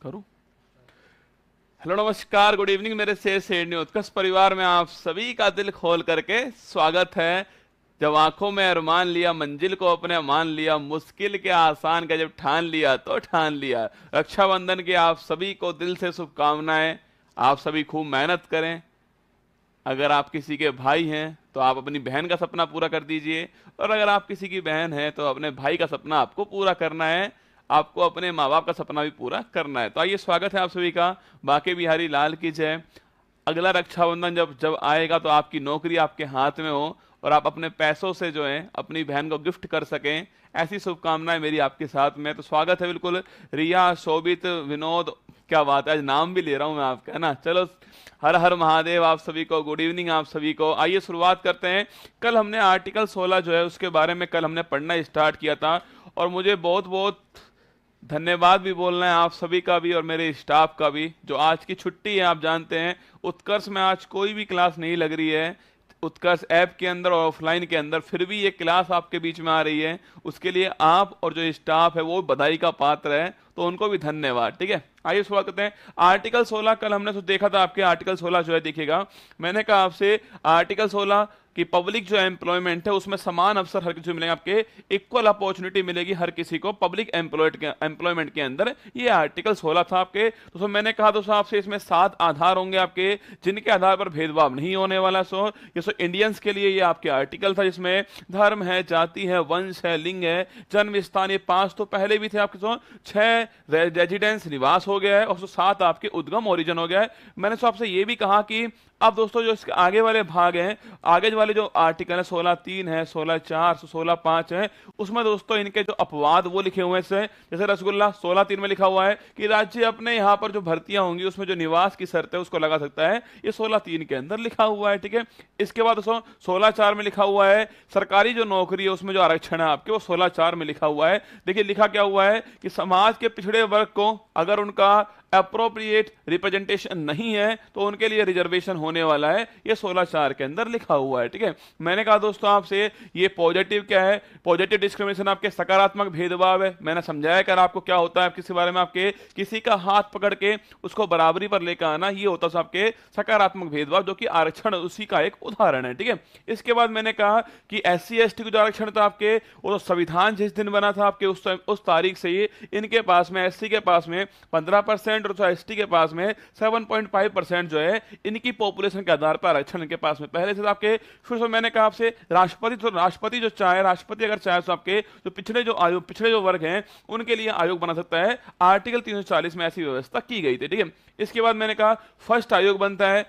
करूं? हेलो नमस्कार good evening मेरे से उत्कर्ष परिवार में आप सभी का दिल खोल करके स्वागत है। जब आंखों में अरमान लिया, मंजिल को अपने मान लिया, मुश्किल के आसान का जब ठान लिया तो ठान लिया। रक्षाबंधन की आप सभी को दिल से शुभकामनाएं। आप सभी खूब मेहनत करें। अगर आप किसी के भाई हैं तो आप अपनी बहन का सपना पूरा कर दीजिए, और अगर आप किसी की बहन है तो अपने भाई का सपना आपको पूरा करना है। आपको अपने माँ बाप का सपना भी पूरा करना है। तो आइए, स्वागत है आप सभी का। बाके बिहारी लाल की जय। अगला रक्षाबंधन जब जब आएगा तो आपकी नौकरी आपके हाथ में हो और आप अपने पैसों से जो है अपनी बहन को गिफ्ट कर सकें, ऐसी शुभकामनाएं मेरी आपके साथ में। तो स्वागत है बिल्कुल। रिया, शोभित, विनोद, क्या बात है, आज नाम भी ले रहा हूं मैं आपका, है ना। चलो, हर हर महादेव आप सभी को, गुड इवनिंग आप सभी को। आइए शुरुआत करते हैं। कल हमने आर्टिकल 16 जो है उसके बारे में कल हमने पढ़ना स्टार्ट किया था, और मुझे बहुत बहुत धन्यवाद भी बोलना है आप सभी का भी और मेरे स्टाफ का भी, जो आज की छुट्टी है। आप जानते हैं उत्कर्ष में आज कोई भी क्लास नहीं लग रही है, उत्कर्ष ऐप के अंदर और ऑफलाइन के अंदर, फिर भी ये क्लास आपके बीच में आ रही है। उसके लिए आप और जो स्टाफ है वो बधाई का पात्र है, तो उनको भी धन्यवाद। ठीक है, आइए शुरुआत करते हैं। आर्टिकल 16 कल हमने तो देखा था। आपके आर्टिकल 16 जो है देखिएगा, मैंने कहा आपसे आर्टिकल 16 कि पब्लिक जो एम्प्लॉयमेंट है उसमें समान अवसर हर किसी को मिलेंगे, आपके इक्वल अपॉर्चुनिटी मिलेगी हर किसी को पब्लिक एम्प्लॉयमेंट के अंदर। ये आर्टिकल 16 था आपके। तो मैंने कहा दोस्तों आपसे, इसमें 7 आधार होंगे आपके, जिनके आधार पर भेदभाव नहीं होने वाला। ये इंडियंस के लिए ये आपके आर्टिकल था, जिसमें धर्म है, जाति है, वंश है, लिंग है, जन्म स्थान, ये 5 तो पहले भी थे आपके। 6 रेजिडेंस निवास हो गया है, और 7 आपके उद्गम ओरिजिन हो गया है। मैंने आपसे ये भी कहा कि अब दोस्तों जो इसके आगे वाले भाग हैं, आगे वाले जो आर्टिकल है 16(3) है, 16(4), 16(5) है, उसमें दोस्तों इनके जो अपवाद वो लिखे हुए हैं। जैसे रसगुल्ला 16(3) में लिखा हुआ है कि राज्य अपने यहाँ पर जो भर्तियां होंगी उसमें जो निवास की शर्त है उसको लगा सकता है। ये 16(3) के अंदर लिखा हुआ है। ठीक है, इसके बाद दोस्तों 16(4) में लिखा हुआ है सरकारी जो नौकरी है उसमें जो आरक्षण है आपके, वो 16(4) में लिखा हुआ है। देखिए लिखा क्या हुआ है कि समाज के पिछड़े वर्ग को अगर उनका अप्रोप्रिएट रिप्रेजेंटेशन नहीं है तो उनके लिए रिजर्वेशन होने वाला है। ये 16(4) के अंदर लिखा हुआ है। ठीक है, मैंने कहा दोस्तों आपसे ये पॉजिटिव क्या है, पॉजिटिव डिस्क्रिमिनेशन आपके सकारात्मक भेदभाव है। मैंने समझाया कर आपको क्या होता है, किसी बारे में आपके किसी का हाथ पकड़ के उसको बराबरी पर लेकर आना, ये होता है आपके सकारात्मक भेदभाव, जो कि आरक्षण उसी का एक उदाहरण है। ठीक है, इसके बाद मैंने कहा कि SC ST को जो आरक्षण था आपके, वो तो संविधान जिस दिन बना था आपके उस तारीख से ही इनके पास में, SC के पास में 15% और ST के पास में 7.5% जो है इनकी पॉपुलेशन के आधार पर आरक्षण इनके पास में पहले से आपके। फिर से मैंने कहा आपसे राष्ट्रपति जो चाहे, राष्ट्रपति अगर चाहे तो आपके जो पिछड़े जो वर्ग हैं उनके लिए आयोग बना सकता है। आर्टिकल 340 में ऐसी व्यवस्था की गई थी। ठीक है, इसके बाद मैंने कहा फर्स्ट आयोग बनता है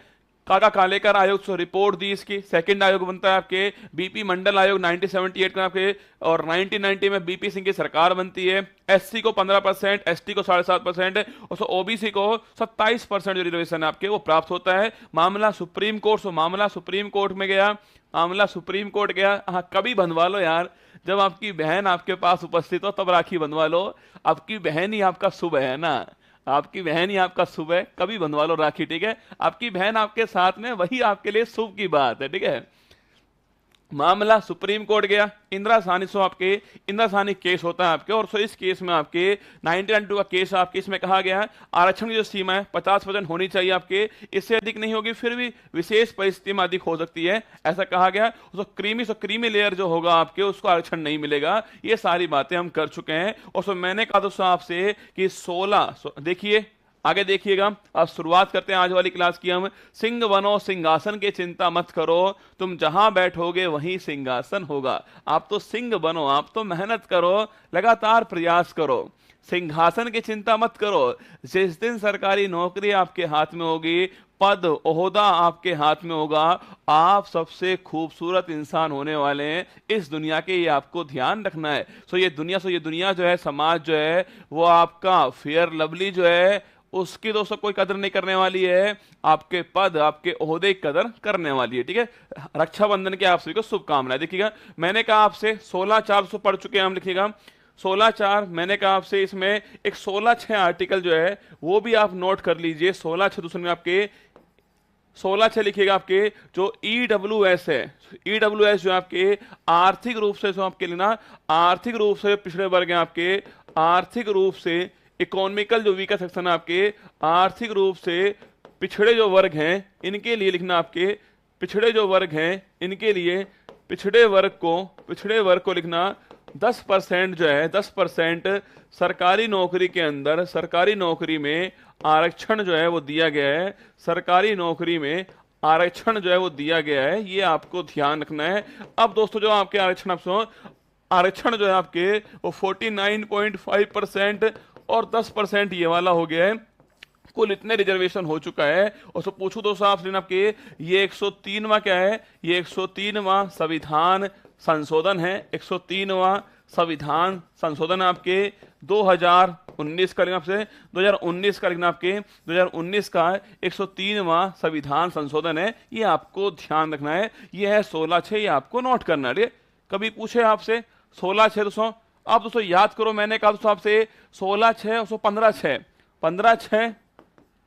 काका कालेकर आयोग, से रिपोर्ट दी इसकी। सेकंड आयोग बनता है आपके BP मंडल आयोग 1978 में आपके, और 1990 में BP सिंह की सरकार बनती है। SC को 15%, ST को 7.5%, और OBC को 27% जो रिजर्वेशन आपके वो प्राप्त होता है। मामला सुप्रीम कोर्ट, मामला सुप्रीम कोर्ट में गया, मामला सुप्रीम कोर्ट गया। हाँ, कभी बंधवा लो यार, जब आपकी बहन आपके पास उपस्थित हो तब राखी बंधवा लो। आपकी बहन ही आपका शुभ है ना, आपकी बहन ही आपका शुभ है, कभी बंधवा लो राखी। ठीक है, आपकी बहन आपके साथ में, वही आपके लिए शुभ की बात है। ठीक है, मामला सुप्रीम कोर्ट गया, इंदिरा साहनी आपके इंदिरा साहनी केस होता है आपके, और इस केस में आपके 1992 का केस आपके, इसमें कहा गया है आरक्षण की जो सीमा है 50% होनी चाहिए आपके, इससे अधिक नहीं होगी, फिर भी विशेष परिस्थिति में अधिक हो सकती है, ऐसा कहा गया। क्रीमी लेयर जो होगा आपके उसको आरक्षण नहीं मिलेगा। ये सारी बातें हम कर चुके हैं। और मैंने कहा दोस्तों आपसे कि 16, देखिए आगे देखिएगा। अब शुरुआत करते हैं आज वाली क्लास की हम। सिंह बनो सिंहासन की चिंता मत करो, तुम जहां बैठोगे वहीं सिंहासन होगा। आप तो सिंह बनो, आप तो मेहनत करो, लगातार प्रयास करो, सिंहासन की चिंता मत करो। जिस दिन सरकारी नौकरी आपके हाथ में होगी, पद ओहदा आपके हाथ में होगा, आप सबसे खूबसूरत इंसान होने वाले हैं इस दुनिया के, ये आपको ध्यान रखना है। ये दुनिया जो है, समाज जो है, वो आपका फेयर लवली जो है उसकी दोस्तों कोई कदर नहीं करने वाली है, आपके पद आपके ओहदे की कदर करने वाली है। ठीक है, रक्षाबंधन के आप सभी को शुभकामनाएं। देखिएगा मैंने कहा आपसे 16(4) पढ़ चुके हैं हम, लिखिएगा 16(4) मैंने कहा आपसे, इसमें एक 16(6) आर्टिकल जो है वो भी आप नोट कर लीजिए। 16(6) दूसरे में आपके 16(6) लिखिएगा आपके जो EWS है, EWS जो आपके आर्थिक रूप से, जो आपके लिए ना आर्थिक रूप से पिछड़े वर्ग हैं आपके, आर्थिक रूप से इकोनॉमिकल जो वीकर सेक्शन है आपके, आर्थिक रूप से पिछड़े जो वर्ग हैं इनके लिए लिखना आपके, पिछड़े जो वर्ग हैं इनके लिए पिछड़े वर्ग को लिखना 10% जो है 10% सरकारी नौकरी के अंदर, सरकारी नौकरी में आरक्षण जो है वो दिया गया है, सरकारी नौकरी में आरक्षण जो है वो दिया गया है, ये आपको ध्यान रखना है। अब दोस्तों जो आपके आरक्षण जो है आपके वो 49.5% और 10% ये वाला हो गया है, कुल इतने रिजर्वेशन हो चुका है। और सो पूछूं दोस्तों आपसे आपके ये 103वां क्या है, ये 103वां संविधान संशोधन है, 103वां संविधान संशोधन आपके 2019 का लिखना आपसे, 2019 का लिखना आपके 2019 का 103वां संविधान संशोधन है, ये आपको ध्यान रखना है। ये है 16/6, ये आपको नोट करना है। कभी पूछे आपसे 16/6 दोस्तों, आप दोस्तों याद करो, मैंने कहा दोस्तों आपसे 16/6 और 15/6, 15/6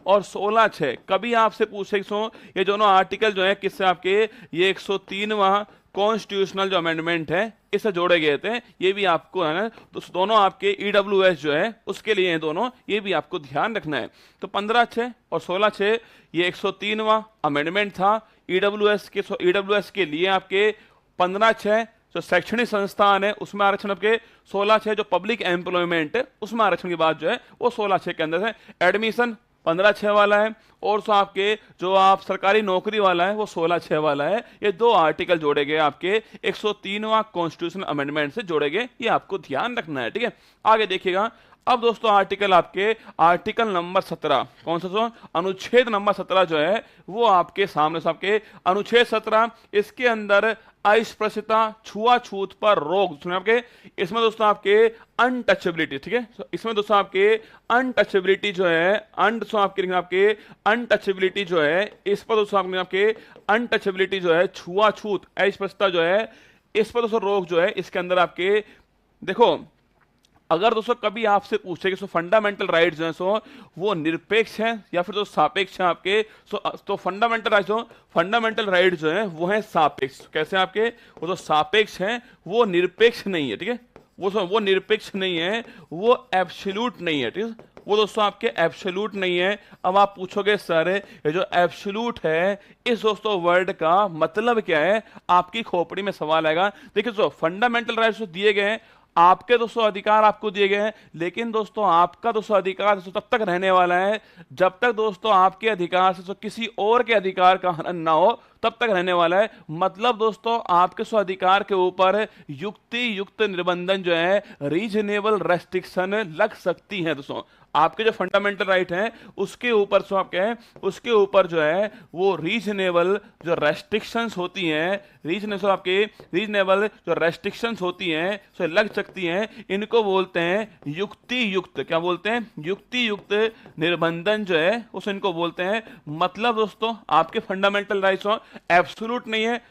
और 16/6 कभी आपसे पूछे सो ये दोनों आर्टिकल जो है किससे आपके, ये 103वां कॉन्स्टिट्यूशनल जो अमेंडमेंट है इससे जोड़े गए थे, ये भी आपको है ना, तो दोनों आपके ईडब्ल्यूएस जो है उसके लिए हैं दोनों, ये भी आपको ध्यान रखना है। तो 15/6 और 16/6 ये 103वां अमेंडमेंट था ईडब्ल्यूएस के लिए आपके। 15/6 जो शैक्षणिक संस्थान है उसमें आरक्षण आपके, 16/6 जो पब्लिक एम्प्लॉयमेंट है उसमें आरक्षण की बात जो है वो 16/6 के अंदर है। एडमिशन 15/6 वाला है, और सो आपके जो आप सरकारी नौकरी वाला है वो 16/6 वाला है। ये दो आर्टिकल जोड़े गए आपके 103वां कॉन्स्टिट्यूशन अमेंडमेंट से जोड़े गए, ये आपको ध्यान रखना है, ठीक है। आगे देखिएगा, अब दोस्तों आर्टिकल आपके आर्टिकल नंबर 17, कौन सा सो अनुच्छेद नंबर 17 जो है वो आपके सामने से आपके अनुच्छेद 17, इसके अंदर अस्पृश्यता छुआछूत पर रोक सुने आपके, इसमें दोस्तों आपके अनटचेबिलिटी, ठीक है, इसमें दोस्तों आपके अनटचेबिलिटी जो है आपके अनटचेबिलिटी जो है, इस पर दोस्तों आपके अनटचेबिलिटी जो है, छुआछूत अस्पृश्यता जो है, इस पर दोस्तों रोक जो है, इसके अंदर आपके देखो, अगर दोस्तों कभी आपसे पूछे कि फंडामेंटल राइट्स जो है सो वो निरपेक्ष हैं या फिर जो सापेक्ष हैं आपके, तो फंडामेंटल राइट्स जो है वो है सापेक्ष। कैसे आपके, वो जो सापेक्ष हैं वो निरपेक्ष नहीं है, ठीक है, वो निरपेक्ष नहीं है, वो एब्सोल्यूट नहीं है, ठीक है, वो दोस्तों आपके एब्सोल्यूट नहीं है। अब आप पूछोगे सर ये जो एब्सोल्यूट है इस दोस्तों वर्ड का मतलब क्या है, आपकी खोपड़ी में सवाल आएगा। देखिए दोस्तों फंडामेंटल राइट्स दिए गए हैं, आपके दोस्तों अधिकार आपको दिए गए हैं, लेकिन दोस्तों आपका दोस्तों अधिकार दोस्तों तब तक रहने वाला है जब तक दोस्तों आपके अधिकार से किसी और के अधिकार का हनन ना हो, तब तक रहने वाला है। मतलब दोस्तों आपके स्व अधिकार के ऊपर युक्ति युक्त निर्बंधन जो है, रीजनेबल रेस्ट्रिक्शन लग सकती है। दोस्तों आपके जो फंडामेंटल राइट हैं उसके ऊपर सो आपके हैं, उसके ऊपर जो है वो रीजनेबल जो रेस्ट्रिक्शंस होती हैं, रीजनेबल जो रेस्ट्रिक्शंस होती हैं सो लग सकती हैं, इनको बोलते हैं युक्ति युक्त, क्या बोलते हैं, युक्ति युक्त निर्बंधन जो है उस इनको बोलते हैं। मतलब दोस्तों आपके फंडामेंटल राइट्स एब्सोल्यूट नहीं है,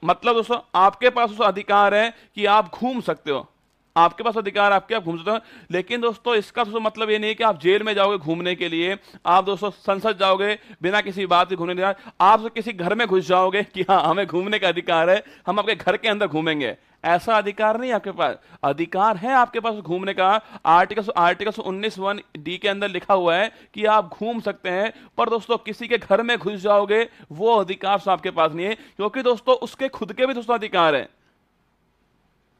मतलब दोस्तों आपके पास उस अधिकार है कि आप घूम सकते हो, आपके पास अधिकार आपके आप घूम सकते हो, लेकिन दोस्तों इसका दोस्तों मतलब ये नहीं कि आप जेल में जाओगे घूमने के लिए, आप दोस्तों संसद जाओगे बिना किसी बात के घूमने के लिए, आप तो किसी घर में घुस जाओगे कि हाँ हमें घूमने का अधिकार है, हम आपके घर के अंदर घूमेंगे, ऐसा अधिकार नहीं आपके पास। अधिकार है आपके पास घूमने का, आर्टिकल 19(1)D के अंदर लिखा हुआ है कि आप घूम सकते हैं, पर दोस्तों किसी के घर में घुस जाओगे वो अधिकार आपके पास नहीं है, क्योंकि दोस्तों उसके खुद के भी दोस्तों अधिकार है,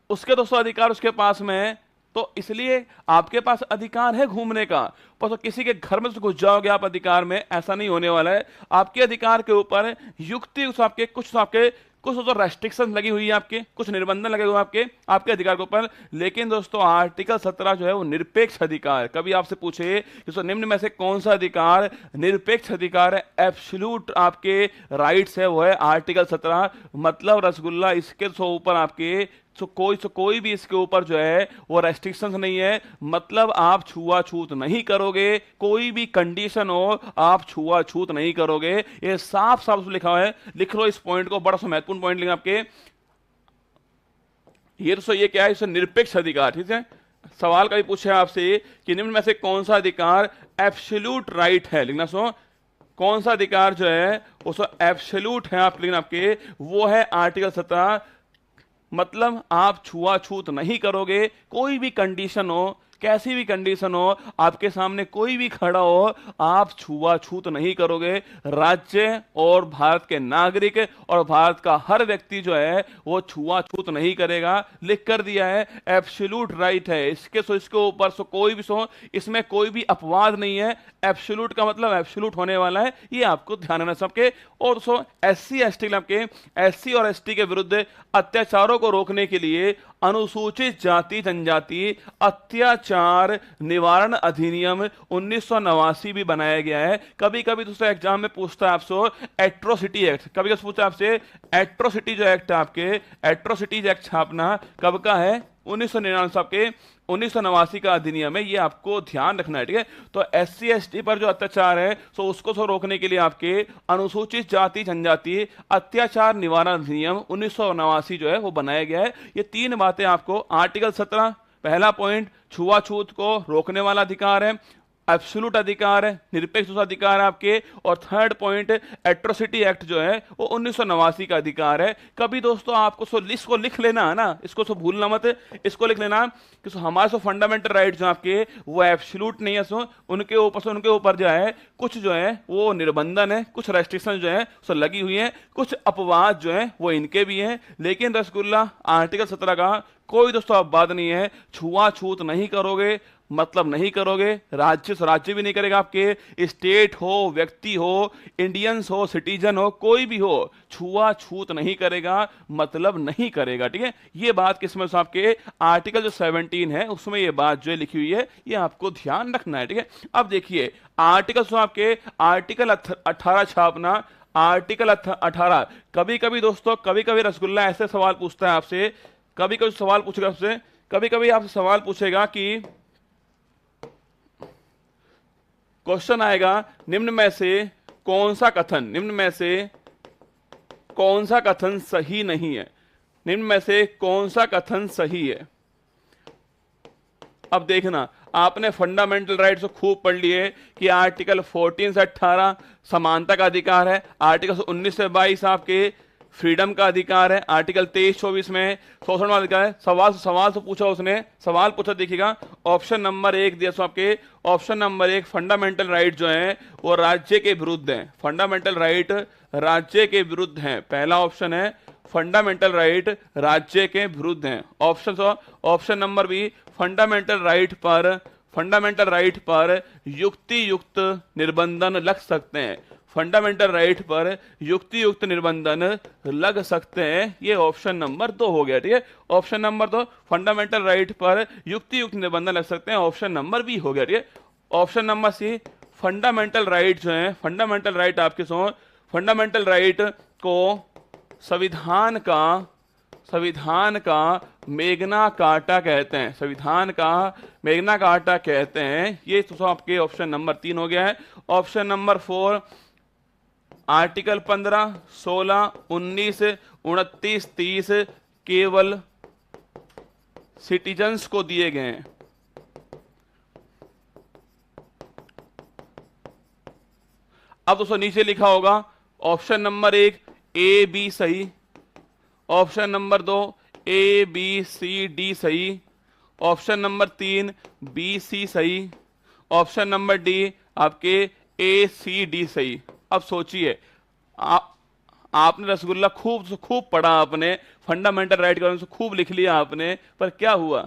उसके दोस्तों अधिकार उसके पास में है, तो इसलिए आपके पास अधिकार है घूमने का, पर तो किसी के घर में घुस जाओगे आप अधिकार में, ऐसा नहीं होने वाला है। आपके अधिकार के ऊपर युक्ति आपके कुछ तो रेस्ट्रिक्शन लगी हुई है, आपके कुछ निर्बंधन लगे हुए आपके अधिकार के ऊपर, लेकिन दोस्तों आर्टिकल 17 जो है वो निरपेक्ष अधिकार। कभी आपसे पूछे कि निम्न में से कौन सा अधिकार निरपेक्ष अधिकार है, एब्सोल्यूट आपके राइट्स है, वो है आर्टिकल 17। मतलब रसगुल्ला इसके ऊपर आपके कोई भी इसके ऊपर जो है वो रेस्ट्रिक्शंस नहीं है, मतलब आप छुआछूत नहीं करोगे, कोई भी कंडीशन हो आप छुआछूत नहीं करोगे, ये साफ साफ लिखा हुआ है। लिख लो इस पॉइंट को, बड़ा सा महत्वपूर्ण पॉइंट लिखा आपके, ये दोस्तों ये क्या है, इसे निरपेक्ष अधिकार, ठीक है। सवाल कभी पूछे आपसे कि निम्न में से कौन सा अधिकार एब्सोल्यूट राइट है, लिखना सो कौन सा अधिकार जो है वो एब्सोल्यूट है, आप लिखना आपके वो है आर्टिकल 17। मतलब आप छुआछूत नहीं करोगे, कोई भी कंडीशन हो, कैसी भी कंडीशन हो, आपके सामने कोई भी खड़ा हो, आप छुआछूत नहीं करोगे। राज्य और भारत के नागरिक और भारत का हर व्यक्ति जो है वो छुआछूत नहीं करेगा। लिख कर दिया है, एब्सोल्यूट राइट है। इसके ऊपर सो कोई भी सो, इसमें कोई भी अपवाद नहीं है। एब्सोल्यूट का मतलब एब्सोल्यूट होने वाला है, ये आपको ध्यान रखना सबके। और सो एससी एसटी के, एससी और एसटी के विरुद्ध अत्याचारों को रोकने के लिए अनुसूचित जाति जनजाति अत्याचार निवारण अधिनियम 1989 भी बनाया गया है। कभी कभी दूसरा एग्जाम में पूछता है आपसे एट्रोसिटी एक्ट, कभी कभी पूछता है आपसे एट्रोसिटी जो एक्ट है, आपके एट्रोसिटीज एक्ट छापना कब का है, 1999 के 1989 का अधिनियम है, ये आपको ध्यान रखना है, ठीक है। तो एससी एसटी पर जो अत्याचार है सो उसको रोकने के लिए आपके अनुसूचित जाति जनजाति अत्याचार निवारण अधिनियम 1989 जो है वो बनाया गया है। ये तीन बातें आपको आर्टिकल 17 पहला पॉइंट छुआछूत को रोकने वाला अधिकार है, एब्सोल्यूट अधिकार है, निरपेक्ष अधिकार है आपके, और थर्ड पॉइंट एट्रोसिटी एक्ट जो है वो 1989 का अधिकार है। कभी दोस्तों आपको इसको लिख लेना है ना, इसको भूलना मत, इसको लिख लेना कि हमारे फंडामेंटल राइट जो आपके वो एब्सोल्यूट नहीं है, उनके ऊपर जो है कुछ जो है वो निर्बंधन है, कुछ रेस्ट्रिक्शन जो है सो लगी हुई है, कुछ अपवाद जो है वो इनके भी हैं। लेकिन रसगुल्ला आर्टिकल 17 का कोई दोस्तों अपवाद नहीं है। छुआछूत नहीं करोगे मतलब नहीं करोगे, राज्य भी नहीं करेगा, आपके स्टेट हो, व्यक्ति हो, इंडियंस हो, सिटीजन हो, कोई भी हो, छुआछूत नहीं करेगा मतलब नहीं करेगा, ठीक है। ये बात किसमें आपके आर्टिकल जो 17 है उसमें ये बात जो है लिखी हुई है, ये आपको ध्यान रखना है, ठीक है। अब देखिए आर्टिकल आपके आर्टिकल 18 छापना, आर्टिकल 18 कभी कभी दोस्तों, कभी कभी रसगुल्ला ऐसे सवाल पूछता है आपसे, कभी कभी सवाल पूछेगा आपसे, कभी कभी आपसे सवाल पूछेगा कि क्वेश्चन आएगा निम्न में से कौन सा कथन, निम्न में से कौन सा कथन सही नहीं है, निम्न में से कौन सा कथन सही है। अब देखना, आपने फंडामेंटल राइट्स को खूब पढ़ लिए कि आर्टिकल 14 से 18 समानता का अधिकार है, आर्टिकल 19 से 22 आपके फ्रीडम का अधिकार है, आर्टिकल 23-24 में शोषण का अधिकार है। सवाल तो पूछा उसने, सवाल पूछा, देखिएगा ऑप्शन नंबर 1 दिया सो आपके, ऑप्शन नंबर 1 फंडामेंटल राइट जो है वो राज्य के विरुद्ध है, फंडामेंटल राइट राज्य के विरुद्ध है, पहला ऑप्शन है फंडामेंटल राइट राज्य के विरुद्ध है। Option number B fundamental right पर युक्ति युक्त निर्बंधन लग सकते हैं, फंडामेंटल राइट पर युक्ति युक्त निर्बंधन लग सकते हैं, ये ऑप्शन नंबर 2 हो गया, ठीक है। ऑप्शन नंबर 2 फंडामेंटल राइट पर युक्ति युक्त निर्बंधन लग सकते हैं, ऑप्शन नंबर बी हो गया, ठीक है। Option number C fundamental right जो है, फंडामेंटल राइट आपके फंडामेंटल राइट को संविधान का मेगना कार्टा कहते हैं, संविधान का मेगना कार्टा कहते हैं, ये तो आपके ऑप्शन नंबर 3 हो गया है। ऑप्शन नंबर 4 आर्टिकल 15, 16, 19, 29, 30 केवल सिटीजन्स को दिए गए हैं। अब दोस्तों नीचे लिखा होगा ऑप्शन नंबर 1 ए बी सही, option number 2 A B C D सही, ऑप्शन नंबर 3 बी सी सही, ऑप्शन नंबर डी आपके ए सी डी सही। अब सोचिए, आपने रसगुल्ला खूब पढ़ा, आपने फंडामेंटल राइट के बारे में खूब लिख लिया आपने, पर क्या हुआ,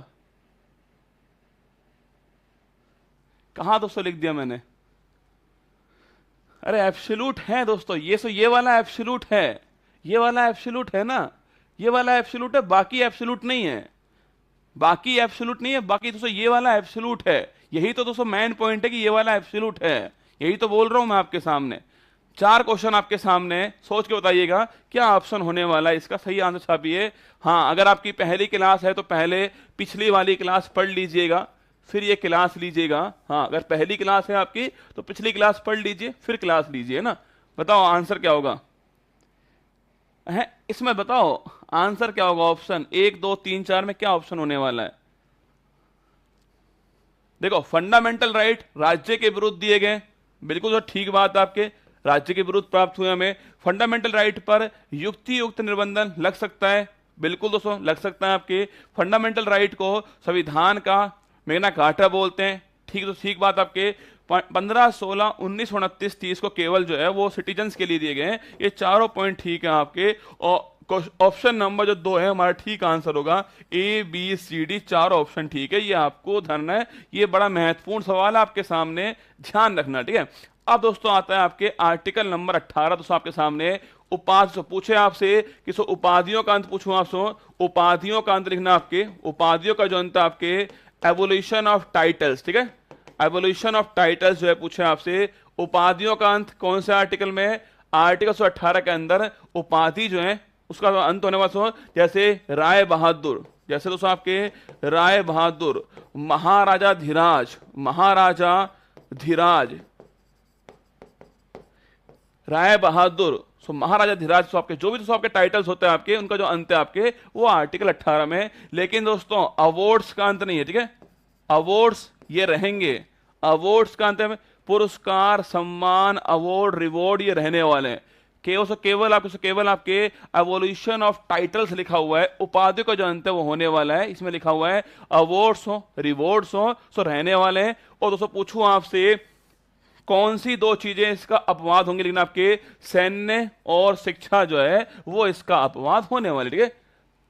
कहां दोस्तों लिख दिया मैंने? अरे एब्सोल्यूट है दोस्तों, ये वाला एब्सोल्यूट है, ये वाला एब्सोल्यूट है ना, ये वाला एब्सोल्यूट है, बाकी एब्सोल्यूट नहीं है, बाकी एब्सोल्यूट नहीं है, बाकी दोस्तों ये वाला एब्सोल्यूट है। यही तो दोस्तों मेन पॉइंट है कि ये वाला एब्सोल्यूट है, यही तो बोल रहा हूं मैं आपके सामने। 4 क्वेश्चन आपके सामने, सोच के बताइएगा क्या ऑप्शन होने वाला है, इसका सही आंसर छापिए। हाँ, अगर आपकी पहली क्लास है तो पहले पिछली वाली क्लास पढ़ लीजिएगा, फिर ये क्लास लीजिएगा। हाँ, अगर पहली क्लास है आपकी तो पिछली क्लास पढ़ लीजिए, फिर क्लास लीजिए ना। बताओ आंसर क्या होगा है इसमें, बताओ आंसर क्या होगा। ऑप्शन 1, 2, 3, 4 में क्या ऑप्शन होने वाला है? देखो, फंडामेंटल राइट राज्य के विरुद्ध दिए गए, बिल्कुल तो ठीक बात आपके, राज्य के विरुद्ध प्राप्त हुए हमें। फंडामेंटल राइट पर युक्ति युक्त निर्बंधन लग सकता है, बिल्कुल दोस्तों लग सकता है आपके। फंडामेंटल राइट को संविधान का मैग्ना कार्टा बोलते हैं, ठीक। तो ठीक बात आपके 15, 16, 19, 29, 30 को केवल जो है वो सिटीजन्स के लिए दिए गए हैं। ये चारों पॉइंट ठीक है आपके। और ऑप्शन नंबर जो 2 है हमारा ठीक आंसर होगा। ए बी सी डी चारों ऑप्शन ठीक है, ये आपको ध्यान है। ये बड़ा महत्वपूर्ण सवाल है आपके सामने, ध्यान रखना, ठीक है। अब दोस्तों आता है आपके आर्टिकल नंबर 18। दोस्तों आपके सामने उपाधि पूछे आपसे, किसी उपाधियों का अंत पूछूं आपसे, उपाधियों का अंत लिखना आपके। उपाधियों का जो अंत है आपके एवोल्यूशन ऑफ टाइटल्स, ठीक है। एवोल्यूशन ऑफ टाइटल्स जो है पूछे आपसे, उपाधियों का अंत कौन से आर्टिकल में? आर्टिकल 118 के अंदर उपाधि जो है उसका अंत होने वाला, जैसे राय बहादुर, जैसे दोस्तों आपके राय बहादुर, महाराजा धीराज, महाराजा धीराज, राय बहादुर, सो महाराजा धीराज, सो आपके जो भी दोस्तों आपके टाइटल्स होते हैं आपके, उनका जो अंत है आपके वो आर्टिकल 18 में। लेकिन दोस्तों अवार्ड्स का अंत नहीं है, ठीक है। अवार्ड्स ये रहेंगे, अवार्ड्स का अंत है पुरस्कार, सम्मान, अवार्ड, रिवॉर्ड, ये रहने वाले हैं। केवल आपके एवोल्यूशन ऑफ टाइटल्स लिखा हुआ है, उपाधि का जो अंत है वो होने वाला है। इसमें लिखा हुआ है अवार्ड्स हो, रिवॉर्ड्स हो, सो रहने वाले हैं। और दोस्तों पूछूं आपसे कौन सी 2 चीजें इसका अपवाद होंगी, लेकिन आपके सैन्य और शिक्षा जो है वो इसका अपवाद होने वाले, ठीक है।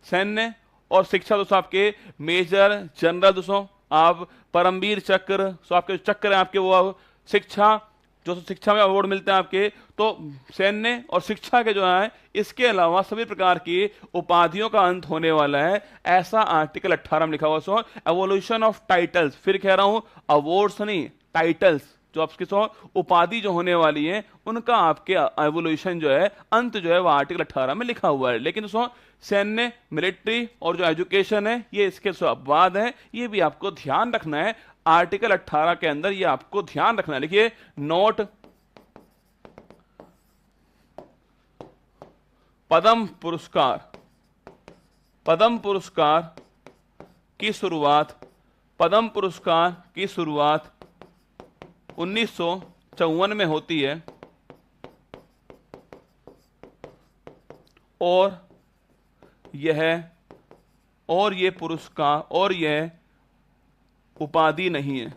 सैन्य और शिक्षा दोस्तों आपके मेजर जनरल, दोस्तों आप परमवीर चक्र, सो आपके चक्र है आपके वो शिक्षा, जो शिक्षा में अवार्ड मिलते हैं आपके, तो सैन्य और शिक्षा के जो है इसके अलावा सभी प्रकार की उपाधियों का अंत होने वाला है, ऐसा आर्टिकल 18 में लिखा हुआ। सो एवोल्यूशन ऑफ टाइटल्स, फिर कह रहा हूं अवार्ड्स नहीं, टाइटल्स, जो आपकी उपाधि जो होने वाली है उनका आपके एवोल्यूशन जो है अंत जो है वो आर्टिकल 18 में लिखा हुआ है। लेकिन दोस्तों सैन्य, मिलिट्री और जो एजुकेशन है ये इसके अपवाद है, ये भी आपको ध्यान रखना है। आर्टिकल 18 के अंदर ये आपको ध्यान रखना है। लिखिए नोट, पद्म पुरस्कार, पद्म पुरस्कार की शुरुआत, पद्म पुरस्कार की शुरुआत 1954 में होती है और ये पुरस्कार और यह उपाधि नहीं है।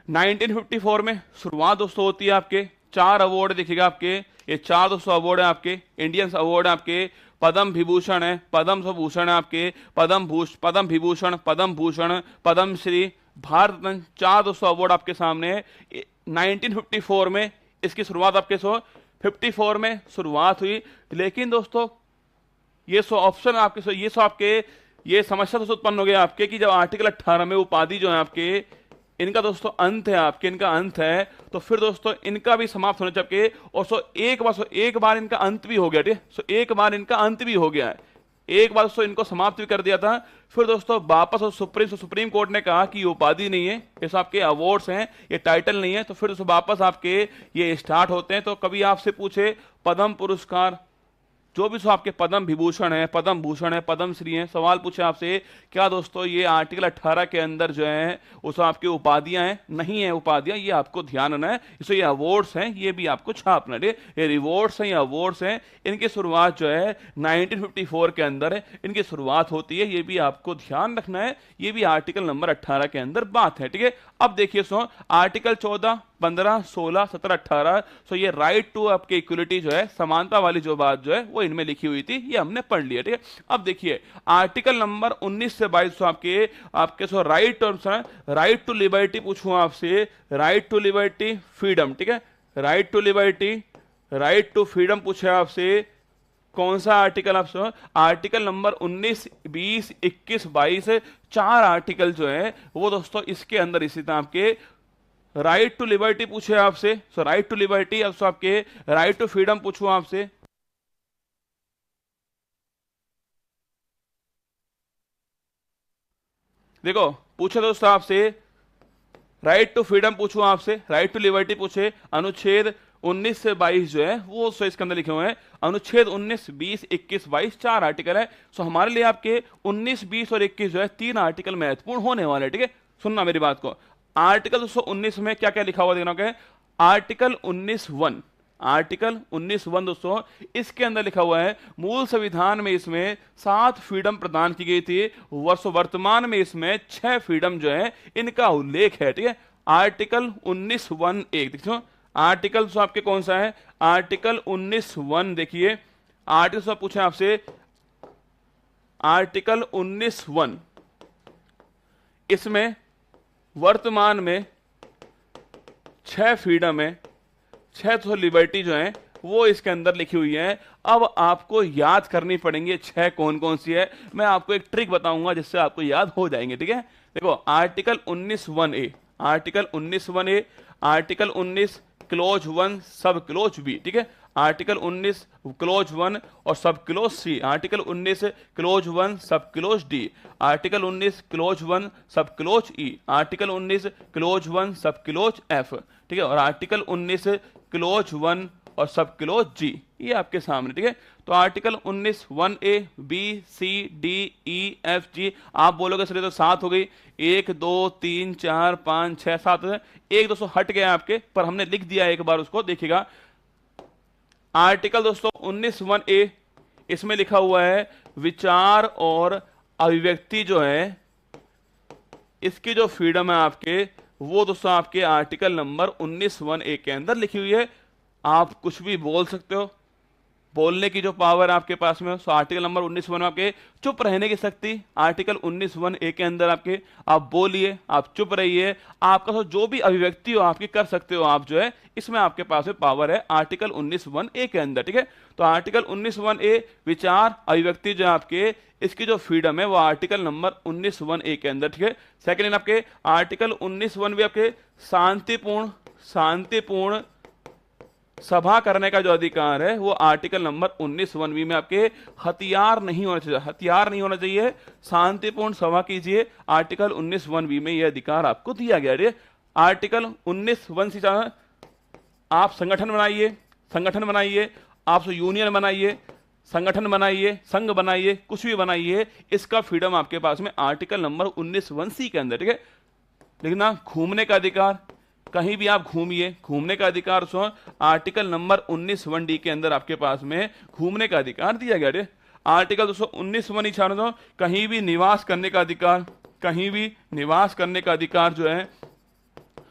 1954 में शुरुआत दोस्तों होती है आपके। 4 अवार्ड देखिएगा आपके, ये 4 दोस्तों अवार्ड है आपके, इंडियंस अवार्ड है आपके। पद्म विभूषण है, पद्म भूषण है आपके, पद्म विभूषण, पद्म भूषण, पद्म श्री, भारत रत्न, 4 दोस्तों अवार्ड आपके सामने। 1954 में इसकी शुरुआत आपके 54 में शुरुआत हुई। लेकिन दोस्तों ये ऑप्शन आपके ये समस्या दोस्तों उत्पन्न हो गया आपके कि जब आर्टिकल 18 में उपाधि जो है आपके इनका दोस्तों अंत है आपके, इनका अंत है, तो फिर दोस्तों इनका भी समाप्त होना चाहिए। और एक बार इनका अंत भी हो गया, ठीक है। एक बार इनका अंत भी हो गया है, एक बार दोस्तों इनको समाप्त भी कर दिया था। फिर दोस्तों वापस सुप्रीम कोर्ट ने कहा कि ये उपाधि नहीं है, ये सब आपके अवार्ड्स हैं, ये टाइटल नहीं है। तो फिर दोस्तों वापस आपके ये स्टार्ट होते हैं। तो कभी आपसे पूछे पद्म पुरस्कार, जो भी आपके पद्म विभूषण है, पद्म भूषण है, पद्म श्री है, सवाल पूछे आपसे क्या दोस्तों ये आर्टिकल 18 के अंदर जो है उस आपकी उपाधियां हैं? नहीं है उपाधियां, ये आपको ध्यान रखना है। इससे ये अवार्ड्स हैं, ये भी आपको छापना है। ये रिवॉर्ड्स हैं, ये अवार्ड्स हैं, इनकी शुरुआत जो है 1954 के अंदर है, इनकी शुरुआत होती है, ये भी आपको ध्यान रखना है। ये भी आर्टिकल नंबर 18 के अंदर बात है, ठीक है। अब देखिए आर्टिकल 14, 15, 16, 17, 18, सो ये राइट टू आपके इक्वलिटी जो है, समानता वाली जो बात जो है वो इनमें लिखी हुई थी, ये हमने पढ़ लिया, ठीक है। अब देखिए आर्टिकल नंबर 19 से 22 आपके राइट टू लिबर्टी पूछूं आपसे, राइट टू लिबर्टी, फ्रीडम, ठीक है। Right to liberty, right to freedom पूछे आपसे, कौन सा आर्टिकल आपसे? आर्टिकल नंबर 19, 20, 21, 22, 4 आर्टिकल जो है वो दोस्तों इसके अंदर स्थित आपके। राइट टू लिबर्टी पूछे आपसे, सो राइट टू लिबर्टी, अब आपके राइट टू फ्रीडम पूछूं आपसे, देखो पूछे दोस्तों आपसे राइट टू फ्रीडम पूछूं आपसे, राइट टू लिबर्टी पूछे, अनुच्छेद 19 से 22 जो है वो इसके अंदर लिखे हुए हैं। अनुच्छेद 19, 20, 21, 22 4 आर्टिकल है। सो हमारे लिए आपके 19, 20 और 21 जो है 3 आर्टिकल महत्वपूर्ण होने वाले हैं, ठीक है। सुनना मेरी बात को, आर्टिकल 19 में क्या क्या लिखा हुआ देखना है। आर्टिकल 19(1), आर्टिकल 19(1) दोस्तों, इसके अंदर लिखा हुआ है मूल संविधान में इसमें 7 फ्रीडम प्रदान की गई थी, वर्तमान में इसमें 6 फ्रीडम जो है इनका उल्लेख है। ठीक है, आर्टिकल 19(1)(1) देखिए, आर्टिकल तो आपके कौन सा है, आर्टिकल 19(1) देखिए, आर्टिकल सब पूछे आपसे, आर्टिकल 19(1) इसमें वर्तमान में 6 फ्रीडम है, 6 तो लिबर्टी जो है वो इसके अंदर लिखी हुई है। अब आपको याद करनी पड़ेंगे 6 कौन कौन सी है। मैं आपको एक ट्रिक बताऊंगा जिससे आपको याद हो जाएंगे। ठीक है, देखो article 19(1)(a), article 19(1)(a), article 19 close 1 सब क्लोज बी। ठीक है, आर्टिकल 19 क्लोज 1 और सब क्लोज सी, आर्टिकल 19 क्लोज 1 सब क्लोज डी, आर्टिकल 19 क्लोज 1 सब क्लोज ई, आर्टिकल 19 क्लोज 1 सब क्लोज एफ। ठीक है, और आर्टिकल 19 क्लोज 1 और सब क्लोज जी, ये आपके सामने। ठीक है, तो article 19(1)(a), B, C, D, ई, एफ, जी, आप बोलोगे सर तो 7 हो गई, 1 2 3 4 5 6 7 एक दोस्तों हट गया आपके, पर हमने लिख दिया एक बार उसको, देखिएगा आर्टिकल दोस्तों 19(1)(a), इसमें लिखा हुआ है विचार और अभिव्यक्ति जो है इसकी जो फ्रीडम है आपके, वो दोस्तों आपके आर्टिकल नंबर 19(1)(a) के अंदर लिखी हुई है। आप कुछ भी बोल सकते हो, बोलने की जो पावर आपके पास में, सो आर्टिकल नंबर 19(1) में आपके चुप रहने की शक्ति, आर्टिकल 19(1)(a) के अंदर आपके, आप बोलिए, आप चुप रहिए, आपका तो जो भी अभिव्यक्ति हो आपकी कर सकते हो आप जो है, इसमें आपके पास में पावर है आर्टिकल 19(1)(a) के अंदर। ठीक है, तो आर्टिकल 19(1)(a) विचार अभिव्यक्ति जो आपके इसकी जो फ्रीडम है वो आर्टिकल नंबर 19(1)(a) के अंदर। ठीक है, सेकेंड आपके आर्टिकल 19(1) भी आपके शांतिपूर्ण सभा करने का जो अधिकार है वो आर्टिकल नंबर 19(1)(b) में आपके, हथियार नहीं होना चाहिए, हथियार नहीं होना चाहिए, शांतिपूर्ण सभा कीजिए, आर्टिकल 19(1)(b) में यह अधिकार आपको दिया गया है। आर्टिकल 19(1)(c) आप संगठन बनाइए, आप यूनियन बनाइए, संगठन बनाइए, संघ बनाइए, कुछ भी बनाइए, इसका फ्रीडम आपके पास में आर्टिकल नंबर 19(1)(c) के अंदर। ठीक है, लिखना घूमने का अधिकार, कहीं भी आप घूमिए, घूमने का अधिकार सो आर्टिकल नंबर 19(1)(d) के अंदर आपके पास में घूमने का अधिकार दिया गया है। आर्टिकल 19(1)(e) कहीं भी निवास करने का अधिकार, कहीं भी निवास करने का अधिकार जो है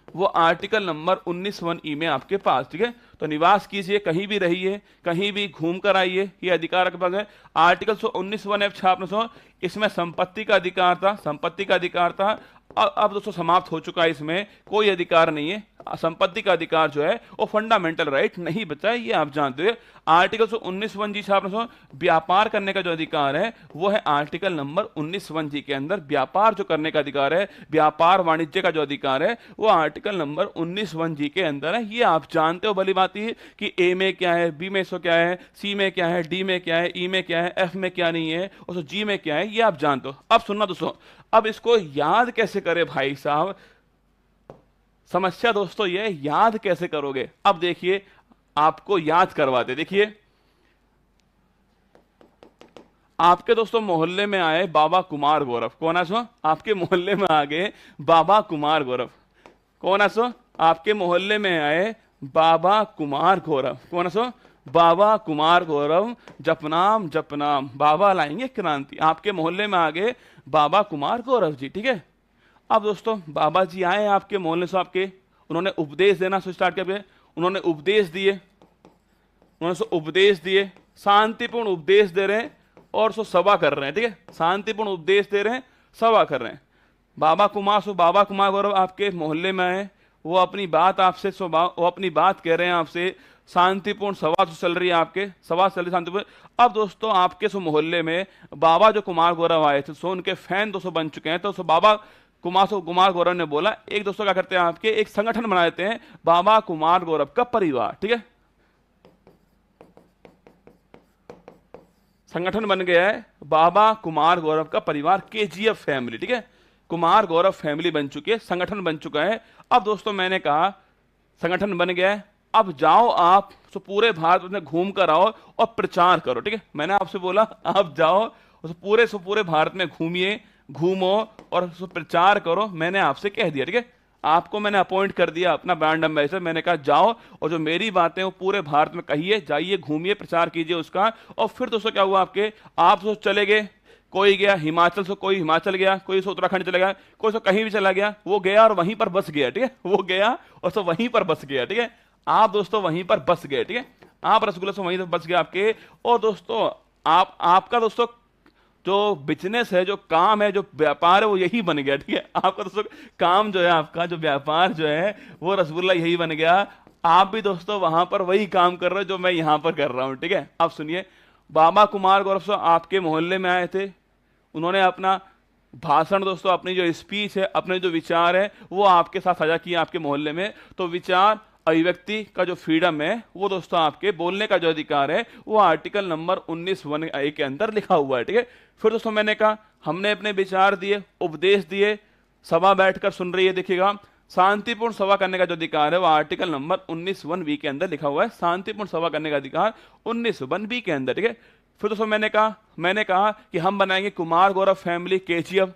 वो आर्टिकल नंबर 19(1)(e) में आपके पास। ठीक है, तो निवास कीजिए, कहीं भी रहिए, कहीं भी घूम कर आइए, ये अधिकार आपके पास है। आर्टिकल 19(1)(f) छात्र, इसमें संपत्ति का अधिकार था, संपत्ति का अधिकार था, अब दोस्तों समाप्त हो चुका है, इसमें कोई अधिकार नहीं है, संपत्ति का अधिकार जो है वो फंडामेंटल राइट नहीं बचा है, ये आप जानते हो। आर्टिकल 19(1)(g) छात्र, व्यापार करने का जो अधिकार है वो है आर्टिकल नंबर 19(1)(g) के अंदर, व्यापार जो करने का अधिकार है, व्यापार वाणिज्य का जो अधिकार है वो आर्टिकल नंबर 19(1)(g) के अंदर है, ये आप जानते हो भली बात ही कि ए में क्या है, बी में सो क्या है, सी में क्या है, डी में क्या है, ई में क्या है, एफ में क्या नहीं है, और जी में क्या है, ये आप जानते हो। अब सुनना दोस्तों, अब इसको याद कैसे करें भाई साहब, समस्या दोस्तों ये याद कैसे करोगे। अब देखिए आपको याद करवाते, देखिए आपके दोस्तों मोहल्ले में आए बाबा कुमार गौरव, कौन है सो, आपके मोहल्ले में आ गए बाबा कुमार गौरव, कौन है सो, आपके मोहल्ले में आए बाबा कुमार गौरव, कौन है सो, बाबा कुमार गौरव, जपनाम जपनाम बाबा लाएंगे क्रांति, आपके मोहल्ले में आ गए बाबा कुमार गौरव जी। ठीक है, अब दोस्तों बाबा जी आए आपके मोहल्ले से, आपके उन्होंने उपदेश देना स्टार्ट किया, उन्होंने उपदेश दिए, शांतिपूर्ण उपदेश दे रहे हैं और सभा कर रहे हैं। ठीक है, शांतिपूर्ण उपदेश दे रहे हैं, सभा कर रहे हैं। बाबा कुमार गौरव आपके मोहल्ले में आए, वो अपनी बात आपसे वो अपनी बात कह रहे हैं आपसे, शांतिपूर्ण सभा चल रही है, आपके सभा चल रही शांतिपूर्ण। अब दोस्तों आपके मोहल्ले में बाबा जो कुमार गौरव आए थे, सो उनके फैन दोस्तों बन चुके हैं, तो बाबा कुमार गौरव ने बोला एक दोस्तों क्या करते हैं आपके, एक संगठन बना देते हैं बाबा कुमार गौरव का परिवार। ठीक है, संगठन बन गया है बाबा कुमार गौरव का परिवार, केजीएफ फैमिली। ठीक है, कुमार गौरव फैमिली बन चुकी है, संगठन बन चुका है। अब दोस्तों मैंने कहा संगठन बन गया है, अब जाओ आप पूरे भारत में घूम कर आओ और प्रचार करो। ठीक है, मैंने आपसे बोला आप जाओ पूरे भारत में घूमो और प्रचार करो, मैंने आपसे कह दिया। ठीक है, आपको मैंने अपॉइंट कर दिया अपना ब्रांड एम्बेसडर। मैंने कहा जाओ और जो मेरी बातें वो पूरे भारत में कहिए, जाइए, घूमिए, प्रचार कीजिए उसका। और फिर दोस्तों क्या हुआ आपके, आप तो चले गए, कोई गया हिमाचल से, कोई हिमाचल गया, कोई से उत्तराखंड चला गया, कोई से कहीं भी चला गया, वो गया और वहीं पर बस गया, ठीक है, वो गया और तो वहीं पर बस गया, ठीक है। आप दोस्तों वहीं पर बस गए, ठीक है, आप रसगुल्ला से वहीं पर बस गए आपके। और दोस्तों आपका दोस्तों जो बिजनेस है, जो काम है, जो व्यापार है, वो यही बन गया, ठीक है। आपका दोस्तों काम जो है, आपका जो व्यापार जो है, वो रसगुल्ला यही बन गया। आप भी दोस्तों वहां पर वही काम कर रहे हो जो मैं यहां पर कर रहा हूं, ठीक है। अब सुनिए, बाबा कुमार गौरव साहब आपके मोहल्ले में आए थे, उन्होंने अपना भाषण दोस्तों, अपनी जो स्पीच है, अपने जो विचार है, वो आपके साथ साझा किए आपके मोहल्ले में। तो विचार अभिव्यक्ति का जो फ्रीडम है, वो दोस्तों आपके बोलने का जो अधिकार है, वो आर्टिकल नंबर 19(1)(a) के अंदर लिखा हुआ है, ठीक है। फिर दोस्तों मैंने कहा, हमने अपने विचार दिए, उपदेश दिए, सभा बैठकर सुन रही है, देखिएगा, शांतिपूर्ण सभा करने का जो अधिकार है वो आर्टिकल नंबर 19(1)(b) के अंदर लिखा हुआ है। शांतिपूर्ण सभा करने का अधिकार 19(1)(b) के अंदर, ठीक है। फिर दोस्तों मैंने कहा कि हम बनाएंगे कुमार गौरव फैमिली KGF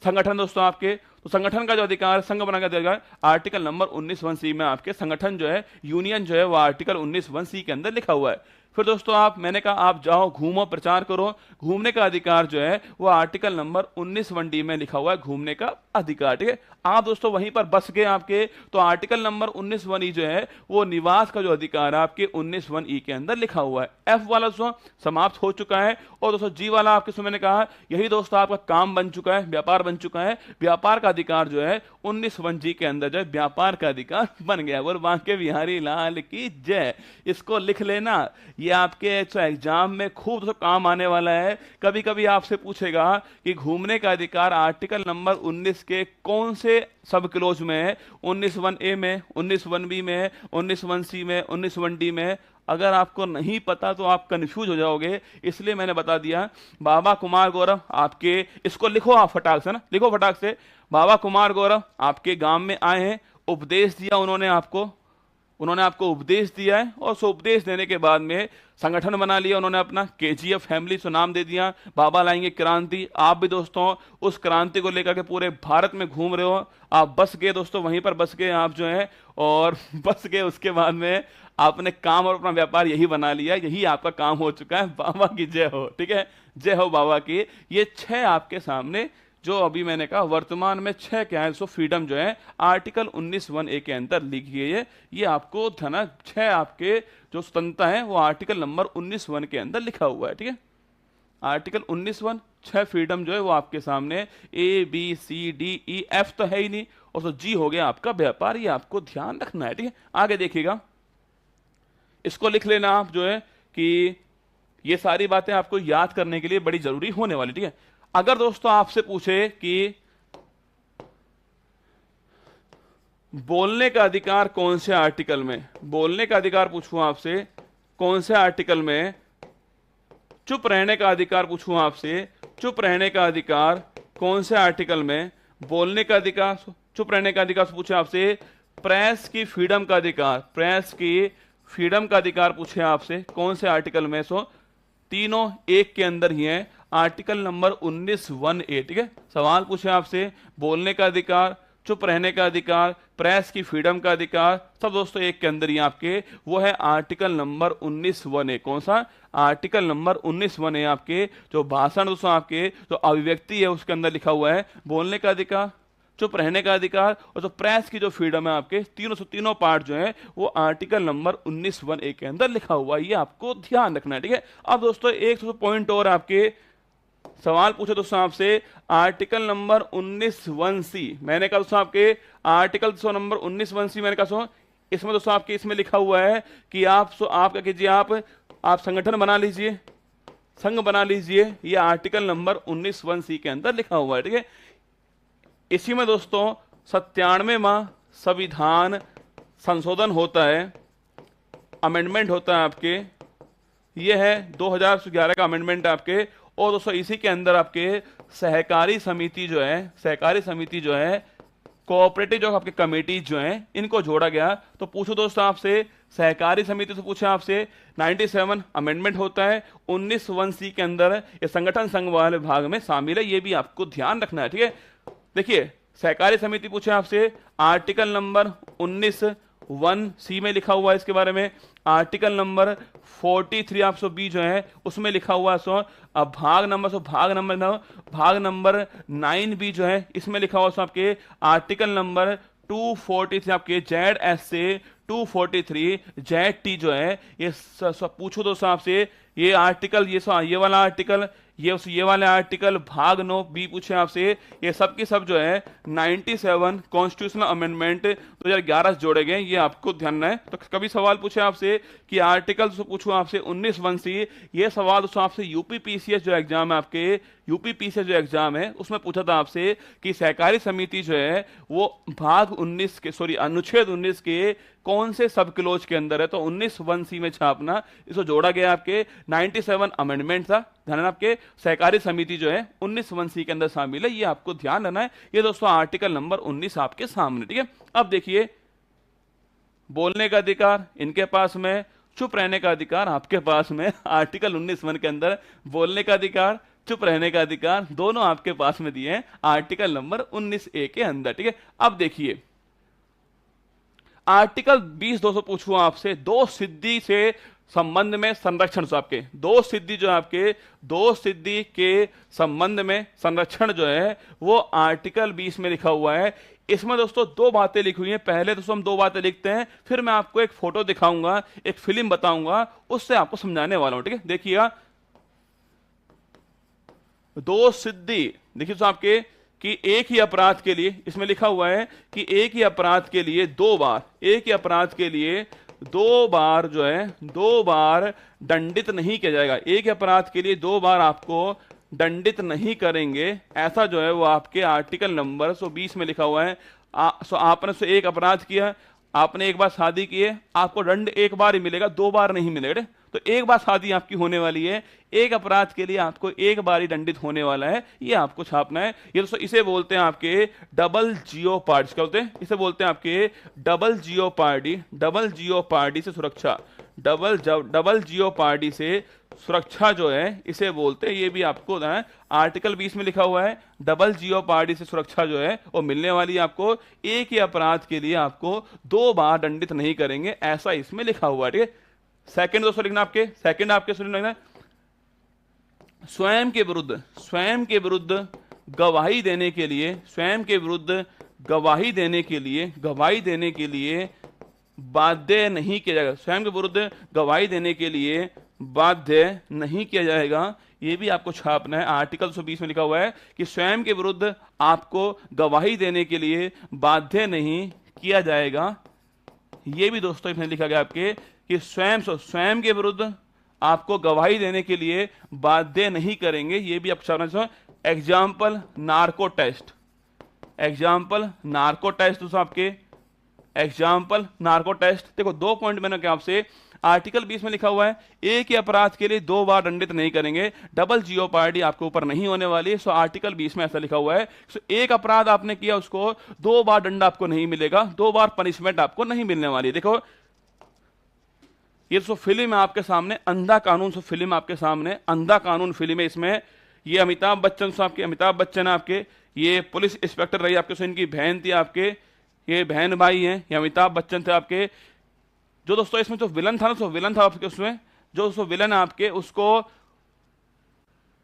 संगठन दोस्तों आपके। तो संगठन का जो अधिकार, संघ बनाने का अधिकार आर्टिकल नंबर 19(1)(c) में आपके संगठन जो है, यूनियन जो है, वो आर्टिकल 19(1)(c) के अंदर लिखा हुआ है। फिर दोस्तों मैंने कहा आप जाओ, घूमो, प्रचार करो, घूमने का अधिकार जो है वो आर्टिकल नंबर 19(1)(d) में लिखा हुआ है, घूमने का अधिकार, ठीक है। आप दोस्तों वहीं पर बस गए आपके, तो आर्टिकल नंबर 19(1)(e) जो है वो निवास का जो अधिकार है आपके 19(1)(e) के अंदर लिखा हुआ है। F वाला दोस्तों समाप्त हो चुका है। और दोस्तों G वाला आपके समय मैंने कहा, यही दोस्तों आपका काम बन चुका है, व्यापार बन चुका है। व्यापार का अधिकार जो है 19(1)(g) के अंदर जो है व्यापार का अधिकार बन गया। बोल बांके बिहारी लाल की जय। इसको लिख लेना, ये आपके एग्जाम में खूब तो काम आने वाला है। कभी कभी आपसे पूछेगा कि घूमने का अधिकार आर्टिकल नंबर 19 के कौन से सब क्लोज में है, 19(1)(a) में, 19(1)(b) में, 19(1)(c) में, 19(1)(d) में। अगर आपको नहीं पता तो आप कंफ्यूज हो जाओगे, इसलिए मैंने बता दिया। बाबा कुमार गौरव आपके, इसको लिखो आप फटाक से ना, लिखो फटाक से। बाबा कुमार गौरव आपके गांव में आए हैं, उपदेश दिया उन्होंने आपको उपदेश दिया है। और सो उपदेश देने के बाद में संगठन बना लिया उन्होंने अपना, KGF फैमिली से नाम दे दिया। बाबा लाएंगे क्रांति। आप भी दोस्तों उस क्रांति को लेकर के पूरे भारत में घूम रहे हो। आप बस गए दोस्तों, वहीं पर बस गए आप जो है, और बस गए, उसके बाद में आपने काम और अपना व्यापार यही बना लिया, यही आपका काम हो चुका है। बाबा की जय हो, ठीक है, जय हो बाबा की। ये 6 आपके सामने जो अभी मैंने कहा, वर्तमान में 6 क्या है, सो फ्रीडम जो है आर्टिकल 19(1)(a) के अंदर लिखी है। ये आपको ध्यान, 6 आपके जो स्वतंत्रता है वो आर्टिकल नंबर 19(1) के अंदर लिखा हुआ है, ठीक है। आर्टिकल 19(1), 6 फ्रीडम जो है वो आपके सामने, ABCDEF तो है ही नहीं, और तो G हो गया आपका व्यापार। ये आपको ध्यान रखना है, ठीक है। आगे देखिएगा, इसको लिख लेना आप जो है कि ये सारी बातें आपको याद करने के लिए बड़ी जरूरी होने वाली, ठीक है। अगर दोस्तों आपसे पूछे कि बोलने का अधिकार कौन से आर्टिकल में, बोलने का अधिकार पूछूं आपसे कौन से आर्टिकल में, चुप रहने का अधिकार पूछूं आपसे, चुप रहने का अधिकार कौन से आर्टिकल में, बोलने का अधिकार, चुप रहने का अधिकार पूछे आपसे, प्रेस की फ्रीडम का अधिकार, प्रेस की फ्रीडम का अधिकार पूछे आपसे कौन से आर्टिकल में, सो तीनों एक के अंदर ही है, आर्टिकल नंबर 19(1)(a), ठीक है। सवाल पूछे आपसे, बोलने का अधिकार, चुप रहने का अधिकार, प्रेस की फ्रीडम का अधिकार, सब दोस्तों एक के अंदर ही आपके, वो है आर्टिकल नंबर 19(1)(a). कौन सा? आर्टिकल नंबर 19(1)(a) आपके जो भाषण दोस्तों आपके जो अभिव्यक्ति है उसके अंदर लिखा हुआ है, बोलने का अधिकार, चुप रहने का अधिकार और जो प्रेस की जो फ्रीडम है आपके, तीनों पार्ट जो है वो आर्टिकल नंबर 19(1)(a) के अंदर लिखा हुआ है। ये आपको ध्यान रखना है, ठीक है। अब दोस्तों एक पॉइंट और आपके सवाल पूछे दोस्तों आपसे, आर्टिकल नंबर 19(1)(c), मैंने कहा दोस्तों आपके आर्टिकल नंबर 19(1)(c) मैंने कहा इसमें दोस्तों आपके इसमें लिखा हुआ है कि आप क्या कीजिए, आप संगठन बना लीजिए, संघ बना लीजिए। ये आर्टिकल नंबर 19(1)(c) के अंदर लिखा हुआ है, ठीक है। इसी में दोस्तों 97वां संविधान संशोधन होता है, अमेंडमेंट होता है आपके, ये है 2011 का अमेंडमेंट आपके। और दोस्तों इसी के अंदर आपके सहकारी समिति जो है कोऑपरेटिव जो आपके कमेटी जो है इनको जोड़ा गया। तो पूछो दोस्तों आपसे, सहकारी समिति से पूछे आपसे 97 अमेंडमेंट होता है, 19(1)(c) के अंदर ये संगठन संघ वाले भाग में शामिल है। ये भी आपको ध्यान रखना है, ठीक है। देखिए सहकारी समिति पूछे आपसे, आर्टिकल नंबर 19(1)(c) में लिखा हुआ है इसके बारे में। आर्टिकल नंबर 43 आपसे बी जो है उसमें लिखा हुआ है। सो अब भाग नंबर 9 बी जो है इसमें लिखा हुआ है आपके आर्टिकल नंबर 243 आपके जेड एस से 243 जेड टी जो है ये पूछो दोस्तों आपसे, ये आर्टिकल ये वाला आर्टिकल ये वाले आर्टिकल भाग 9 बी पूछे आपसे, ये सब की सब जो है 97 कॉन्स्टिट्यूशनल अमेंडमेंट 2011 से जोड़े गए, ये आपको ध्यान है। तो कभी सवाल पूछे आपसे कि आर्टिकल पूछूं आपसे 19(1)(c), ये सवाल दोस्तों आपसे यूपीपीसीएस जो एग्जाम है आपके, यूपीपीसीएस जो एग्जाम है उसमें पूछा था आपसे कि सहकारी समिति जो है वो भाग 19 के अनुच्छेद 19 के कौन से सब क्लोज के अंदर है। तो 19(1)(c) में छापना, इसको जोड़ा गया आपके 97 अमेंडमेंट था। ध्यान रखना आपके सहकारी समिति जो है 19(1)(c) के अंदर शामिल है, ये आपको ध्यान रखना है। ये दोस्तों आर्टिकल नंबर 19 आपके सामने, ठीक है। अब देखिए, बोलने का अधिकार इनके पास में, चुप रहने का अधिकार आपके पास में। आर्टिकल 19(1) के अंदर बोलने का अधिकार, चुप रहने का अधिकार दोनों आपके पास में दिए हैं आर्टिकल नंबर 19(a) के अंदर, ठीक है। अब देखिए आर्टिकल 20 200 पूछूं आपसे, दो सिद्धि से संबंध में संरक्षण। आपके दो सिद्धि जो आपके दो सिद्धि के संबंध में संरक्षण जो है वो आर्टिकल 20 में लिखा हुआ है। इसमें दोस्तों दो बातें लिखी हुई हैं। पहले दोस्तों हम दो बातें लिखते हैं, फिर मैं आपको एक फोटो दिखाऊंगा, एक फिल्म बताऊंगा, उससे आपको समझाने वाला हूं, ठीक है। देखिएगा, दो सिद्धि देखिए तो आपके कि एक ही अपराध के लिए, इसमें लिखा हुआ है कि एक ही अपराध के लिए दो बार, एक ही अपराध के लिए दो बार जो है दो बार दंडित नहीं किया जाएगा। एक ही अपराध के लिए दो बार आपको दंडित नहीं करेंगे, ऐसा जो है वो आपके आर्टिकल नंबर 120 में लिखा हुआ है। आपने एक अपराध किया, आपने एक बार शादी की है, आपको दंड एक बार ही मिलेगा, दो बार नहीं मिलेगा। तो एक बार शादी आपकी होने वाली है, एक अपराध के लिए आपको एक बार ही दंडित होने वाला है, ये आपको छापना है। ये दोस्तों इसे बोलते हैं आपके डबल जियोपार्डी। क्या बोलते हैं? इसे बोलते हैं आपके डबल जियोपार्डी। डबल जियोपार्डी से सुरक्षा, डबल जियोपार्डी से सुरक्षा जो है इसे बोलते हैं। ये भी आपको है आर्टिकल 20 में लिखा हुआ है, डबल जियोपार्डी से सुरक्षा जो है वो मिलने वाली है आपको। एक ही अपराध के लिए आपको दो बार दंडित नहीं करेंगे, ऐसा इसमें लिखा हुआ है, ठीक है। सेकंड दोस्तों लिखना आपके, सेकंड आपके लिखना स्वयं के विरुद्ध गवाही देने के लिए, स्वयं के विरुद्ध गवाही देने के लिए बाध्य नहीं किया जाएगा। स्वयं के विरुद्ध गवाही देने के लिए बाध्य नहीं किया जाएगा, ये भी आपको छापना है। आर्टिकल 120 में लिखा हुआ है कि स्वयं के विरुद्ध आपको गवाही देने के लिए बाध्य नहीं किया जाएगा। ये भी दोस्तों इसमें लिखा गया आपके कि स्वयं के विरुद्ध आपको गवाही देने के लिए बाध्य नहीं करेंगे, ये भी आपको। Example narco test, example narco test दोस्तों आपके, एग्जाम्पल नार्को टेस्ट। देखो दो पॉइंट मैंने क्या आपसे, आर्टिकल 20 में लिखा हुआ है एक ही अपराध के लिए दो बार दंडित नहीं करेंगे, डबल जियोपार्डी आपके ऊपर नहीं होने वाली है। सो आर्टिकल 20 में ऐसा लिखा हुआ है। सो एक अपराध आपने किया, उसको दो बार दंड आपको नहीं मिलेगा, दो बार पनिशमेंट आपको नहीं मिलने वाली है। देखो ये तो फिल्म है आपके सामने, अंधा कानून। सो फिल्म आपके सामने, अंधा कानून फिल्म है। इसमें ये अमिताभ बच्चन आपके, अमिताभ बच्चन आपके ये पुलिस इंस्पेक्टर रही आपके, इनकी बहन थी आपके, ये बहन भाई हैं, ये अमिताभ बच्चन थे आपके। जो दोस्तों इसमें जो विलन था ना, तो विलन था आपके, उसमें जो दोस्तों विलन है आपके, उसको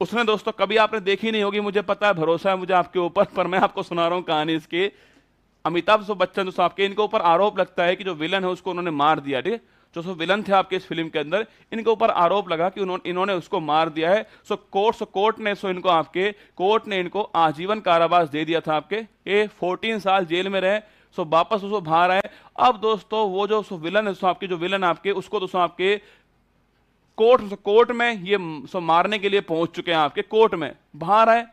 उसने दोस्तों कभी आपने देखी नहीं होगी, मुझे पता है, भरोसा है मुझे आपके ऊपर, पर मैं आपको सुना रहा हूं कहानी इसकी। अमिताभ बच्चन दोस्तों आपके, इनके ऊपर आरोप लगता है कि जो विलन है उसको उन्होंने मार दिया, ठीक है। जो विलन थे आपके इस फिल्म के अंदर, इनके ऊपर आरोप लगा कि इन्होंने उसको मार दिया है। कोर्ट ने इनको आजीवन कारावास दे दिया था आपके, ये 14 साल जेल में रहे। वापस उसको बाहर आए। अब दोस्तों वो जो विलन है आपके, जो विलन आपके, उसको दोस्तों आपके कोर्ट में ये मारने के लिए पहुंच चुके हैं आपके, कोर्ट में बाहर आए,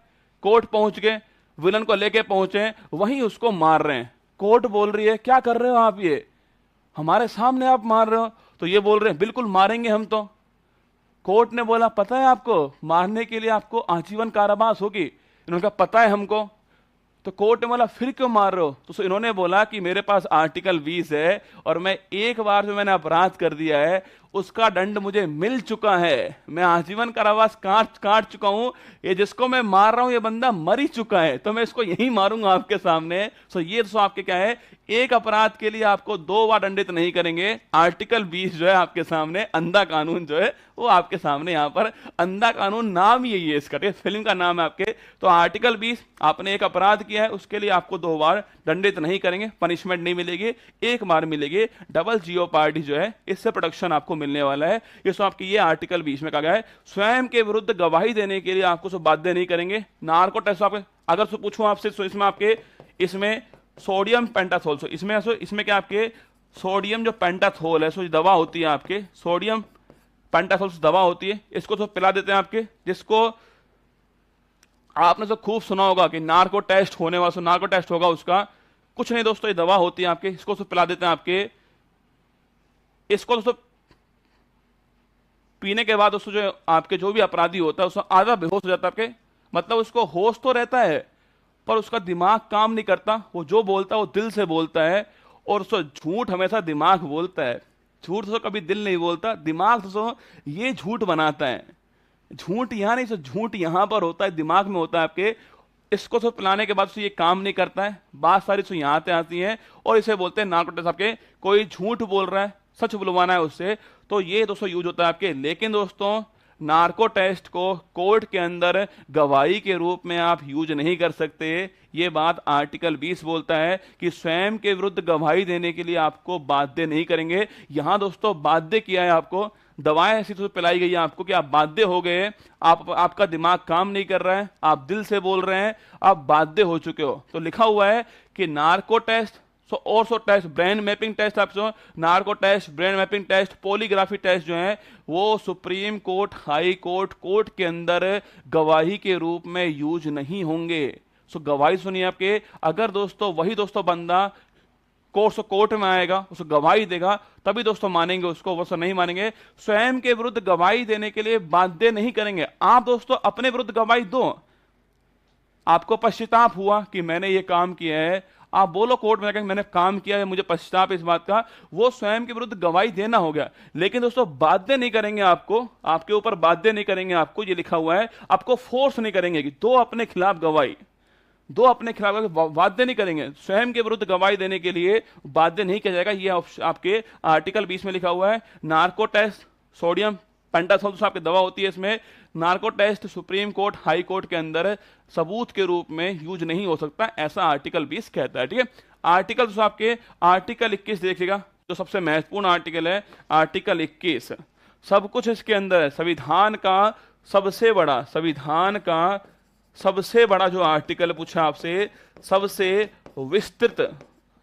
कोर्ट पहुंच गए, विलन को लेके पहुंचे, वहीं उसको मार रहे हैं। कोर्ट बोल रही है क्या कर रहे हो आप, ये हमारे सामने आप मार रहे हो। तो ये बोल रहे हैं बिल्कुल मारेंगे हम तो। कोर्ट ने बोला पता है आपको, मारने के लिए आपको आजीवन कारावास होगी। इन्होंने कहा पता है हमको। तो कोर्ट ने बोला फिर क्यों मार रहे हो। तो इन्होंने बोला कि मेरे पास आर्टिकल 20 है और मैं एक बार जो मैंने अपराध कर दिया है उसका दंड मुझे मिल चुका है, मैं आजीवन कारावास काट चुका हूं, ये जिसको मैं मार रहा हूं ये बंदा मर ही चुका है, तो मैं इसको यहीं मारूंगा आपके सामने। सो ये तो आपके क्या है, एक अपराध के लिए आपको 2 बार दंडित नहीं करेंगे। आर्टिकल 20 जो है आपके सामने, अंधा कानून जो है वो आपके सामने, यहां पर अंधा कानून नाम ही है इसका, फिल्म का नाम है आपके। तो आर्टिकल 20, आपने एक अपराध किया है उसके लिए आपको 2 बार दंडित नहीं करेंगे, पनिशमेंट नहीं मिलेगी, एक बार मिलेगी डबल जीओ पार्टी जो है, इससे प्रोटेक्शन आपको मिलने वाला है। इसमें आपकी ये आर्टिकल 20 में कहा गया है स्वयं के विरुद्ध गवाही देने के लिए आपको सब बाध्य नहीं करेंगे। नार्को टेस्ट आपके अगर पूछूं आपसे, तो इसमें आपके इसमें सोडियम पेंटाथोल, इसमें क्या आपके सोडियम जो पेंटाथोल है, दवा होती है आपके, सोडियम पेंटाथोल दवा होती है, इसको तो पिला देते हैं आपके, जिसको आपने तो खूब सुना होगा कि नार्को टेस्ट होने वाला, नार्को टेस्ट होगा उसका, कुछ नहीं दोस्तों, ये दवा होती है आपके, इसको तो पिला देते हैं आपके। इसको दोस्तों पीने के बाद दोस्तों जो आपके जो भी अपराधी होता है उसको आधा बेहोश हो जाता है आपके, मतलब उसको होश तो रहता है पर उसका दिमाग काम नहीं करता, वो जो बोलता है वो दिल से बोलता है, और उसको झूठ हमेशा दिमाग बोलता है, झूठ तो कभी दिल नहीं बोलता, दिमाग तो ये झूठ बनाता है। झूठ यहां नहीं, झूठ यहां पर होता है, दिमाग में होता है आपके। इसको तो पिलाने के बाद ये काम नहीं करता है, बात सारी तो यहां पे आती है, और इसे बोलते हैं नार्को टेस्ट। आपके कोई झूठ बोल रहा है, सच बुलवाना है उससे, तो ये दोस्तों यूज होता है आपके। लेकिन दोस्तों नार्को टेस्ट को कोर्ट के अंदर गवाही के रूप में आप यूज नहीं कर सकते। ये बात आर्टिकल 20 बोलता है कि स्वयं के विरुद्ध गवाही देने के लिए आपको बाध्य नहीं करेंगे। यहां दोस्तों बाध्य किया है आपको, दवाएं ऐसी तो पिलाई गई है आपको कि आप बाध्य हो गए, आपका दिमाग काम नहीं कर रहा है, आप दिल से बोल रहे हैं, आप बाध्य हो चुके हो। तो लिखा हुआ है कि नार्को टेस्ट और टेस्ट, ब्रेन मैपिंग टेस्ट, आप narco test, brain mapping test, polygraphy test जो है वो Supreme Court, High Court, court के अंदर गवाही के रूप में यूज नहीं होंगे। सो गवाही सुनिए आपके, अगर दोस्तों वही दोस्तों बंदा कोर्ट में आएगा, उसको गवाही देगा, तभी दोस्तों मानेंगे उसको, वो नहीं मानेंगे। स्वयं के विरुद्ध गवाही देने के लिए बाध्य नहीं करेंगे। आप दोस्तों अपने विरुद्ध गवाही दो, आपको पश्चाताप हुआ कि मैंने ये काम किया है, आप बोलो कोर्ट में मैंने काम किया है, मुझे पश्चाताप इस बात का, वो स्वयं के विरुद्ध गवाही देना हो गया। लेकिन दोस्तों बाध्य नहीं करेंगे आपको, आपके ऊपर बाध्य नहीं करेंगे आपको, ये लिखा हुआ है, आपको फोर्स नहीं करेंगे कि दो अपने खिलाफ गवाही, दो अपने खिलाफ बाध्य नहीं करेंगे। स्वयं के विरुद्ध गवाही देने के लिए बाध्य नहीं किया जाएगा। ये आपके आर्टिकल 20 में लिखा हुआ है। नार्को टेस्ट, सोडियम पेंटाथोल तो आपकी दवा होती है, इसमें narco test Supreme Court, High Court के अंदर सबूत के रूप में यूज नहीं हो सकता, ऐसा आर्टिकल 20 कहता है। ठीक है, आर्टिकल तो आपके आर्टिकल 21 देखिएगा, जो सबसे महत्वपूर्ण आर्टिकल है, आर्टिकल 21, सब कुछ इसके अंदर है। संविधान का सबसे बड़ा जो आर्टिकल पूछा आपसे, सबसे विस्तृत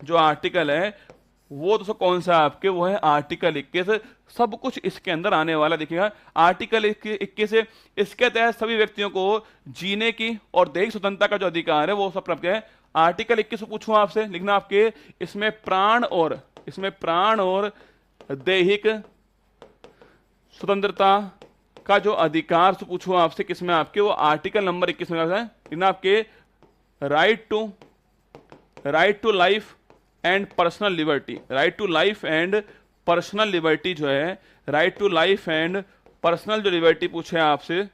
जो आर्टिकल है वो तो कौन सा आपके, वो है आर्टिकल 21। सब कुछ इसके अंदर आने वाला देखिएगा। आर्टिकल 21 से इसके तहत सभी व्यक्तियों को जीने की और दैहिक स्वतंत्रता का जो अधिकार है वो सब प्राप्त है। आर्टिकल 21 पूछूं आपसे, लिखना आपके, इसमें प्राण और दैहिक स्वतंत्रता का जो अधिकार से पूछूं आपसे, किसमें आपके, वो आर्टिकल नंबर 21 में है। लिखना आपके right to life and personal liberty, right to life and personal liberty जो है, right to life and personal जो लिबर्टी पूछे आपसे,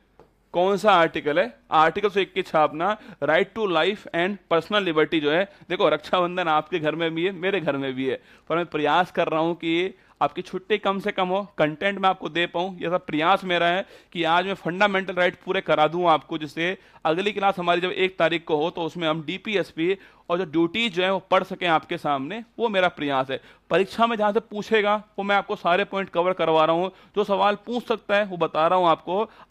कौन सा आर्टिकल है, आर्टिकल 21 छापना, right to life and personal liberty जो है। देखो रक्षाबंधन आपके घर में भी है, मेरे घर में भी है, पर मैं प्रयास कर रहा हूं कि आपकी छुट्टी कम से कम हो, कंटेंट में आपको दे पाऊं, यह सब प्रयास मेरा है कि आज मैं फंडामेंटल राइट पूरे करा दूं आपको, जिससे अगली क्लास हमारी जब 1 तारीख को हो तो उसमें हम डीपीएसपी और जो ड्यूटीज जो है वो पढ़ सकें आपके सामने, वो मेरा प्रयास है। परीक्षा में जहां से पूछेगा वो मैं आपको सारे पॉइंट कवर करवा रहा हूं, जो सवाल पूछ सकता है वो बता रहा हूं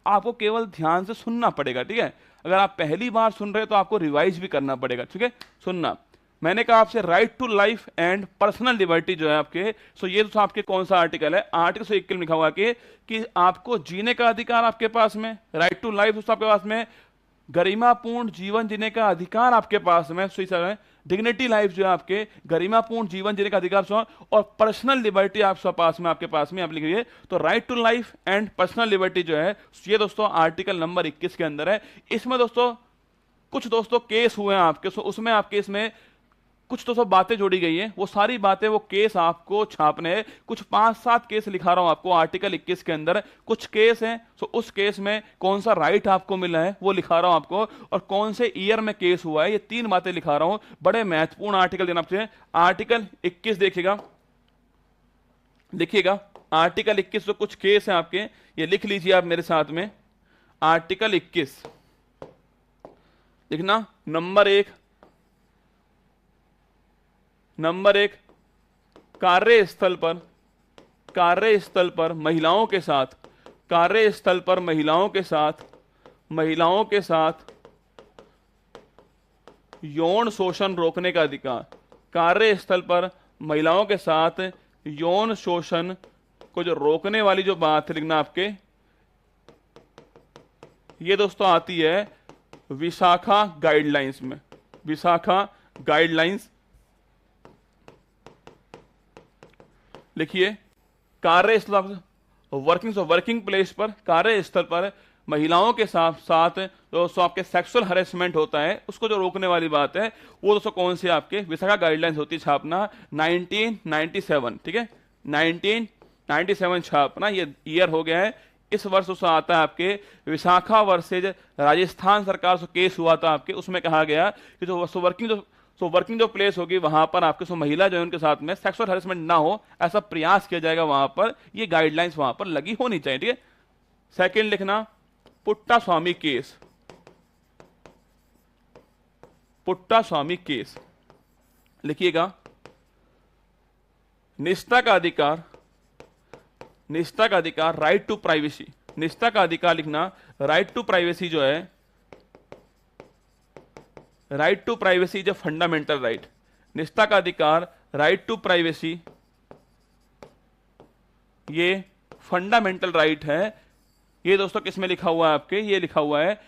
आपको केवल ध्यान से सुनना पड़ेगा। ठीक है, अगर आप पहली बार सुन रहे हो तो आपको रिवाइज भी करना पड़ेगा। ठीक है, सुनना, मैंने कहा आपसे right to life and personal liberty जो है आपके, सो ये तो आपके कौन सा आर्टिकल है, आर्टिकल 1 लिखा हुआ है कि आपको जीने का अधिकार आपके पास में, राइट टू लाइफ दोस्तों आपके पास में, गरिमापूर्ण जीवन जीने का अधिकार आपके पास में, डिग्निटी लाइफ जो है आपके, गरिमापूर्ण जीवन जीने का अधिकार, और पर्सनल लिबर्टी आपके पास में आप लिखिए। तो right to life and personal liberty जो है ये दोस्तों आर्टिकल नंबर 21 के अंदर है। इसमें दोस्तों कुछ दोस्तों केस हुए हैं आपके, उसमें आपके इसमें कुछ तो सब बातें जोड़ी गई हैं, वो सारी बातें वो केस आपको छापने हैं। कुछ 5-7 केस लिखा रहा हूं आपको आर्टिकल 21 के अंदर, कुछ केस हैं। तो उस केस में कौन सा राइट आपको मिला है वो लिखा रहा हूं आपको, और कौन से ईयर में केस हुआ है, ये 3 बातें लिखा रहा हूं। बड़े महत्वपूर्ण आर्टिकल देना आपसे। आर्टिकल 21 देखिएगा, देखिएगा आर्टिकल 21 तो कुछ केस हैं आपके, ये लिख लीजिए आप मेरे साथ में। आर्टिकल 21 लिखना। नंबर एक, कार्यस्थल पर महिलाओं के साथ, कार्यस्थल पर महिलाओं के साथ यौन शोषण रोकने का अधिकार। कार्यस्थल पर महिलाओं के साथ यौन शोषण को जो रोकने वाली जो बात है लिखना आपके, ये दोस्तों आती है विशाखा गाइडलाइंस में। विशाखा गाइडलाइंस लिखिए। कार्यस्थल, वर्किंग प्लेस पर, कार्यस्थल पर महिलाओं के साथ साथ दोस्तों आपके सेक्सुअल हरेसमेंट होता है, उसको जो रोकने वाली बात है वो दोस्तों कौन सी आपके विशाखा गाइडलाइंस होती है छापना 1997। ठीक है, 1997 छापना, ये ईयर हो गया है। इस वर्ष उसमें आता है आपके विशाखा वर्सेज राजस्थान सरकार से केस हुआ था आपके, उसमें कहा गया कि जो वर्किंग जो प्लेस होगी वहां पर आपके सो महिला जो है उनके साथ में सेक्सुअल हैरेसमेंट ना हो, ऐसा प्रयास किया जाएगा वहां पर। ये गाइडलाइंस वहां पर लगी होनी चाहिए। ठीक है, सेकंड लिखना पुट्टास्वामी केस। पुट्टास्वामी केस लिखिएगा। निष्ठा का अधिकार, राइट टू प्राइवेसी। निष्ठा का अधिकार लिखना, राइट टू प्राइवेसी जो है, right to privacy is a fundamental right. निष्ठा का अधिकार, राइट टू प्राइवेसी, ये फंडामेंटल राइट है। ये दोस्तों किसमें लिखा हुआ है आपके, ये लिखा हुआ है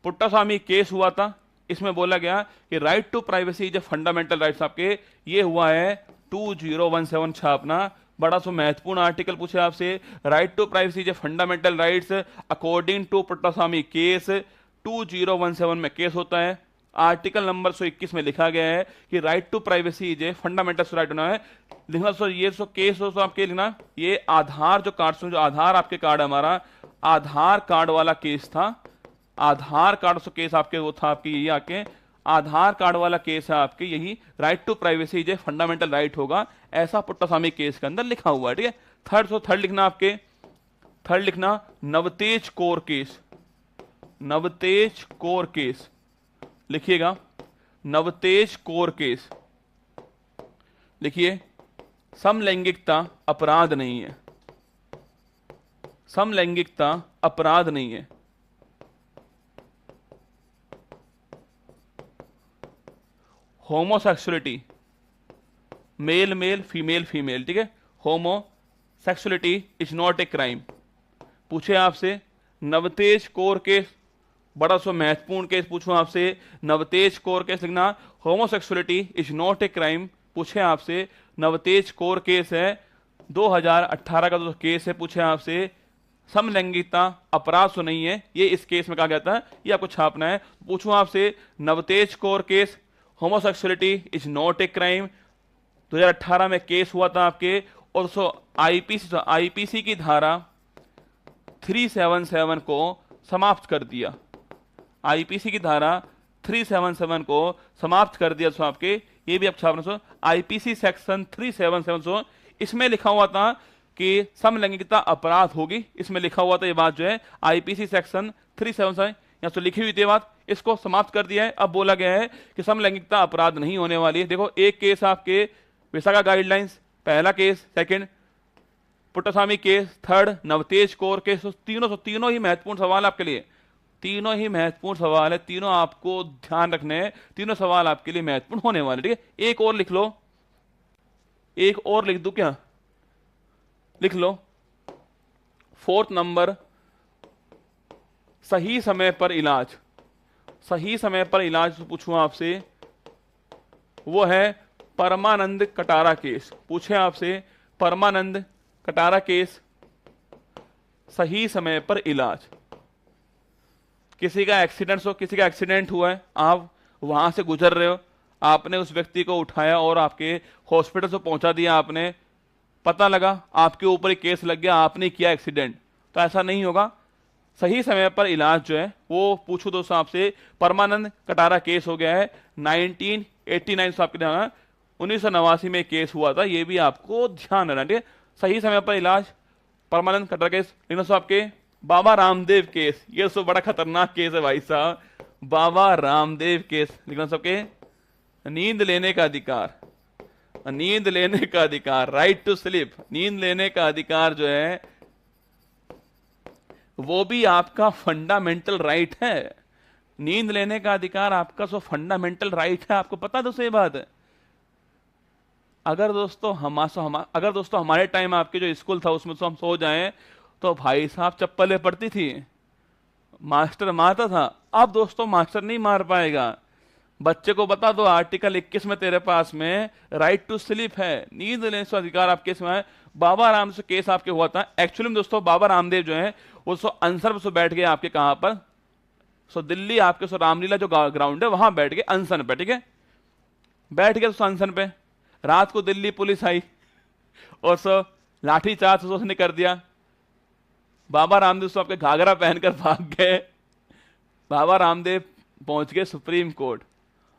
पुट्टास्वामी केस हुआ था, इसमें बोला गया कि right to privacy is a fundamental rights आपके, ये हुआ है 2017 छापना। बड़ा सो महत्वपूर्ण आर्टिकल पूछे आपसे, right to privacy is a fundamental rights according to Puttaswamy case, 2017 में केस होता है। आर्टिकल नंबर 121 में लिखा गया है कि right to privacy is a fundamental right होना है। लिखना सो ये सो केस हो, आपके लिखना ये आधार जो कार्ड, जो आधार आपके कार्ड हमारा आधार कार्ड वाला केस था, आधार कार्ड सो केस आपके वो था आपके, यही आके आधार कार्ड वाला केस है आपके, यही right to privacy is a fundamental right होगा, ऐसा पुट्टास्वामी केस के अंदर लिखा हुआ है। ठीक है, थर्ड लिखना आपके, थर्ड लिखना नवतेज कौर केस। नवतेज कौर केस लिखिएगा, नवतेज कौर केस लिखिए। समलैंगिकता अपराध नहीं है, समलैंगिकता अपराध नहीं है। Homosexuality, male male female female, ठीक है, homosexuality is not a crime. पूछे आपसे नवतेज कौर केस, बड़ा सो महत्वपूर्ण केस पूछो आपसे, नवतेज कौर केस लिखना, homosexuality is not a crime. पूछे आपसे नवतेज कौर केस है 2018 का जो केस है, पूछे आपसे समलैंगिकता अपराध तो नहीं है, ये इस केस में कहा गया था, ये आपको छापना है। पूछूं आपसे Navtej Kaur case, homosexuality is not a crime, 2018 में केस हुआ था आपके, और सो आईपीसी की धारा 377 को समाप्त कर दिया। आईपीसी की धारा 377 को समाप्त कर दिया। सो आपके ये भी आप छापना सो आईपीसी सेक्शन 377, सो इसमें लिखा हुआ था कि समलैंगिकता अपराध होगी, इसमें लिखा हुआ था ये बात जो है आईपीसी सेक्शन 377 यहां तो लिखी हुई थी बात, इसको समाप्त कर दिया है। अब बोला गया है कि समलैंगिकता अपराध नहीं होने वाली है। देखो एक केस आपके विशाखा गाइडलाइंस, पहला case, second Puttaswamy case, third Navtej Kaur case, तीनों ही महत्वपूर्ण सवाल आपके लिए, तीनों ही महत्वपूर्ण सवाल है, तीनों आपको ध्यान रखने हैं, तीनों सवाल आपके लिए महत्वपूर्ण होने वाले। ठीक है, एक और लिख लो, एक और लिख दूं क्या, लिख लो। फोर्थ नंबर, सही समय पर इलाज। सही समय पर इलाज पूछूं आपसे, वो है परमानंद कटारा केस। पूछे आपसे परमानंद कटारा केस, सही समय पर इलाज। किसी का एक्सीडेंट हो, किसी का एक्सीडेंट हुआ है, आप वहां से गुजर रहे हो, आपने उस व्यक्ति को उठाया और आपके हॉस्पिटल से पहुंचा दिया, आपने पता लगा आपके ऊपर एक केस लग गया, आपने किया एक्सीडेंट, तो ऐसा नहीं होगा। सही समय पर इलाज जो है वो पूछूं दोस्तों आपसे, परमानंद कटारा केस हो गया है 1989 से आपके ध्यान, 1989 में केस हुआ था, ये भी आपको ध्यान रखना, ठीक है। सही समय पर इलाज, परमानंद कटारा केस। लेकिन दोस्तों आपके बाबा रामदेव केस, ये तो बड़ा खतरनाक केस है भाई साहब, बाबा रामदेव केस। लेकिन सबके नींद लेने का अधिकार, नींद लेने का अधिकार, राइट टू स्लीप, नींद लेने का अधिकार जो है वो भी आपका फंडामेंटल राइट है। नींद लेने का अधिकार आपका सो फंडामेंटल राइट है, आपको पता दोस्तों ये बात है। अगर दोस्तों हमारे टाइम आपके जो स्कूल था उसमें तो हम सो जाएं तो भाई साहब चप्पलें पड़ती थी, मास्टर मारता था। अब दोस्तों मास्टर नहीं मार पाएगा। बच्चे को बता दो आर्टिकल 21 में तेरे पास में राइट टू स्लीप है, नींद लेने का अधिकार आपके इसमें है। बाबा राम से केस आपके हुआ था एक्चुअली में दोस्तों, बाबा रामदेव जो है वो अनसर पे बैठ गए आपके, कहां पर, दिल्ली आपके रामलीला जो ग्राउंड है वहां बैठ गए अनशन पे, ठीक है। बैठ गए अनशन पे, रात को दिल्ली पुलिस आई और लाठी चार्ज उसने कर दिया। बाबा रामदेव आपके घाघरा पहनकर भाग गए। बाबा रामदेव पहुंच गए सुप्रीम कोर्ट।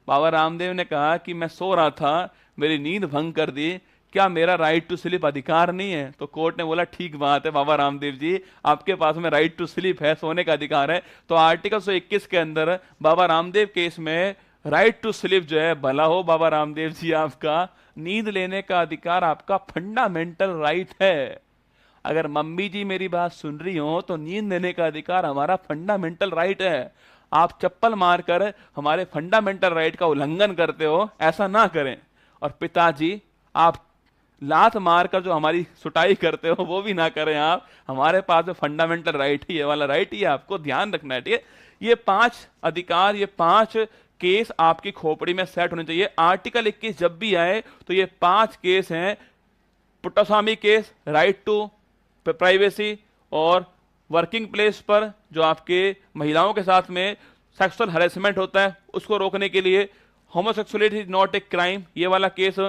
बाबा रामदेव ने कहा कि मैं सो रहा था, मेरी नींद भंग कर दी, क्या मेरा राइट टू स्लीप अधिकार नहीं है? तो कोर्ट ने बोला ठीक बात है बाबा रामदेव जी, आपके पास में राइट टू स्लीप है, सोने का अधिकार है। तो आर्टिकल 121 के अंदर बाबा रामदेव केस में राइट टू स्लीप जो है, भला हो बाबा रामदेव जी, आपका नींद लेने का अधिकार आपका फंडामेंटल राइट है। अगर मम्मी जी मेरी बात सुन रही हो तो नींद लेने का अधिकार हमारा फंडामेंटल राइट है। आप चप्पल मारकर हमारे फंडामेंटल राइट का उल्लंघन करते हो, ऐसा ना करें। और पिताजी आप लात मारकर जो हमारी सुटाई करते हो वो भी ना करें आप, हमारे पास फंडामेंटल राइट ही, ये वाला राइट ही आपको ध्यान रखना है, ठीक है। ये 5 अधिकार, ये 5 केस आपकी खोपड़ी में सेट होने चाहिए। आर्टिकल 21 जब भी आए तो ये 5 केस हैं, Puttaswamy case, right to privacy, और वर्किंग प्लेस पर जो आपके महिलाओं के साथ में सेक्सुअल हैरेसमेंट होता है उसको रोकने के लिए, homosexuality is not a crime, ये वाला केस,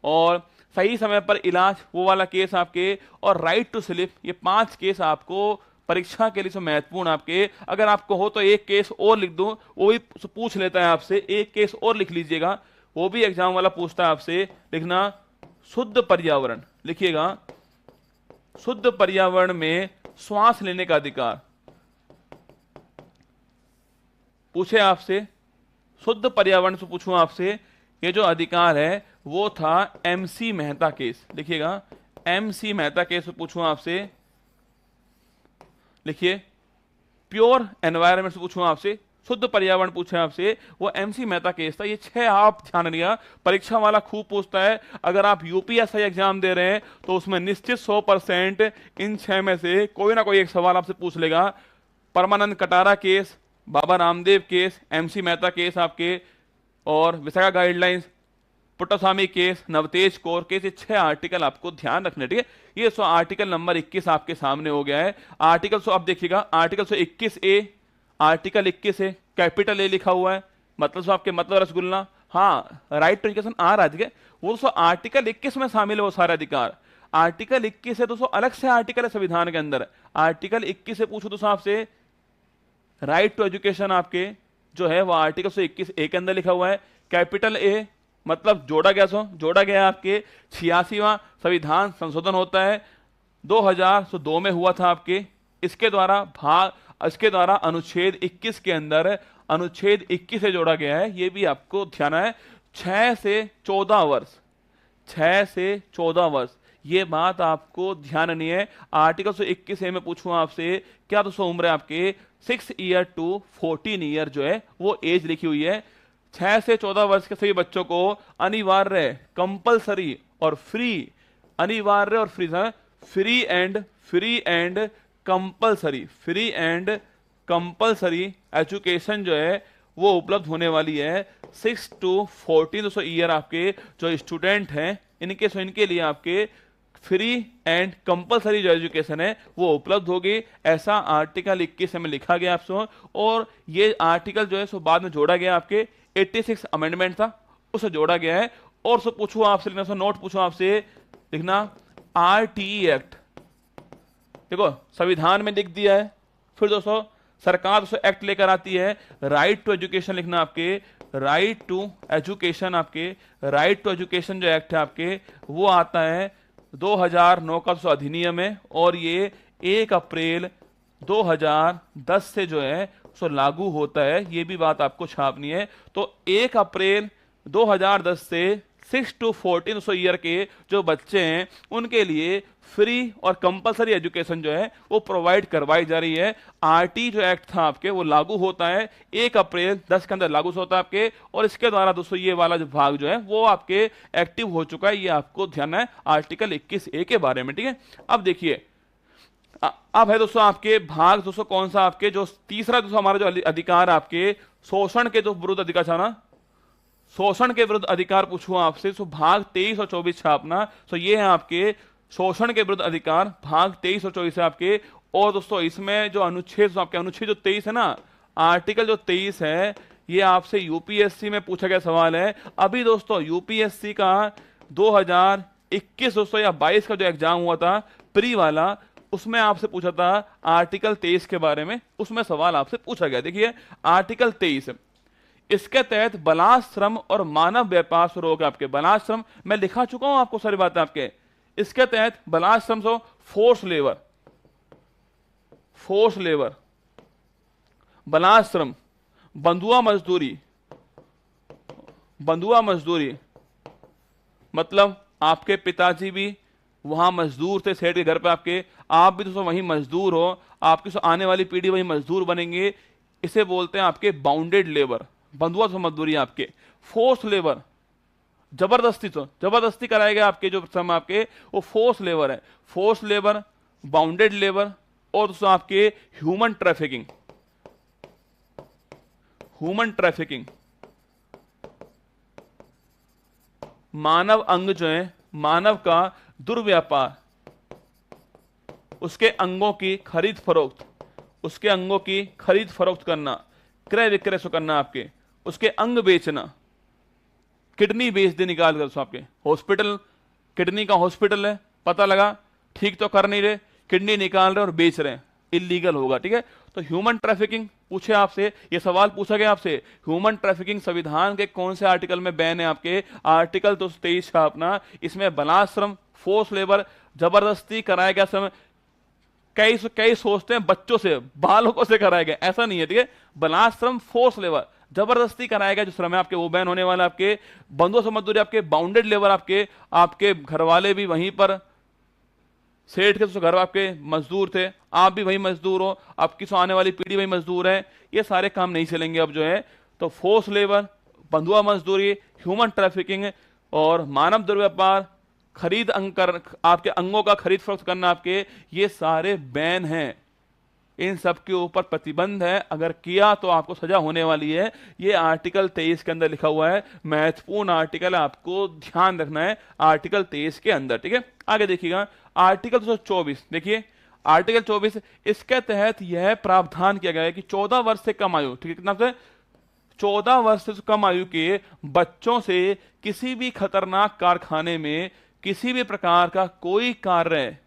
और सही समय पर इलाज, वो वाला केस आपके, और राइट टू स्लीप, ये 5 केस आपको परीक्षा के लिए सब महत्वपूर्ण आपके। अगर आपको हो तो एक केस और लिख दूं, वो भी पूछ लेता है आपसे, एक केस और लिख लीजिएगा, वो भी एग्जाम वाला पूछता है आपसे। लिखना शुद्ध पर्यावरण, लिखिएगा शुद्ध पर्यावरण में श्वास लेने का अधिकार, पूछे आपसे, शुद्ध पर्यावरण से पूछूं आपसे, ये जो अधिकार है वो था एमसी मेहता केस, लिखिएगा एमसी मेहता केस से पूछूं आपसे, लिखिए प्योर एनवायरनमेंट से पूछूं आपसे, शुद्ध पर्यावरण पूछे आपसे, वो एमसी मेहता केस था। ये 6 आप ध्यान रखिएगा, परीक्षा वाला खूब पूछता है। अगर आप यूपीएसआई एग्जाम दे रहे हैं तो उसमें निश्चित 100% इन 6 में से कोई ना कोई एक सवाल आपसे पूछ लेगा। Parmanand Katara case, Baba Ramdev case, MC Mehta case आपके, और Vishakha guidelines, Puttaswamy case, Navtej Kaur case, ये 6 आर्टिकल आपको ध्यान रखने, ठीक है। ये आर्टिकल नंबर 21 आपके सामने हो गया है। आर्टिकल अब देखिएगा, article 21A, article 21A capital A लिखा हुआ है, मतलब आपके मतलब रसगुल्ला, हाँ राइट टू एजुकेशन आ रहा है, वो आर्टिकल 21 में शामिल है वो सारे अधिकार। आर्टिकल 21 है दोस्तों, अलग से आर्टिकल है संविधान के अंदर। आर्टिकल 21 से पूछो दोस्तों आपसे, राइट टू एजुकेशन आपके जो है वो आर्टिकल 121A के अंदर लिखा हुआ है। कैपिटल ए मतलब जोड़ा गया आपके 86वां संविधान संशोधन होता है, 2002 में हुआ था आपके। इसके द्वारा अनुच्छेद 21 के अंदर अनुच्छेद 21 से जोड़ा गया है, ये भी आपको ध्यान है। 6 से 14 वर्ष, ये बात आपको ध्यान नहीं है। आर्टिकल 21A में पूछूं आपसे, क्या दोस्तों उम्र है आपके 6 ईयर टू 14 ईयर जो है वो एज लिखी हुई है। 6 से 14 वर्ष के सभी बच्चों को अनिवार्य, कंपलसरी और फ्री, अनिवार्य और फ्री एंड कंपलसरी एजुकेशन जो है वो उपलब्ध होने वाली है। 6 to 14 ईयर आपके जो स्टूडेंट हैं इनके लिए आपके फ्री एंड कंपलसरी जो एजुकेशन है वो उपलब्ध होगी, ऐसा आर्टिकल 21 में लिखा गया आपसे। और ये आर्टिकल जो है सो बाद में जोड़ा गया, आपके 86 अमेंडमेंट था उसे जोड़ा गया है। और उसको पूछूं आपसे, लिखना नोट पूछूं आपसे, लिखना आरटीई एक्ट। देखो संविधान में लिख दिया है, फिर दोस्तों सरकार दोस्तों एक्ट लेकर आती है, राइट टू एजुकेशन लिखना आपके, राइट टू एजुकेशन आपके, राइट टू एजुकेशन जो एक्ट है आपके वो आता है 2009 का दोस्तों अधिनियम है, और ये 1 अप्रैल 2010 से जो है सो लागू होता है। ये भी बात आपको छापनी है। तो 1 अप्रैल 2010 से 6 to 14 ईयर के जो बच्चे हैं उनके लिए फ्री और कंपलसरी एजुकेशन जो है वो प्रोवाइड करवाई जा रही है। आरटी जो एक्ट था आपके वो लागू होता है 1 अप्रैल 10 के अंदर लागू होता है आपके, और इसके द्वारा दोस्तों ये वाला जो भाग जो है वो आपके एक्टिव हो चुका है। ये आपको ध्यान है आर्टिकल 21A के बारे में, ठीक है। अब देखिए अब है दोस्तों आपके भाग दोस्तों कौन सा, आपके जो तीसरा दोस्तों हमारा जो अधिकार आपके शोषण के जो विरुद्ध अधिकार था ना, शोषण के विरुद्ध अधिकार पूछूं आपसे, तो भाग 23 और 24 छापना। तो ये है आपके शोषण के विरुद्ध अधिकार, भाग 23 और 24 है आपके। और दोस्तों इसमें जो अनुच्छेद आपके अनुच्छेद जो 23 है ना, आर्टिकल जो 23 है, ये आपसे यूपीएससी में पूछा गया सवाल है। अभी दोस्तों यूपीएससी का 2021 दोस्तों या 22 का जो एग्जाम हुआ था प्री वाला, उसमें आपसे पूछा था आर्टिकल 23 के बारे में, उसमें सवाल आपसे पूछा गया। देखिए आर्टिकल 23, इसके तहत बलाश्रम और मानव व्यापार से रोक आपके, बलाश्रम मैं लिखा चुका हूं आपको सारी बातें आपके। इसके तहत बलाश्रम से फोर्स लेबर, फोर्स लेबर, बलाश्रम, बंधुआ मजदूरी, बंधुआ मजदूरी मतलब आपके पिताजी भी वहां मजदूर थे सेठ के घर पे आपके, आप भी दोस्तों वहीं मजदूर हो, आपकी आने वाली पीढ़ी वहीं मजदूर बनेंगे। इसे बोलते हैं आपके बाउंडेड लेबर, बंधुआ मजदूरी आपके। फोर्स लेबर जबरदस्ती, तो जबरदस्ती कराएगा आपके जो श्रम आपके वो फोर्स लेबर है, फोर्स लेबर, बाउंडेड लेबर। और दोस्तों आपके ह्यूमन ट्रैफिकिंग, ह्यूमन ट्रैफिकिंग मानव अंग जो है, मानव का दुर्व्यापार, उसके अंगों की खरीद फरोख्त, उसके अंगों की खरीद फरोख्त करना, क्रय विक्रय से करना आपके, उसके अंग बेचना, किडनी बेच दे निकाल कर आपके, हॉस्पिटल किडनी का हॉस्पिटल है, पता लगा ठीक तो कर नहीं रहे, किडनी निकाल रहे और बेच रहे हैं, इलीगल होगा, ठीक है। तो ह्यूमन ट्रैफिकिंग पूछे आपसे, ये सवाल पूछा गया आपसे, ह्यूमन ट्रैफिकिंग संविधान के कौन से आर्टिकल में बैन है आपके, आर्टिकल 23 का अपना। इसमें बलाश्रम, फोर्स लेबर, जबरदस्ती कराया गया श्रम, कई सोचते हैं बच्चों से, बालकों से कराया गया, ऐसा नहीं है, ठीक है। बलाश्रम, फोर्स लेबर, जबरदस्ती कराया गया जो श्रम है आपके वो बैन होने वाला आपके। बंधुआ मजदूरी आपके, बाउंडेड लेबर आपके, आपके घर वाले भी वहीं पर सेठ के तो घर आपके मजदूर थे, आप भी वही मजदूर हो, आपकी सो आने वाली पीढ़ी वही मजदूर है, ये सारे काम नहीं चलेंगे अब जो है। तो फोर्स लेबर, बंधुआ मजदूरी, ह्यूमन ट्रैफिकिंग और मानव दुर्व्यापार, खरीद आपके अंगों का खरीद फरोख्त करना आपके, ये सारे बैन हैं, इन सब के ऊपर प्रतिबंध है। अगर किया तो आपको सजा होने वाली है। ये आर्टिकल 23 के अंदर लिखा हुआ है, महत्वपूर्ण आर्टिकल, आपको ध्यान रखना है आर्टिकल 23 के अंदर, ठीक है। आगे देखिएगा आर्टिकल 224, देखिए आर्टिकल 24, इसके तहत यह प्रावधान किया गया है कि 14 वर्ष से कम आयु, ठीक है, कितना से 14 वर्ष से कम आयु के बच्चों से किसी भी खतरनाक कारखाने में किसी भी प्रकार का कोई कार्य,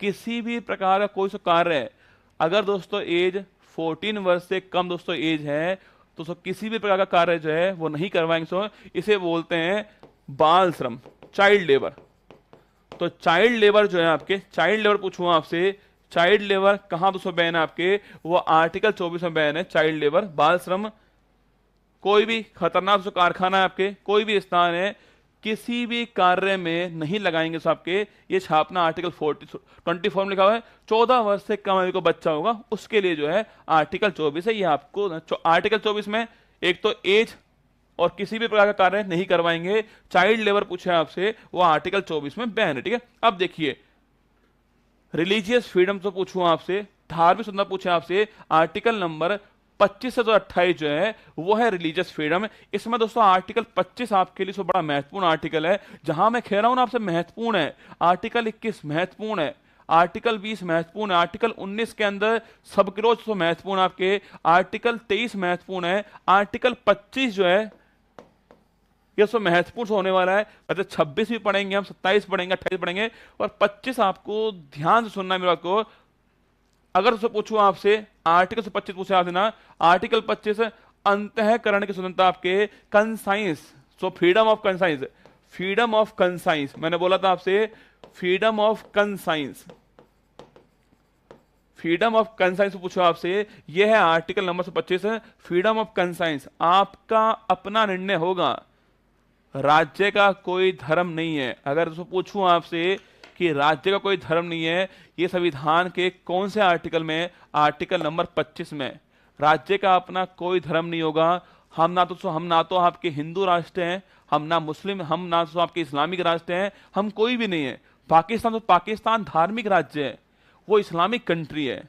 किसी भी प्रकार का कोई सा कार्य, अगर दोस्तों एज 14 वर्ष से कम दोस्तों एज है तो किसी भी प्रकार का कार्य जो है वो नहीं करवाएंगे। सो इसे बोलते हैं बाल श्रम, चाइल्ड लेबर। तो चाइल्ड लेबर जो है आपके, चाइल्ड लेबर पूछूं आपसे, चाइल्ड लेबर कहां दोस्तों बैन है आपके, वो आर्टिकल 24 में बैन है चाइल्ड लेबर, बाल श्रम। कोई भी खतरनाक जो कारखाना है आपके, कोई भी स्थान है, किसी भी कार्य में नहीं लगाएंगे सो आपके, ये छापना आर्टिकल 24 में लिखा हुआ है। 14 वर्ष से कम आयु का बच्चा होगा उसके लिए जो है आर्टिकल 24 है। ये आपको आर्टिकल 24 में एक तो एज और किसी भी प्रकार का कार्य नहीं करवाएंगे, चाइल्ड लेबर पूछे आपसे, वो आर्टिकल 24 में बैन है, ठीक है। अब देखिए रिलीजियस फ्रीडम तो पूछूं आपसे, धार्मिक स्वतंत्रता पूछे आपसे, आर्टिकल नंबर 25 से 28 जो है वो है रिलीजियस फ्रीडम। इसमें दोस्तों आर्टिकल 25 आपके लिए बड़ा महत्वपूर्ण आर्टिकल है, जहां मैं कह रहा हूं ना आपसे महत्वपूर्ण है। आर्टिकल 21 महत्वपूर्ण है, आर्टिकल 20 महत्वपूर्ण है, आर्टिकल 19 के अंदर सबक्रोज तो महत्वपूर्ण आपके, आर्टिकल 23 महत्वपूर्ण है, आर्टिकल 25 जो है ये सब महत्वपूर्ण होने वाला है। मतलब 26 भी पढ़ेंगे हम, 27 पढ़ेंगे, 28 पढ़ेंगे, और 25 आपको ध्यान से सुनना है मेरी बात को। अगर उससे पूछूं आपसे, आर्टिकल से 25 पूछे आपसे ना, आर्टिकल 25 अंतःकरण की स्वतंत्रता आपके, conscience, so freedom of conscience, freedom of conscience, मैंने बोला था आपसे freedom of conscience, freedom of conscience पूछो आपसे, यह है article number 25, freedom of conscience. आपका अपना निर्णय होगा, राज्य का कोई धर्म नहीं है। अगर तो पूछूं आपसे कि राज्य का कोई धर्म नहीं है, ये संविधान के कौन से आर्टिकल में? आर्टिकल नंबर 25 में। राज्य का अपना कोई धर्म नहीं होगा। हम ना तो आपके हिंदू राष्ट्र हैं, हम ना मुस्लिम, हम ना तो आपके इस्लामिक राष्ट्र हैं, हम कोई भी नहीं है। पाकिस्तान तो पाकिस्तान धार्मिक राज्य है, वो इस्लामिक कंट्री है।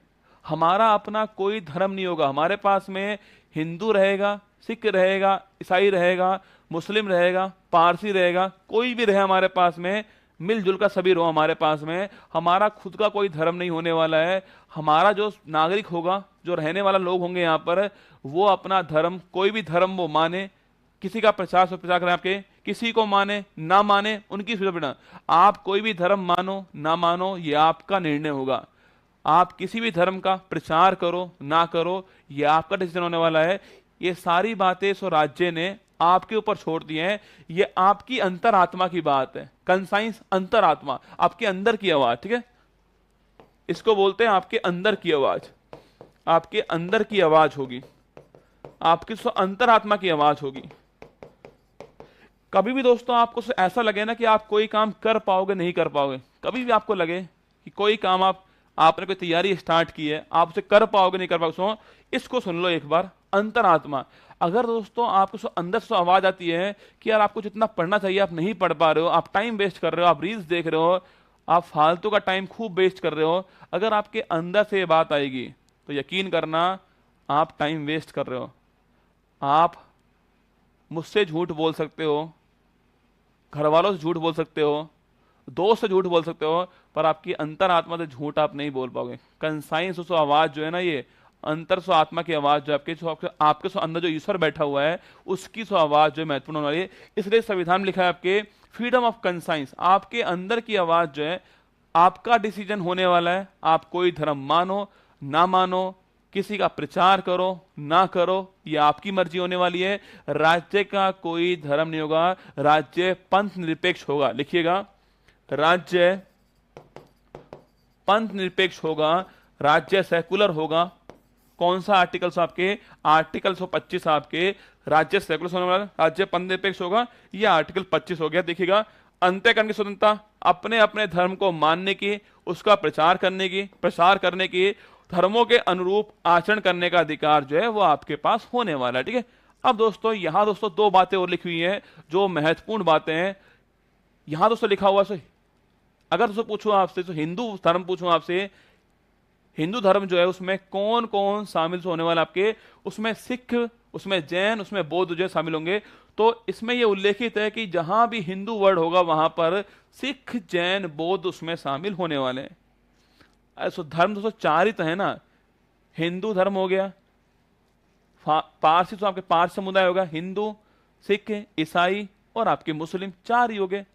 हमारा अपना कोई धर्म नहीं होगा। हमारे पास में हिंदू रहेगा, सिख रहेगा, ईसाई रहेगा, मुस्लिम रहेगा, पारसी रहेगा, कोई भी रहे हमारे पास में, मिलजुल कर सभी रहो हमारे पास में। हमारा खुद का कोई धर्म नहीं होने वाला है। हमारा जो नागरिक होगा, जो रहने वाला लोग होंगे यहाँ पर, वो अपना धर्म, कोई भी धर्म वो माने, किसी का प्रचार से प्रचार करें आपके, किसी को माने ना माने उनकी सुविधा। आप कोई भी धर्म मानो ना मानो, ये आपका निर्णय होगा। आप किसी भी धर्म का प्रचार करो ना करो, ये आपका डिसीजन होने वाला है। ये सारी बातें सो राज्य ने आपके ऊपर छोड़ दी हैं। ये आपकी अंतरात्मा की बात है। कंसाइंस, अंतरात्मा, आपके अंदर की आवाज, ठीक है, इसको बोलते हैं आपके अंदर की आवाज। आपके अंदर की आवाज होगी, आपकी अंतरात्मा की आवाज होगी। कभी भी दोस्तों आपको ऐसा लगे ना कि आप कोई काम कर पाओगे नहीं कर पाओगे, कभी भी आपको लगे कि कोई काम आपने कोई तैयारी स्टार्ट की है, आप उसे कर पाओगे नहीं कर पाओगे, इसको सुन लो एक बार, अंतरात्मा। अगर दोस्तों आपको अंदर से आवाज आती है कि यार आपको जितना पढ़ना चाहिए आप नहीं पढ़ पा रहे हो, आप टाइम वेस्ट कर रहे हो, आप रील्स देख रहे हो, आप फालतू का टाइम खूब वेस्ट कर रहे हो, अगर आपके अंदर से ये बात आएगी तो यकीन करना आप टाइम वेस्ट कर रहे हो। आप मुझसे झूठ बोल सकते हो, घर वालों से झूठ बोल सकते हो, दोस्त से झूठ बोल सकते हो, पर आपकी अंतरात्मा से झूठ आप नहीं बोल पाओगे। कंसाइंस सो आवाज जो है ना, ये अंतर सो आत्मा की आवाज जो आपके सो अंदर जो ईश्वर बैठा हुआ है, उसकी सो आवाज जो है महत्वपूर्ण होने वाली है। इसलिए संविधान में लिखा है आपके फ्रीडम ऑफ कंसाइंस, आपके अंदर की आवाज जो है, आपका डिसीजन होने वाला है। आप कोई धर्म मानो ना मानो, किसी का प्रचार करो ना करो, ये आपकी मर्जी होने वाली है। राज्य का कोई धर्म नहीं होगा, राज्य पंथ निरपेक्ष होगा। लिखिएगा, राज्य पंथ निरपेक्ष होगा, राज्य सेकुलर होगा। कौन सा आर्टिकल आपके? आर्टिकल 125 आपके, राज्य सेकुलर होने वाला, राज्य पंथ निरपेक्ष होगा, ये आर्टिकल 25 हो गया। देखिएगा, अंतःकरण की स्वतंत्रता, अपने अपने धर्म को मानने की, उसका प्रचार करने की, धर्मों के अनुरूप आचरण करने का अधिकार जो है वो आपके पास होने वाला है। ठीक है, अब दोस्तों यहां दोस्तों दो बातें और लिखी हुई हैं जो महत्वपूर्ण बातें हैं। यहां दोस्तों लिखा हुआ है, अगर दोस्तों पूछूं आपसे, तो हिंदू धर्म पूछूं आपसे, हिंदू धर्म जो है उसमें कौन कौन शामिल होने वाला आपके? उसमें सिख, उसमें जैन, उसमें बौद्ध जो शामिल होंगे। तो इसमें यह उल्लेखित है कि जहां भी हिंदू वर्ड होगा वहां पर सिख, जैन, बौद्ध उसमें शामिल होने वाले हैं। ऐसा धर्म दोस्तों चार ही तो है ना, हिंदू धर्म हो गया, पारसी तो आपके पारसी समुदाय होगा, हिंदू, सिख, ईसाई और आपके मुस्लिम, चार ही हो गए।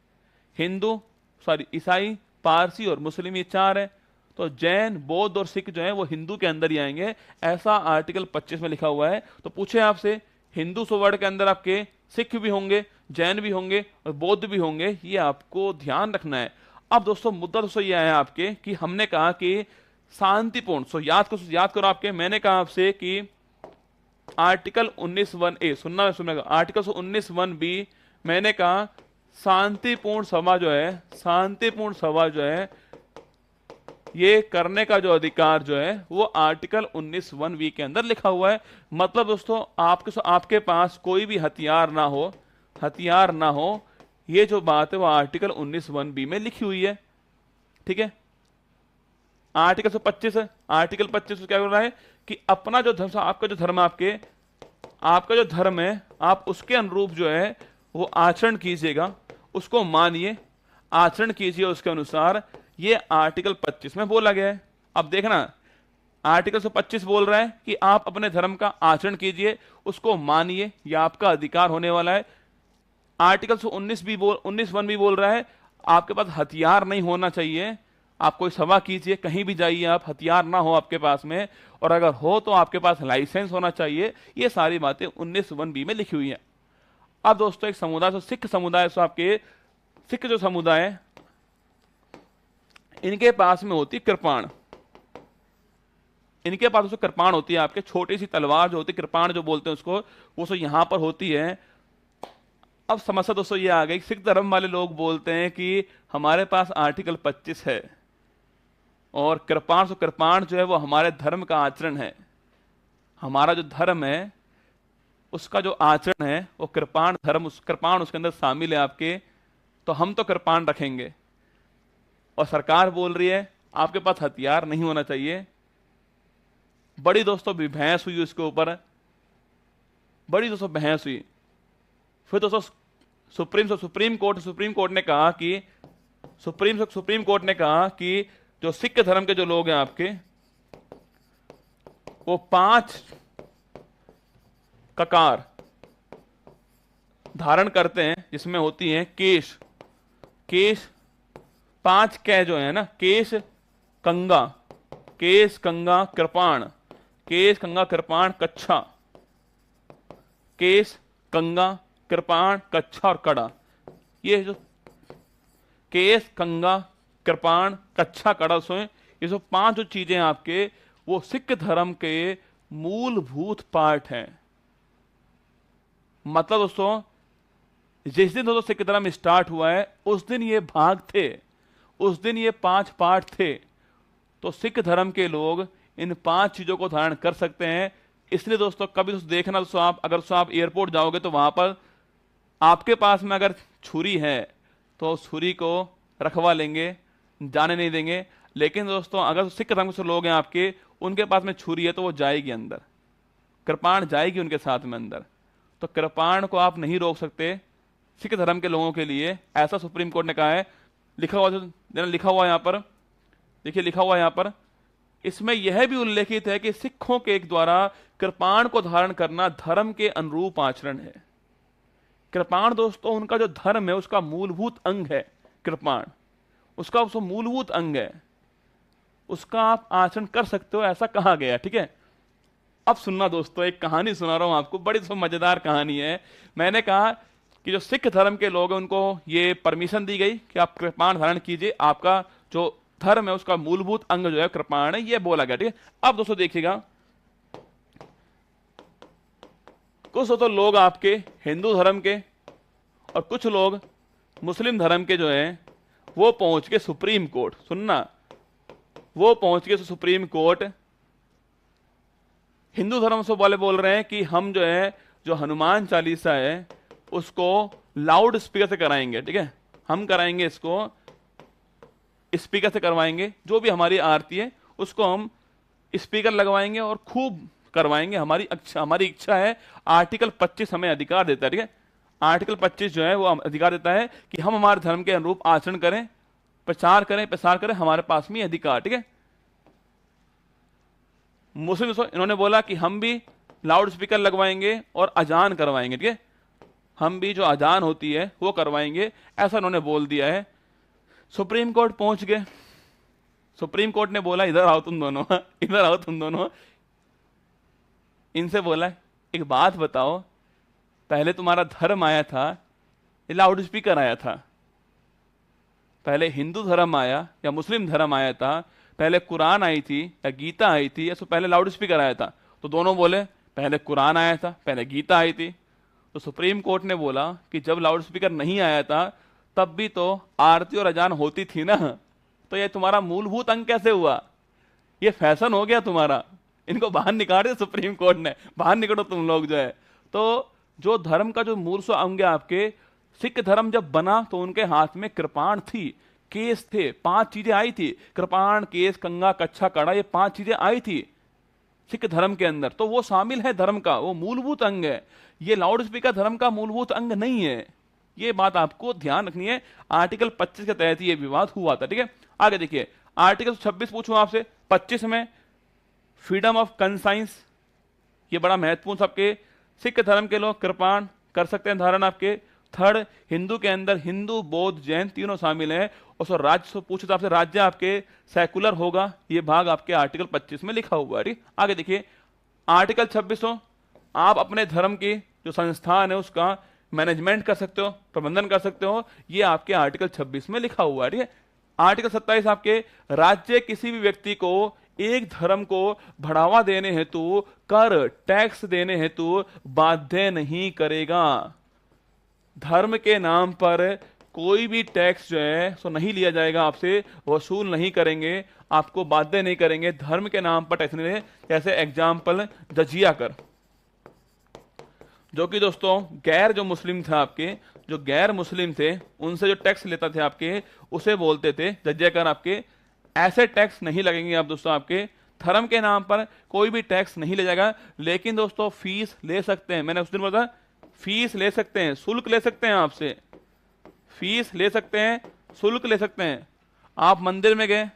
हिंदू, सॉरी, ईसाई, पारसी और मुस्लिम, ये चार है। तो जैन, बौद्ध और सिख जो है वो हिंदू के अंदर ही आएंगे, ऐसा आर्टिकल 25 में लिखा हुआ है। तो पूछे आपसे, हिंदू वर्ड के अंदर आपके सिख भी होंगे, जैन भी होंगे और बौद्ध भी होंगे, ये आपको ध्यान रखना है। अब दोस्तों मुद्दा दोस्तों ये है आपके कि हमने कहा कि शांतिपूर्ण, याद करो आपके, मैंने कहा आपसे कि आर्टिकल 19(1)(a), सुनना, आर्टिकल 19(1)(b), मैंने कहा शांतिपूर्ण सभा जो है ये करने का जो अधिकार जो है वो आर्टिकल 19(1)(b) के अंदर लिखा हुआ है। मतलब दोस्तों आपके पास कोई भी हथियार ना हो, ये जो बात है वो आर्टिकल 19(1)(b) में लिखी हुई है। ठीक है, आर्टिकल 125 है, आर्टिकल 25 क्या कर रहा है कि अपना जो धर्म, आपका जो धर्म है आप उसके अनुरूप जो है वो आचरण कीजिएगा, उसको मानिए, आचरण कीजिए उसके अनुसार। ये आर्टिकल 25 में बोला गया है। अब देखना, आर्टिकल 125 बोल रहा है कि आप अपने धर्म का आचरण कीजिए, उसको मानिए, यह आपका अधिकार होने वाला है। आर्टिकल 19(1) भी बोल रहा है आपके पास हथियार नहीं होना चाहिए। आप कोई सभा कीजिए, कहीं भी जाइए, आप हथियार ना हो आपके पास में, और अगर हो तो आपके पास लाइसेंस होना चाहिए। ये सारी बातें 19(1) में लिखी हुई हैं। अब दोस्तों एक समुदाय, तो सिख समुदाय, सो आपके सिख जो समुदाय है, इनके पास में होती कृपाण। इनके पास उसको कृपाण होती है, आपके छोटी सी तलवार जो होती है, कृपाण जो बोलते हैं उसको, वो सो यहां पर होती है। अब समस्या दोस्तों ये आ गई, सिख धर्म वाले लोग बोलते हैं कि हमारे पास आर्टिकल 25 है और कृपाण जो है वो हमारे धर्म का आचरण है। हमारा जो धर्म है उसका जो आचरण है वो कृपाण धर्म, कृपाण उसके अंदर शामिल है आपके, तो हम तो कृपाण रखेंगे। और सरकार बोल रही है आपके पास हथियार नहीं होना चाहिए। बड़ी दोस्तों भी बहस हुई उसके ऊपर, बड़ी दोस्तों बहस हुई। फिर दोस्तों सुप्रीम कोर्ट ने कहा कि सुप्रीम कोर्ट ने कहा कि जो सिख धर्म के जो लोग हैं आपके, वो 5 ककार धारण करते हैं, जिसमें होती हैं केश 5 कै जो है ना, केश कंगा कृपाण, केश कंगा कृपाण कच्छा, केश कंगा कृपाण कच्छा और कड़ा। ये जो केश कंगा कृपाण कच्छा कड़ा सो ये जो 5 जो चीजें आपके, वो सिख धर्म के मूलभूत पार्ट हैं। मतलब दोस्तों जिस दिन दोस्तों सिख धर्म स्टार्ट हुआ है उस दिन ये भाग थे, उस दिन ये 5 पार्ट थे। तो सिख धर्म के लोग इन 5 चीजों को धारण कर सकते हैं। इसलिए दोस्तों कभी दोस्तों देखना, दोस्तों आप एयरपोर्ट जाओगे तो वहां पर आपके पास में अगर छुरी है तो उस छुरी को रखवा लेंगे, जाने नहीं देंगे। लेकिन दोस्तों अगर सिख धर्म से लोग हैं आपके, उनके पास में छुरी है तो वो जाएगी अंदर, कृपाण जाएगी उनके साथ में अंदर। तो कृपाण को आप नहीं रोक सकते सिख धर्म के लोगों के लिए, ऐसा सुप्रीम कोर्ट ने कहा है। लिखा हुआ यहां पर देखिए, लिखा हुआ यहां पर, इसमें यह भी उल्लेखित है कि सिखों के एक द्वारा कृपाण को धारण करना धर्म के अनुरूप आचरण है। कृपाण दोस्तों उनका जो धर्म है उसका मूलभूत अंग है। कृपाण उसका मूलभूत अंग है, उसका आप आचरण कर सकते हो, ऐसा कहा गया। ठीक है, अब सुनना दोस्तों, एक कहानी सुना रहा हूं आपको, बड़ी मजेदार कहानी है। मैंने कहा कि जो सिख धर्म के लोग हैं उनको ये परमिशन दी गई कि आप कृपाण धारण कीजिए, आपका जो धर्म है उसका मूलभूत अंग जो है कृपाण है, ये बोला गया। ठीक है, अब दोस्तों देखिएगा, कुछ दोस्तों लोग आपके हिंदू धर्म के और कुछ लोग मुस्लिम धर्म के जो है वो पहुंच के सुप्रीम कोर्ट, सुनना, वो पहुंच के सुप्रीम कोर्ट। हिंदू धर्म से वाले बोल रहे हैं कि हम जो है जो हनुमान चालीसा है उसको लाउड स्पीकर से कराएंगे। ठीक है, हम कराएंगे, इसको स्पीकर से करवाएंगे, जो भी हमारी आरती है उसको हम स्पीकर लगवाएंगे और खूब करवाएंगे। हमारी इच्छा है। आर्टिकल 25 हमें अधिकार देता है। ठीक है, आर्टिकल 25 जो है वो अधिकार देता है कि हम हमारे धर्म के अनुरूप आचरण करें, प्रचार करें, हमारे पास में अधिकार। ठीक है, मुस्लिम इन्होंने बोला कि हम भी लाउड स्पीकर लगवाएंगे और अजान करवाएंगे। ठीक है, हम भी जो अजान होती है वो करवाएंगे, ऐसा उन्होंने बोल दिया है। सुप्रीम कोर्ट पहुंच गए। सुप्रीम कोर्ट ने बोला इधर आओ तुम दोनों, इधर आओ तुम दोनों। इनसे बोला एक बात बताओ, पहले तुम्हारा धर्म आया था या लाउड स्पीकर आया था? पहले हिंदू धर्म आया या मुस्लिम धर्म आया था? पहले कुरान आई थी या गीता आई थी या पहले लाउड स्पीकर आया था? तो दोनों बोले पहले कुरान आया था, पहले गीता आई थी। तो सुप्रीम कोर्ट ने बोला कि जब लाउड स्पीकर नहीं आया था तब भी तो आरती और अजान होती थी ना, तो ये तुम्हारा मूलभूत अंग कैसे हुआ? ये फैशन हो गया तुम्हारा। इनको बाहर निकाल दिया सुप्रीम कोर्ट ने, बाहर निकलो तुम लोग जो है। तो जो धर्म का जो मूल अंग है आपके, सिख धर्म जब बना तो उनके हाथ में कृपाण थी, केस थे, 5 चीजें आई थी, कृपाण, केस, कंगा, कच्छा, कड़ा, ये 5 चीजें आई थी सिख धर्म के अंदर। तो वो शामिल है धर्म का, वो मूलभूत अंग है। ये लाउड स्पीकर धर्म का मूलभूत अंग नहीं है। ये बात आपको ध्यान रखनी है। आर्टिकल 25 के तहत ये विवाद हुआ था। ठीक है, आगे देखिए, आर्टिकल 26 पूछूं आपसे। 25 में फ्रीडम ऑफ कंसाइंस, ये बड़ा महत्वपूर्ण, सबके सिख धर्म के लोग कृपाण कर सकते हैं धारण आपके। थर्ड, हिंदू के अंदर हिंदू, बौद्ध, जैन तीनों शामिल हैं। और सो राज्य से पूछे तो आपसे राज्य आपके सेकुलर होगा, ये भाग आपके आर्टिकल 25 में लिखा हुआ है। ठीक, आगे देखिए आर्टिकल 26, आप अपने धर्म की जो संस्थान है उसका मैनेजमेंट कर सकते हो, प्रबंधन कर सकते हो, ये आपके आर्टिकल 26 में लिखा हुआ है। ठीक है, आर्टिकल 27 आपके राज्य किसी भी व्यक्ति को एक धर्म को बढ़ावा देने हेतु कर टैक्स देने हेतु बाध्य नहीं करेगा। धर्म के नाम पर कोई भी टैक्स जो है सो नहीं लिया जाएगा, आपसे वसूल नहीं करेंगे, आपको बाध्य नहीं करेंगे धर्म के नाम पर टैक्स नहीं ले। जैसे एग्जाम्पल जजिया कर, जो कि दोस्तों गैर जो मुस्लिम थे आपके, जो गैर मुस्लिम थे उनसे जो टैक्स लेता थे आपके, उसे बोलते थे जजिया कर। आपके ऐसे टैक्स नहीं लगेंगे आप दोस्तों, आपके धर्म के नाम पर कोई भी टैक्स नहीं ले जाएगा। लेकिन दोस्तों फीस ले सकते हैं, मैंने उस दिन बोला फीस ले सकते हैं, शुल्क ले सकते हैं आपसे, फीस ले सकते हैं, शुल्क ले सकते हैं। आप मंदिर में गए,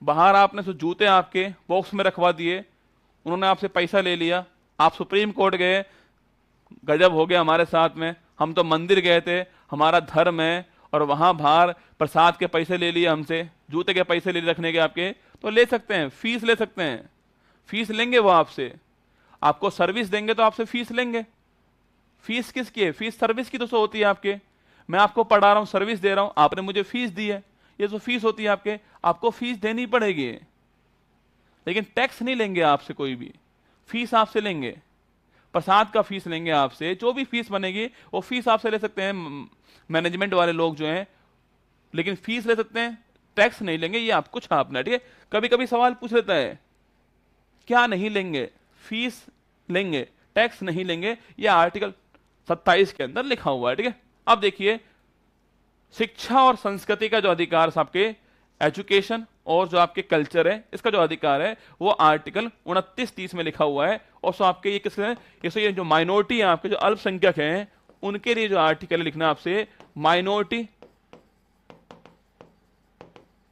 बाहर आपने सो जूते आपके बॉक्स में रखवा दिए, उन्होंने आपसे पैसा ले लिया, आप सुप्रीम कोर्ट गए, गजब हो गया हमारे साथ में, हम तो मंदिर गए थे, हमारा धर्म है, और वहां बाहर प्रसाद के पैसे ले लिए हमसे, जूते के पैसे ले लिए रखने के आपके, तो ले सकते हैं, फीस ले सकते हैं। फीस लेंगे वो आपसे, आपको सर्विस देंगे तो आपसे फीस लेंगे। फीस किसकी है? फीस सर्विस की तो होती है आपके, मैं आपको पढ़ा रहा हूं, सर्विस दे रहा हूं, आपने मुझे फीस दी है, ये तो फीस होती है आपके, आपको फीस देनी पड़ेगी। लेकिन टैक्स नहीं लेंगे आपसे कोई भी, फीस आपसे लेंगे, प्रसाद का फीस लेंगे आपसे, जो भी फीस बनेगी वो फीस आपसे ले सकते हैं मैनेजमेंट वाले लोग जो हैं, लेकिन फीस ले सकते हैं, टैक्स नहीं लेंगे, ये आपको छापना है। ठीक है, कभी कभी सवाल पूछ लेता है क्या नहीं लेंगे, फीस लेंगे, टैक्स नहीं लेंगे, ये आर्टिकल 27 के अंदर लिखा हुआ है। ठीक है, अब देखिए शिक्षा और संस्कृति का जो अधिकार आपके एजुकेशन और जो आपके कल्चर है, इसका जो अधिकार है वो आर्टिकल 29-30 में लिखा हुआ है। और सो आपके ये किसके, ये जो माइनॉरिटी है आपके, जो अल्पसंख्यक हैं, उनके लिए जो आर्टिकल लिखना आपसे, माइनॉरिटी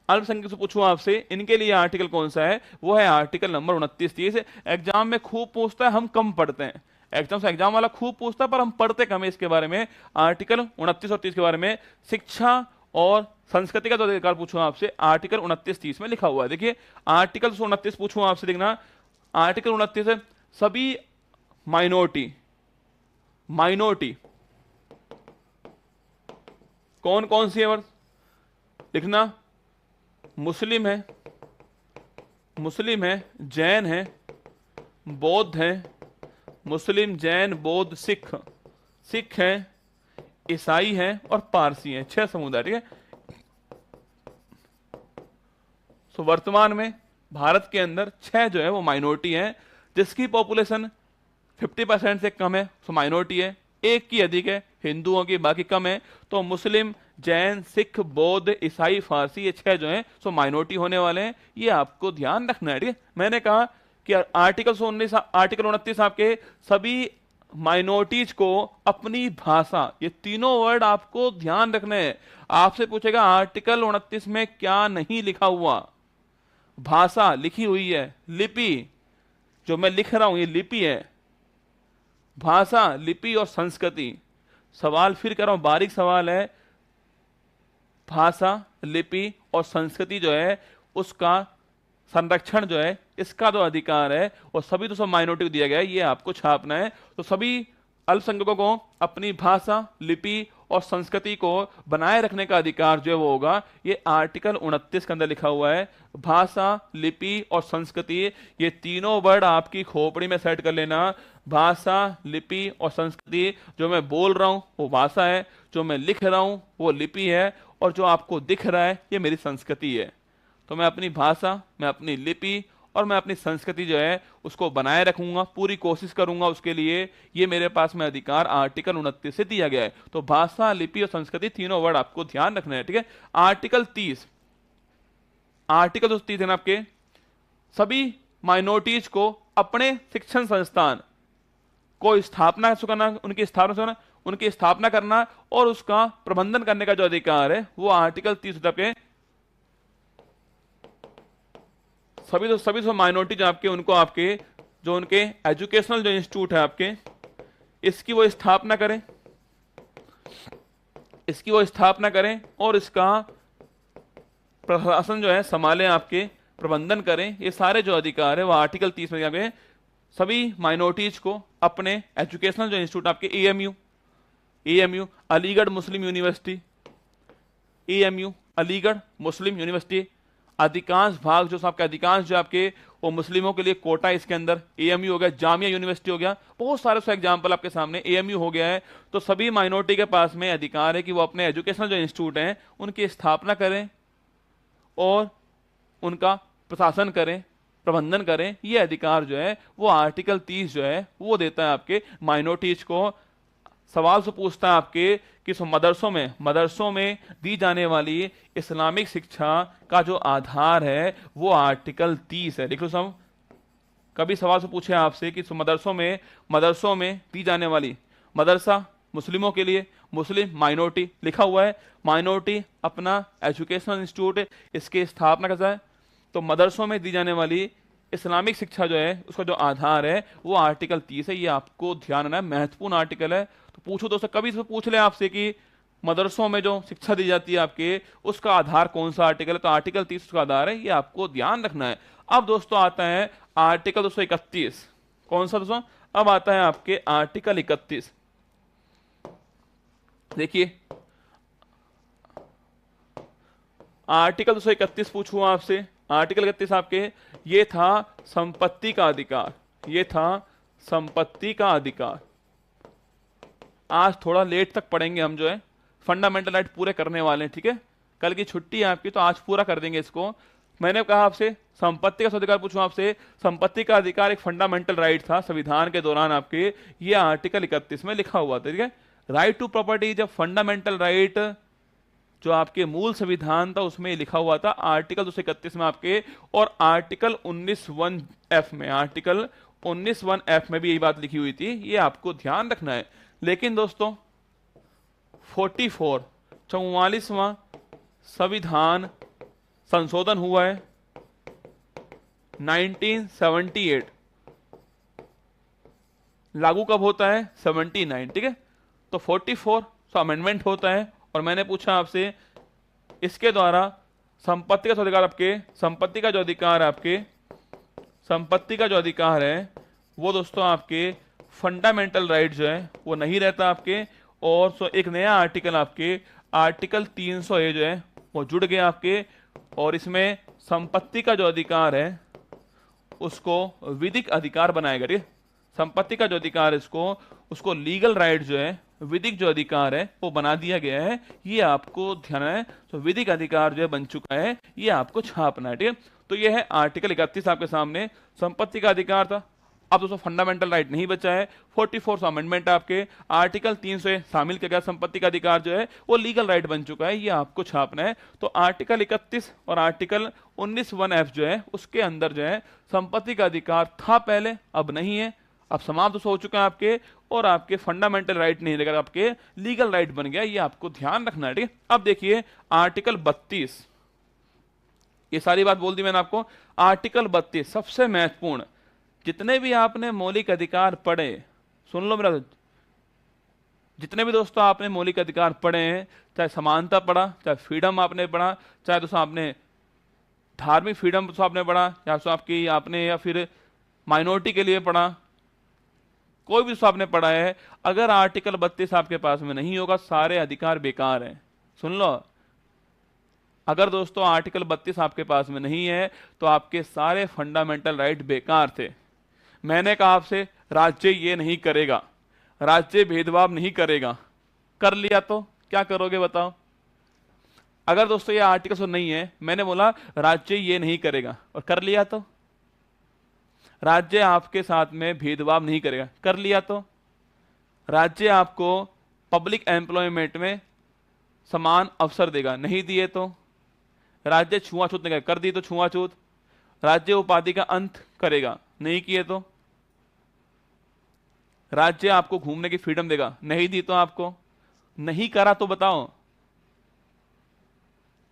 अल्पसंख्यक से पूछूं आपसे, इनके लिए आर्टिकल कौन सा है, वो है आर्टिकल नंबर 29-30। एग्जाम में खूब पूछता है, हम कम पढ़ते हैं, एग्जाम वाला खूब पूछता है पर हम पढ़ते कम है इसके बारे में। आर्टिकल 29 और 30 के बारे में, शिक्षा और संस्कृति का जो अधिकार पूछूं आपसे, आर्टिकल 29-30 में लिखा हुआ है। देखिए आर्टिकल 29 पूछूं आपसे, देखना आर्टिकल 29 है, सभी माइनॉरिटी, माइनॉरिटी कौन कौन सी है लिखना, मुस्लिम है, मुस्लिम है, जैन है, बौद्ध है, मुस्लिम जैन बौद्ध सिख, सिख हैं, ईसाई हैं और पारसी हैं, 6 समुदाय। ठीक है, तो वर्तमान में भारत के अंदर 6 जो है वो माइनॉरिटी हैं, जिसकी पॉपुलेशन 50% से कम है, तो माइनॉरिटी है, एक की अधिक है, हिंदुओं की बाकी कम है। तो मुस्लिम, जैन, सिख, बौद्ध, ईसाई, फारसी, ये 6 जो हैं सो माइनॉरिटी होने वाले हैं, ये आपको ध्यान रखना है। ठीक है, मैंने कहा कि आर्टिकल 29 आपके सभी माइनॉरिटीज को अपनी भाषा, ये तीनों वर्ड आपको ध्यान रखने हैं। आपसे पूछेगा आर्टिकल 29 में क्या नहीं लिखा हुआ, भाषा लिखी हुई है, लिपि जो मैं लिख रहा हूं ये लिपि है, भाषा, लिपि और संस्कृति। सवाल फिर कर रहा हूं, बारीक सवाल है, भाषा, लिपि और संस्कृति जो है उसका संरक्षण जो है, इसका जो अधिकार है वो सभी तो सब माइनॉरिटी को दिया गया है, ये आपको छापना है। तो सभी अल्पसंख्यकों को अपनी भाषा, लिपि और संस्कृति को बनाए रखने का अधिकार जो है वो होगा, ये आर्टिकल 29 के अंदर लिखा हुआ है। भाषा, लिपि और संस्कृति, ये तीनों वर्ड आपकी खोपड़ी में सेट कर लेना। भाषा, लिपि और संस्कृति, जो मैं बोल रहा हूं वो भाषा है, जो मैं लिख रहा हूं वो लिपि है, और जो आपको दिख रहा है ये मेरी संस्कृति है। तो मैं अपनी भाषा, मैं अपनी लिपि और मैं अपनी संस्कृति जो है उसको बनाए रखूंगा, पूरी कोशिश करूंगा उसके लिए, ये मेरे पास में अधिकार आर्टिकल 29 से दिया गया है। तो भाषा, लिपि और संस्कृति तीनों वर्ड आपको ध्यान रखना है। ठीक है, आर्टिकल 30, आर्टिकल 30 है ना आपके, सभी माइनॉरिटीज को अपने शिक्षण संस्थान को स्थापना करना, उनकी स्थापना करना और उसका प्रबंधन करने का जो अधिकार है वो आर्टिकल 30 के सभी तो माइनॉरिटी जो आपके, उनको आपके जो उनके एजुकेशनल जो इंस्टीट्यूट है आपके, इसकी वो स्थापना करें, इसकी वो स्थापना करें और इसका प्रशासन जो है संभालें, आपके प्रबंधन करें। ये सारे जो अधिकार है वो आर्टिकल 30 में दिए सभी माइनॉरिटीज को अपने एजुकेशनल जो इंस्टीट्यूट आपके एएमयू अलीगढ़ मुस्लिम यूनिवर्सिटी, एएमयू अलीगढ़ मुस्लिम यूनिवर्सिटी, अधिकांश भाग जो आपके अधिकांश जो आपके वो मुस्लिमों के लिए कोटा है इसके अंदर। एएमयू हो गया, जामिया यूनिवर्सिटी हो गया, बहुत सारे एग्जाम्पल आपके सामने। एएमयू हो गया है, तो सभी माइनॉरिटी के पास में अधिकार है कि वो अपने एजुकेशनल जो इंस्टीट्यूट हैं उनकी स्थापना करें और उनका प्रशासन करें, प्रबंधन करें। ये अधिकार जो है वो आर्टिकल 30 जो है वो देता है आपके माइनॉरिटीज को। सवाल से पूछता है आपके कि मदरसों में दी जाने वाली इस्लामिक शिक्षा का जो आधार है वो आर्टिकल 30 है। लिख लो सब, कभी सवाल से पूछे आपसे कि मदरसों में दी जाने वाली, मदरसा मुस्लिमों के लिए, मुस्लिम माइनॉरिटी लिखा हुआ है, माइनॉरिटी अपना एजुकेशनल इंस्टीट्यूट, इसकी स्थापना कैसा है, तो मदरसों में दी जाने वाली इस्लामिक शिक्षा जो है उसका जो आधार है वो आर्टिकल 30 है। ये आपको ध्यान रखना है, महत्वपूर्ण आर्टिकल है। तो पूछो दोस्तों, कभी से पूछ ले आपसे कि मदरसों में जो शिक्षा दी जाती है आपके उसका आधार कौन सा आर्टिकल है, तो आर्टिकल 30 उसका आधार है, ये आपको ध्यान रखना है। अब दोस्तों आता है आर्टिकल 231, कौन सा दोस्तों, अब आता है आपके आर्टिकल 31। देखिए आर्टिकल 231 पूछूं आपसे, आर्टिकल 31 आपके ये था संपत्ति का अधिकार, ये था संपत्ति का अधिकार। आज थोड़ा लेट तक पढ़ेंगे हम, जो है फंडामेंटल राइट पूरे करने वाले हैं, ठीक है। कल की छुट्टी है आपकी तो आज पूरा कर देंगे इसको। मैंने कहा आपसे संपत्ति का अधिकार पूछूं आपसे, संपत्ति का अधिकार एक फंडामेंटल राइट था संविधान के दौरान आपके, ये आर्टिकल 31 में लिखा हुआ था, ठीक है। राइट टू प्रॉपर्टी जब फंडामेंटल राइट जो आपके मूल संविधान था उसमें लिखा हुआ था आर्टिकल 231 में आपके, और आर्टिकल 19(1)(f) में, आर्टिकल 19(1)(f) में भी यही बात लिखी हुई थी, ये आपको ध्यान रखना है। लेकिन दोस्तों 44वां संविधान संशोधन हुआ है 1978, लागू कब होता है 79, ठीक है। तो 44 अमेंडमेंट होता है, और मैंने पूछा आपसे इसके द्वारा संपत्ति का अधिकार आपके, संपत्ति का जो अधिकार आपके, संपत्ति का जो अधिकार है वो दोस्तों आपके फंडामेंटल राइट जो है वो नहीं रहता आपके। और एक नया आर्टिकल आपके आर्टिकल 300A जो है वो जुड़ गया आपके, और इसमें संपत्ति का जो अधिकार है उसको विधिक अधिकार बनाया गया, ठीक है। संपत्ति का जो अधिकार है उसको लीगल राइट जो है, विधिक जो अधिकार है वो बना दिया गया है, ये आपको ध्यान है। तो विधिक अधिकार जो है बन चुका है, ये आपको छापना है, ठीक है। तो ये है आर्टिकल 31 आपके सामने, संपत्ति का अधिकार था। अब दोस्तों फंडामेंटल राइट नहीं बचा है, 44वां अमेंडमेंट आपके आर्टिकल 300 शामिल किया गया, संपत्ति का अधिकार जो है वो लीगल राइट बन चुका है, ये आपको छापना है। तो आर्टिकल 31 और आर्टिकल 19(1)(f) जो है उसके अंदर जो है संपत्ति का अधिकार था पहले, अब नहीं है, अब समाप्त हो चुका है आपके, और आपके फंडामेंटल राइट नहीं रहेगा, आपके लीगल राइट बन गया, ये आपको ध्यान रखना है, ठीक है। अब देखिए आर्टिकल 32, ये सारी बात बोल दी मैंने आपको। आर्टिकल 32 सबसे महत्वपूर्ण, जितने भी आपने मौलिक अधिकार पढ़े, सुन लो मेरा, जितने भी दोस्तों आपने मौलिक अधिकार पढ़े हैं, चाहे समानता पढ़ा, चाहे फ्रीडम आपने पढ़ा, चाहे दोस्तों आपने धार्मिक फ्रीडम आपने पढ़ा, या आपकी आपने या फिर माइनॉरिटी के लिए पढ़ा, कोई भी आपने पढ़ा है, अगर आर्टिकल 32 आपके पास में नहीं होगा सारे अधिकार बेकार हैं। सुन लो, अगर दोस्तों आर्टिकल 32 आपके पास में नहीं है तो आपके सारे फंडामेंटल राइट बेकार थे। मैंने कहा आपसे राज्य ये नहीं करेगा, राज्य भेदभाव नहीं करेगा, कर लिया तो क्या करोगे बताओ। अगर दोस्तों ये आर्टिकल तो नहीं है, मैंने बोला राज्य ये नहीं करेगा और कर लिया तो, राज्य आपके साथ में भेदभाव नहीं करेगा, कर लिया तो, राज्य आपको पब्लिक एम्प्लॉयमेंट में समान अवसर देगा, नहीं दिए तो, राज्य छुआछूत नहीं करेगा, कर दी तो छुआछूत, राज्य उपाधि का अंत करेगा, नहीं किए तो, राज्य आपको घूमने की फ्रीडम देगा, नहीं दी तो, आपको नहीं करा तो बताओ।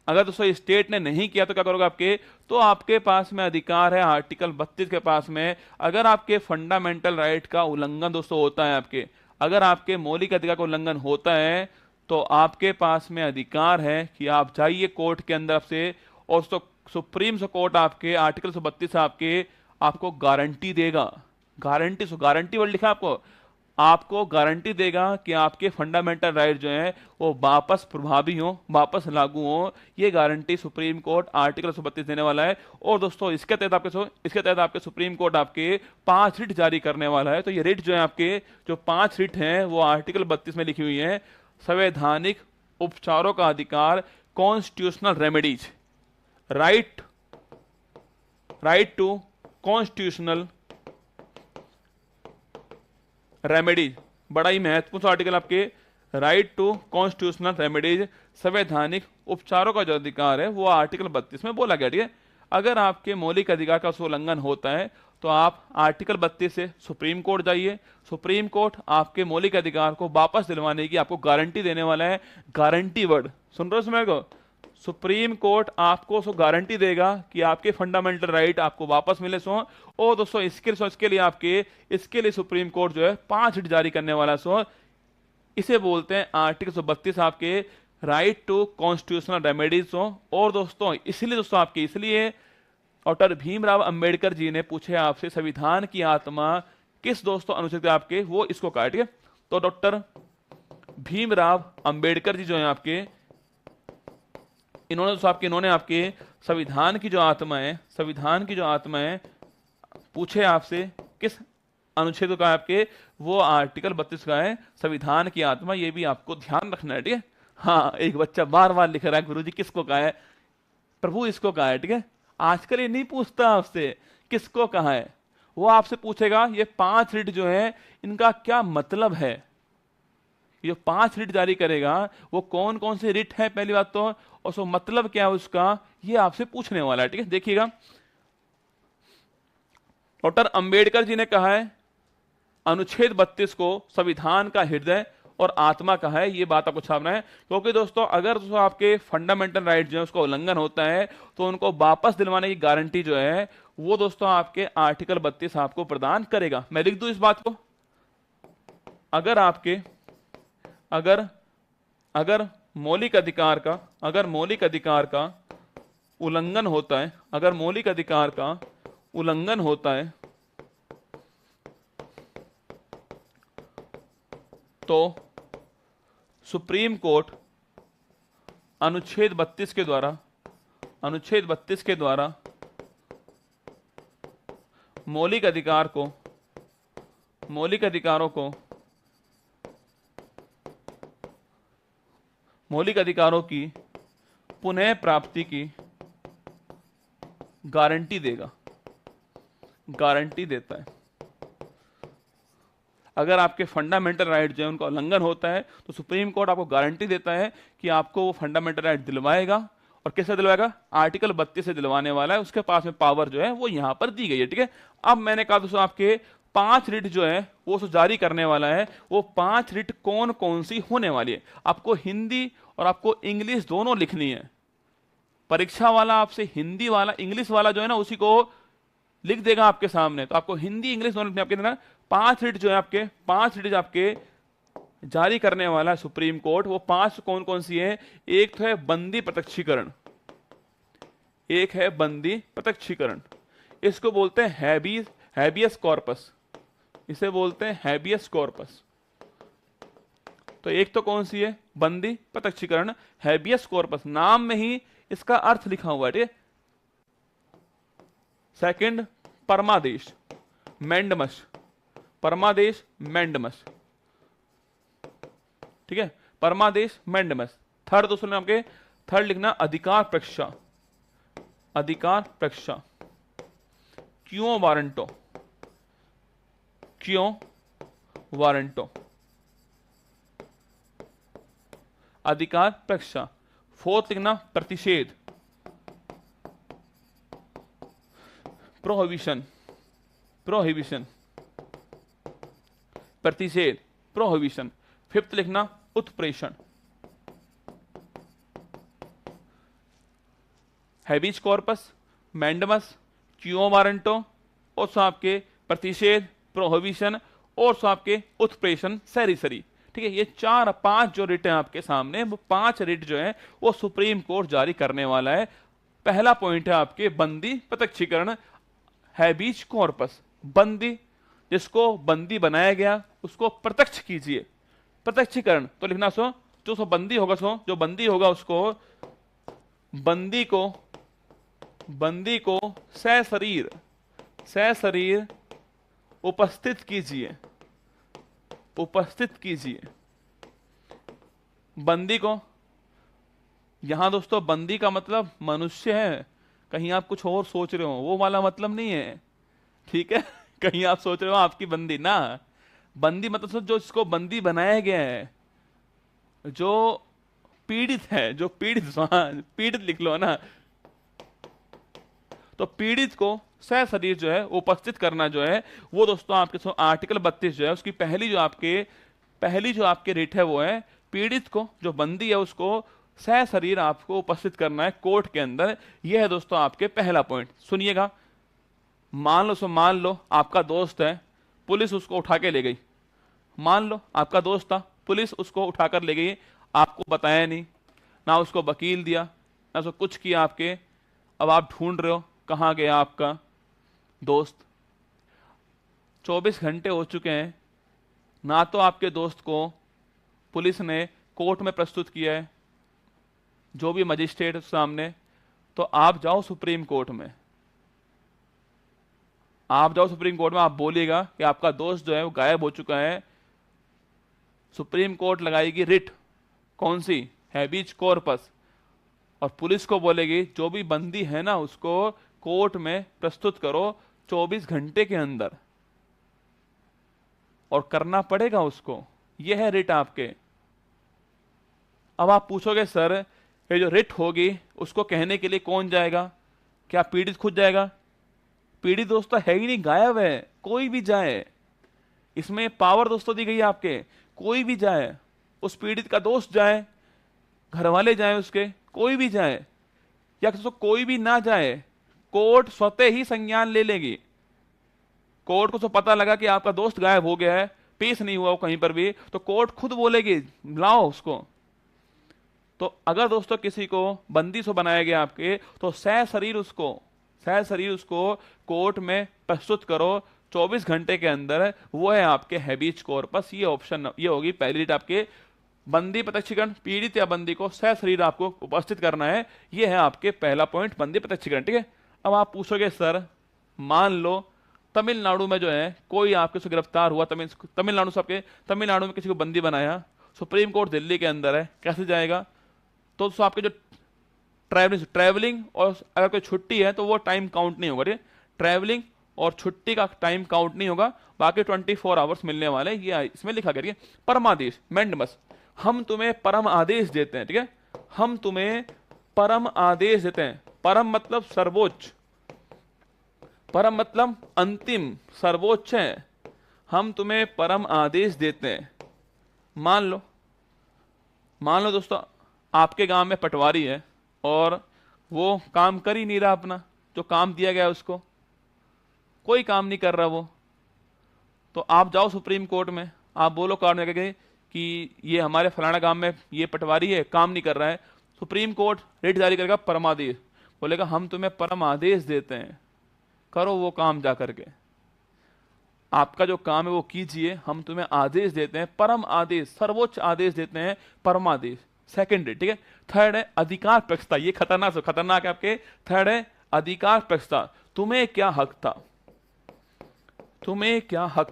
अगर दोस्तों स्टेट ने नहीं किया तो क्या करोगे आपके, तो आपके पास में अधिकार है आर्टिकल 32 के पास में, अगर आपके फंडामेंटल राइट का उल्लंघन दोस्तों होता है, आपके अगर आपके मौलिक अधिकार का उल्लंघन होता है तो आपके पास में अधिकार है कि आप जाइए कोर्ट के अंदर से, और सुप्रीम कोर्ट आपके आर्टिकल 132 आपके आपको गारंटी देगा। गारंटी, गारंटी वर्ड लिखा आपको, आपको गारंटी देगा कि आपके फंडामेंटल राइट जो हैं वो वापस प्रभावी हो, वापस लागू हो। ये गारंटी सुप्रीम कोर्ट आर्टिकल 132 देने वाला है। और दोस्तों इसके तहत आपके सुप्रीम कोर्ट आपके 5 रिट जारी करने वाला है। तो ये रिट जो है आपके, जो 5 रिट हैं वो आर्टिकल 32 में लिखी हुई है। संवैधानिक उपचारों का अधिकार, constitutional remedies, right to constitutional remedies, बड़ा ही महत्वपूर्ण आर्टिकल आपके, राइट टू कॉन्स्टिट्यूशनल रेमेडीज, संवैधानिक उपचारों का जो अधिकार है वो आर्टिकल 32 में बोला गया। ठीक है, अगर आपके मौलिक अधिकार का उल्लंघन होता है तो आप आर्टिकल 32 से सुप्रीम कोर्ट जाइए। सुप्रीम कोर्ट आपके मौलिक अधिकार को वापस दिलवाने की आपको गारंटी देने वाला है। गारंटी वर्ड सुन रहे हो मेरे को, सुप्रीम कोर्ट आपको गारंटी देगा कि आपके फंडामेंटल राइट आपको वापस मिले सो। और दोस्तों इसके लिए सुप्रीम कोर्ट जो है 5 रिट जारी करने वाला सो। इसे बोलते हैं आर्टिकल 132 आपके राइट टू कॉन्स्टिट्यूशनल रेमेडीज सो। और दोस्तों इसलिए डॉक्टर भीमराव अंबेडकर जी ने पूछे आपसे संविधान की आत्मा किस दोस्तों अनुच्छेद आपके, वो इसको कहा। ठीक है, तो डॉक्टर भीमराव अंबेडकर जी जो है आपके, इन्होंने आपके संविधान की जो आत्मा है पूछे आपसे किस अनुच्छेद का आपके, वो आर्टिकल 32 का है, संविधान की आत्मा। ये भी आपको ध्यान रखना है। ठीक है, हाँ, एक बच्चा बार बार लिख रहा है गुरुजी किसको कहा है, प्रभु इसको कहा है। ठीक है, आजकल ये नहीं पूछता आपसे किसको कहा है, वो आपसे पूछेगा ये 5 रिट जो है इनका क्या मतलब है। ये 5 रिट जारी करेगा वो कौन कौन से रिट है पहली बात तो, और सो मतलब क्या है उसका, ये आपसे पूछने वाला है। ठीक है, देखिएगा डॉक्टर अंबेडकर जी ने कहा है अनुच्छेद 32 को संविधान का हृदय और आत्मा का है। ये बात आपको छापना है, क्योंकि दोस्तों अगर आपके फंडामेंटल राइट जो है उसका उल्लंघन होता है तो उनको वापस दिलवाने की गारंटी जो है वो दोस्तों आपके आर्टिकल 32 आपको प्रदान करेगा। मैं लिख दूं इस बात को, अगर मौलिक अधिकार का उल्लंघन होता है, अगर मौलिक अधिकार का उल्लंघन होता है तो सुप्रीम कोर्ट अनुच्छेद 32 के द्वारा मौलिक अधिकारों की पुनः प्राप्ति की गारंटी देता है। अगर आपके फंडामेंटल राइट जो है उनका उल्लंघन होता है तो सुप्रीम कोर्ट आपको गारंटी देता है कि आपको वो फंडामेंटल राइट दिलवाएगा। और कैसे दिलवाएगा, आर्टिकल 32 से दिलवाने वाला है, उसके पास में पावर जो है वो यहां पर दी गई है। ठीक है, अब मैंने कहा दोस्तों आपके 5 रिट जो है वो जारी करने वाला है। वो 5 रिट कौन कौन सी होने वाली है, आपको हिंदी और आपको इंग्लिश दोनों लिखनी है। परीक्षा वाला आपसे हिंदी वाला इंग्लिश वाला जो है ना उसी को लिख देगा आपके सामने, तो आपको हिंदी इंग्लिश दोनों आपके देना। 5 रिट जो है आपके 5 रिट आपके जारी करने वाला है सुप्रीम कोर्ट। वो 5 कौन कौन सी है, एक तो है बंदी प्रत्यक्षीकरण, इसको बोलते हैं हैबियस कॉर्पस, इसे बोलते हैं हैबियस कॉर्पस। तो एक तो कौन सी है, बंदी प्रत्यक्षीकरण, हैबियस कॉर्पस, नाम में ही इसका अर्थ लिखा हुआ है। ठीक है, सेकंड परमादेश मैंडमस, ठीक है, परमादेश मैंडमस। थर्ड दोस्तों ने आपके थर्ड लिखना अधिकार प्रक्षा, क्यों वारंटो, अधिकार प्रक्षा। फोर्थ लिखना प्रतिषेध, प्रोहिबिशन, प्रतिषेध, प्रोहिबिशन। फिफ्थ लिखना उत्प्रेषण, हैबियस कॉर्पस, मैंडमस, क्यों वारंटो, और आपके प्रतिषेध, प्रोहिबिशन, और आपके उत्प्रेषण, सैरिसरी। ठीक है। ये 4-5 जो रिट है आपके सामने, वो 5 रिट जो है वो सुप्रीम कोर्ट जारी करने वाला है। पहला पॉइंट है आपके बंदी प्रत्यक्षीकरण, हैबीज कॉर्पस। बंदी, जिसको बंदी बनाया गया उसको प्रत्यक्ष कीजिए। प्रत्यक्षीकरण तो लिखना सो जो बंदी होगा, जो बंदी होगा उसको, बंदी को सशरीर उपस्थित कीजिए। बंदी को, यहां दोस्तों बंदी का मतलब मनुष्य है, कहीं आप कुछ और सोच रहे हो वो वाला मतलब नहीं है, ठीक है। कहीं आप सोच रहे हो आपकी बंदी ना, बंदी मतलब जो इसको बंदी बनाया गया है, जो पीड़ित है, जो पीड़ित लिख लो ना, तो पीड़ित को सशरीर जो है उपस्थित करना जो है वो दोस्तों आपके आर्टिकल 32 जो है उसकी पहली जो आपके रिट है वो है पीड़ित को, जो बंदी है उसको सशरीर आपको उपस्थित करना है कोर्ट के अंदर। यह है दोस्तों आपके पहला पॉइंट। सुनिएगा, मान लो आपका दोस्त है, पुलिस उसको उठा के ले गई। मान लो आपका दोस्त था, पुलिस उसको उठाकर ले गई, आपको बताया नहीं, ना उसको वकील दिया, ना उसको कुछ किया आपके। अब आप ढूंढ रहे हो कहाँ गया आपका दोस्त। 24 घंटे हो चुके हैं, ना तो आपके दोस्त को पुलिस ने कोर्ट में प्रस्तुत किया है, जो भी मजिस्ट्रेट सामने, तो आप जाओ सुप्रीम कोर्ट में। आप बोलिएगा कि आपका दोस्त जो है वो गायब हो चुका है। सुप्रीम कोर्ट लगाएगी रिट, कौन सी, हैबीज कॉर्पस, और पुलिस को बोलेगी जो भी बंदी है ना उसको कोर्ट में प्रस्तुत करो 24 घंटे के अंदर, और करना पड़ेगा उसको। यह है रिट आपके। अब आप पूछोगे सर ये जो रिट होगी उसको कहने के लिए कौन जाएगा, क्या पीड़ित खुद जाएगा? पीड़ित दोस्तों है ही नहीं, गायब है, कोई भी जाए, इसमें पावर दोस्तों दी गई है आपके, कोई भी जाए, उस पीड़ित का दोस्त जाए, घर वाले जाए उसके, कोई भी जाए, या कोई भी ना जाए, कोर्ट स्वतः ही संज्ञान ले लेगी। कोर्ट को तो पता लगा कि आपका दोस्त गायब हो गया है, पेश नहीं हुआ वो कहीं पर भी, तो कोर्ट खुद बोलेगी लाओ उसको। तो अगर दोस्तों किसी को बंदी से बनाया गया आपके, तो सशरीर उसको कोर्ट में प्रस्तुत करो 24 घंटे के अंदर, वो है आपके हैबीज कॉर्पस। ये ऑप्शन, ये होगी पहली रिट आपके। बंदी प्रत्यक्षीकरण, पीड़ित या बंदी को सशरीर आपको उपस्थित करना है, ये है आपके पहला पॉइंट, बंदी प्रत्यक्षीकरण, ठीक है। अब आप पूछोगे सर मान लो तमिलनाडु में जो है कोई आपके से गिरफ्तार हुआ, तमिलनाडु में किसी को बंदी बनाया, सुप्रीम कोर्ट दिल्ली के अंदर है, कैसे जाएगा? तो आपके जो ट्रैवलिंग और अगर कोई छुट्टी है तो वो टाइम काउंट नहीं होगा, ठीक है। ट्रैवलिंग और छुट्टी का टाइम काउंट नहीं होगा, बाकी 24 आवर्स मिलने वाले, ये इसमें लिखा करिए। परमादेश, मैंडमस, हम तुम्हें परम आदेश देते हैं, ठीक है, हम तुम्हें परम आदेश देते हैं। परम मतलब सर्वोच्च, परम मतलब अंतिम, सर्वोच्च है, हम तुम्हें परम आदेश देते हैं। मान लो दोस्तों आपके गांव में पटवारी है और वो काम कर ही नहीं रहा, अपना जो काम दिया गया उसको कोई काम नहीं कर रहा वो, तो आप जाओ सुप्रीम कोर्ट में, आप बोलो कार्ड में गए कि ये हमारे फलाना गांव में ये पटवारी है, काम नहीं कर रहा है। सुप्रीम कोर्ट रिट जारी करेगा परमादेश, बोलेगा हम तुम्हें परम आदेश देते हैं, करो वो काम जा करके, आपका जो काम है वो कीजिए, हम तुम्हें आदेश देते हैं, परम आदेश, सर्वोच्च आदेश देते हैं, परमादेश। सेकंड है, ठीक है। थर्ड है अधिकार पक्षता, ये खतरनाक है आपके। थर्ड है अधिकार पक्षता, तुम्हें क्या हक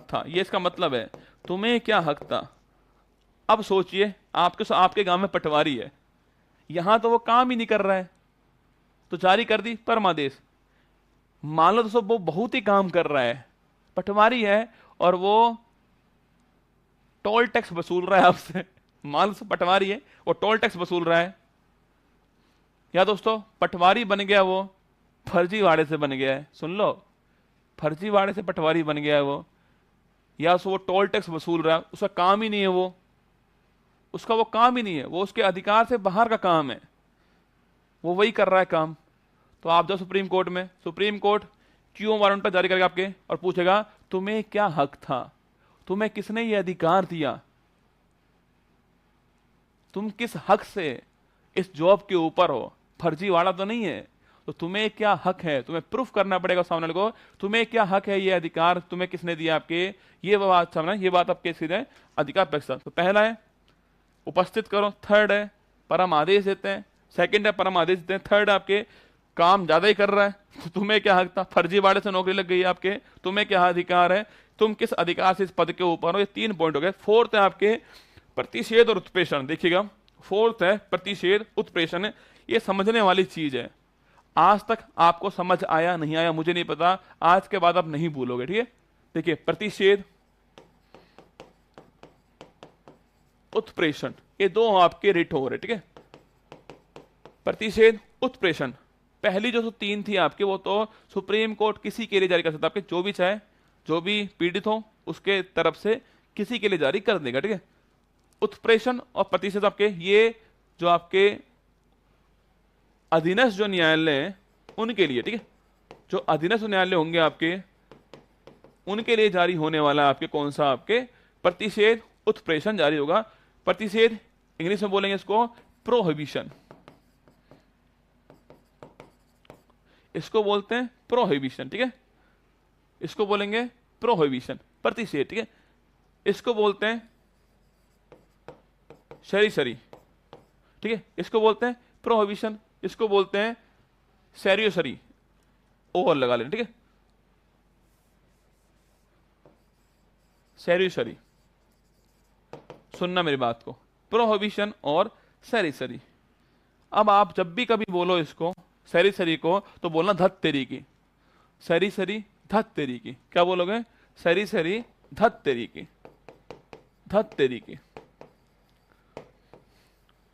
था, ये इसका मतलब है तुम्हें क्या हक था। अब सोचिए आपके गांव में पटवारी है, यहां तो वो काम ही नहीं कर रहा है, तो जारी कर दी परमादेश। मान लो दोस्तों वो बहुत ही काम कर रहा है, पटवारी है और वो टोल टैक्स वसूल रहा है आपसे, मान लो पटवारी है वो टोल टैक्स वसूल रहा है, या दोस्तों पटवारी बन गया वो फर्जीवाड़े से बन गया है, सुन लो, फर्जीवाड़े से पटवारी बन गया है वो, या वो टोल टैक्स वसूल रहा है, उसका काम ही नहीं है वो उसके अधिकार से बाहर का काम है, वो वही कर रहा है काम। तो आप जाओ सुप्रीम कोर्ट में, सुप्रीम कोर्ट क्यों वारंट पर जारी करेगा आपके और पूछेगा तुम्हें क्या हक था, तुम्हें किसने ये अधिकार दिया तुम किस हक से इस जॉब के ऊपर हो, फर्जीवाड़ा तो नहीं है। तो तुम्हें क्या हक है, तुम्हें प्रूफ करना पड़ेगा सामने वाले को, तुम्हें क्या हक है, ये अधिकार तुम्हें किसने दिया आपके, ये बात समझना, ये बात आपके सीधे अधिकार पक्ष। तो पहला है उपस्थित करो, थर्ड है परम आदेश देते हैं, सेकंड है परम आदेश देते हैं, थर्ड आपके काम ज्यादा ही कर रहा है तो तुम्हें क्या हक था, फर्जीवाड़े से नौकरी लग गई है आपके, तुम्हें क्या अधिकार है, तुम किस अधिकार से इस पद के ऊपर हो। ये 3 पॉइंट हो गए। फोर्थ है आपके प्रतिषेध और उत्प्रेषण। देखिएगा, फोर्थ है प्रतिषेध उत्प्रेषण। ये समझने वाली चीज है। आज तक आपको समझ आया नहीं आया मुझे नहीं पता, आज के बाद आप नहीं भूलोगे, ठीक है। देखिए, प्रतिषेध उत्प्रेषण, ये 2 आपके रिट हो रहे, ठीक है। प्रतिषेध उत्प्रेषण, पहली जो 3 थी आपके, वो तो सुप्रीम कोर्ट किसी के लिए जारी कर सकता है, आपके जो भी चाहे, जो भी पीड़ित हो उसके तरफ से किसी के लिए जारी कर देगा, ठीक है। उत्प्रेषण और प्रतिषेध आपके, ये जो आपके अधीनस्थ जो न्यायालय है उनके लिए, ठीक है, जो अधीनस्थ न्यायालय होंगे आपके, उनके लिए जारी होने वाला आपके कौन सा, आपके प्रतिषेध उत्प्रेषण जारी होगा। प्रतिषेध इंग्लिश में बोलेंगे इसको प्रोहिबिशन, इसको बोलते हैं प्रोहिबिशन, ठीक है, इसको बोलेंगे प्रोहिबिशन, प्रतिषेध, ठीक है। इसको बोलते हैं शरीसरी, ठीक है, इसको बोलते हैं प्रोहिबिशन, इसको बोलते हैं सैरियोसरी, ओवर लगा लें, ठीक है, सैरियोसरी। सुनना मेरी बात को, प्रोहिबिशन और सैरिसरी। अब आप जब भी कभी बोलो इसको सैरिसरी को, तो बोलना धत तेरी की, सैरिसरी धत तेरी की। क्या बोलोगे, सैरिसरी धत तेरी की, धत तेरी की।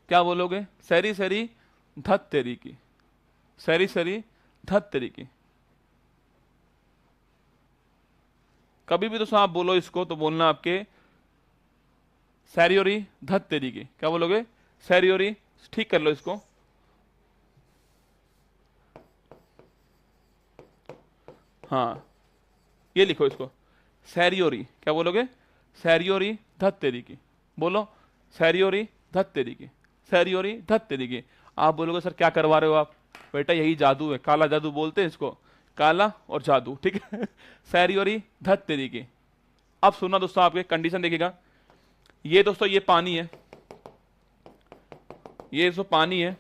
क्या बोलोगे, सैरिसरी धत तेरी की, सैरिसरी धत तेरी की। कभी भी तो आप बोलो इसको, तो बोलना आपके सैरियोरी धत तेरी की। क्या बोलोगे, सैरियोरी, ठीक कर लो इसको, हाँ ये लिखो इसको, सैरियोरी। क्या बोलोगे, सैरियोरी धत तेरी की। बोलो, सैरियोरी धत तेरी की, सैरियोरी धत तेरी की। आप बोलोगे सर क्या करवा रहे हो आप, बेटा यही जादू है, काला जादू बोलते हैं इसको, काला और जादू, ठीक है। सैरियोरी धत तेरी की। अब सुनना दोस्तों, आपके कंडीशन देखिएगा, ये दोस्तों ये पानी है, ये दोस्तों पानी है,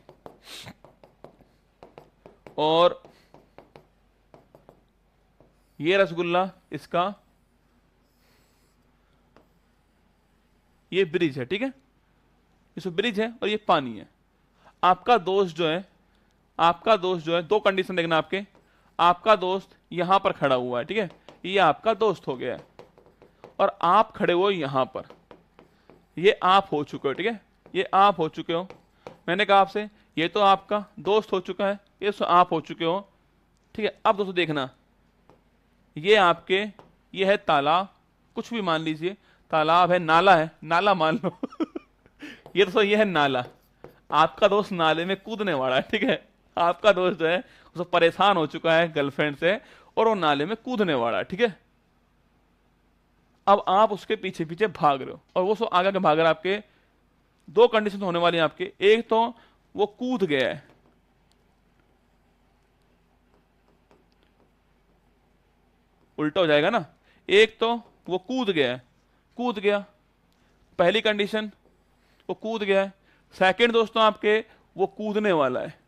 और ये रसगुल्ला इसका ये ब्रिज है, ठीक है, इसमें ब्रिज है और ये पानी है। आपका दोस्त जो है, आपका दोस्त जो है, 2 कंडीशन देखना आपके, आपका दोस्त यहां पर खड़ा हुआ है, ठीक है, ये आपका दोस्त हो गया है, और आप खड़े हो यहां पर, ये आप हो चुके हो, ठीक है, ये आप हो चुके हो। मैंने कहा आपसे ये तो आपका दोस्त हो चुका है, ये तो आप हो चुके हो, ठीक है। अब दोस्तों देखना, ये आपके, ये है तालाब, कुछ भी मान लीजिए, तालाब है, नाला है, नाला मान लो। ये दोस्तों ये है नाला, आपका दोस्त नाले में कूदने वाला है, ठीक है, आपका दोस्त जो है उसको परेशान हो चुका है गर्लफ्रेंड से, और वो नाले में कूदने वाला है, ठीक है। अब आप उसके पीछे पीछे भाग रहे हो, और वो सो आगे के भाग रहा है। आपके 2 कंडीशन होने वाली है आपके, एक तो वो कूद गया है, उल्टा हो जाएगा ना, एक तो वो कूद गया है, कूद गया, पहली कंडीशन वो कूद गया है। सेकंड दोस्तों आपके, वो कूदने वाला है,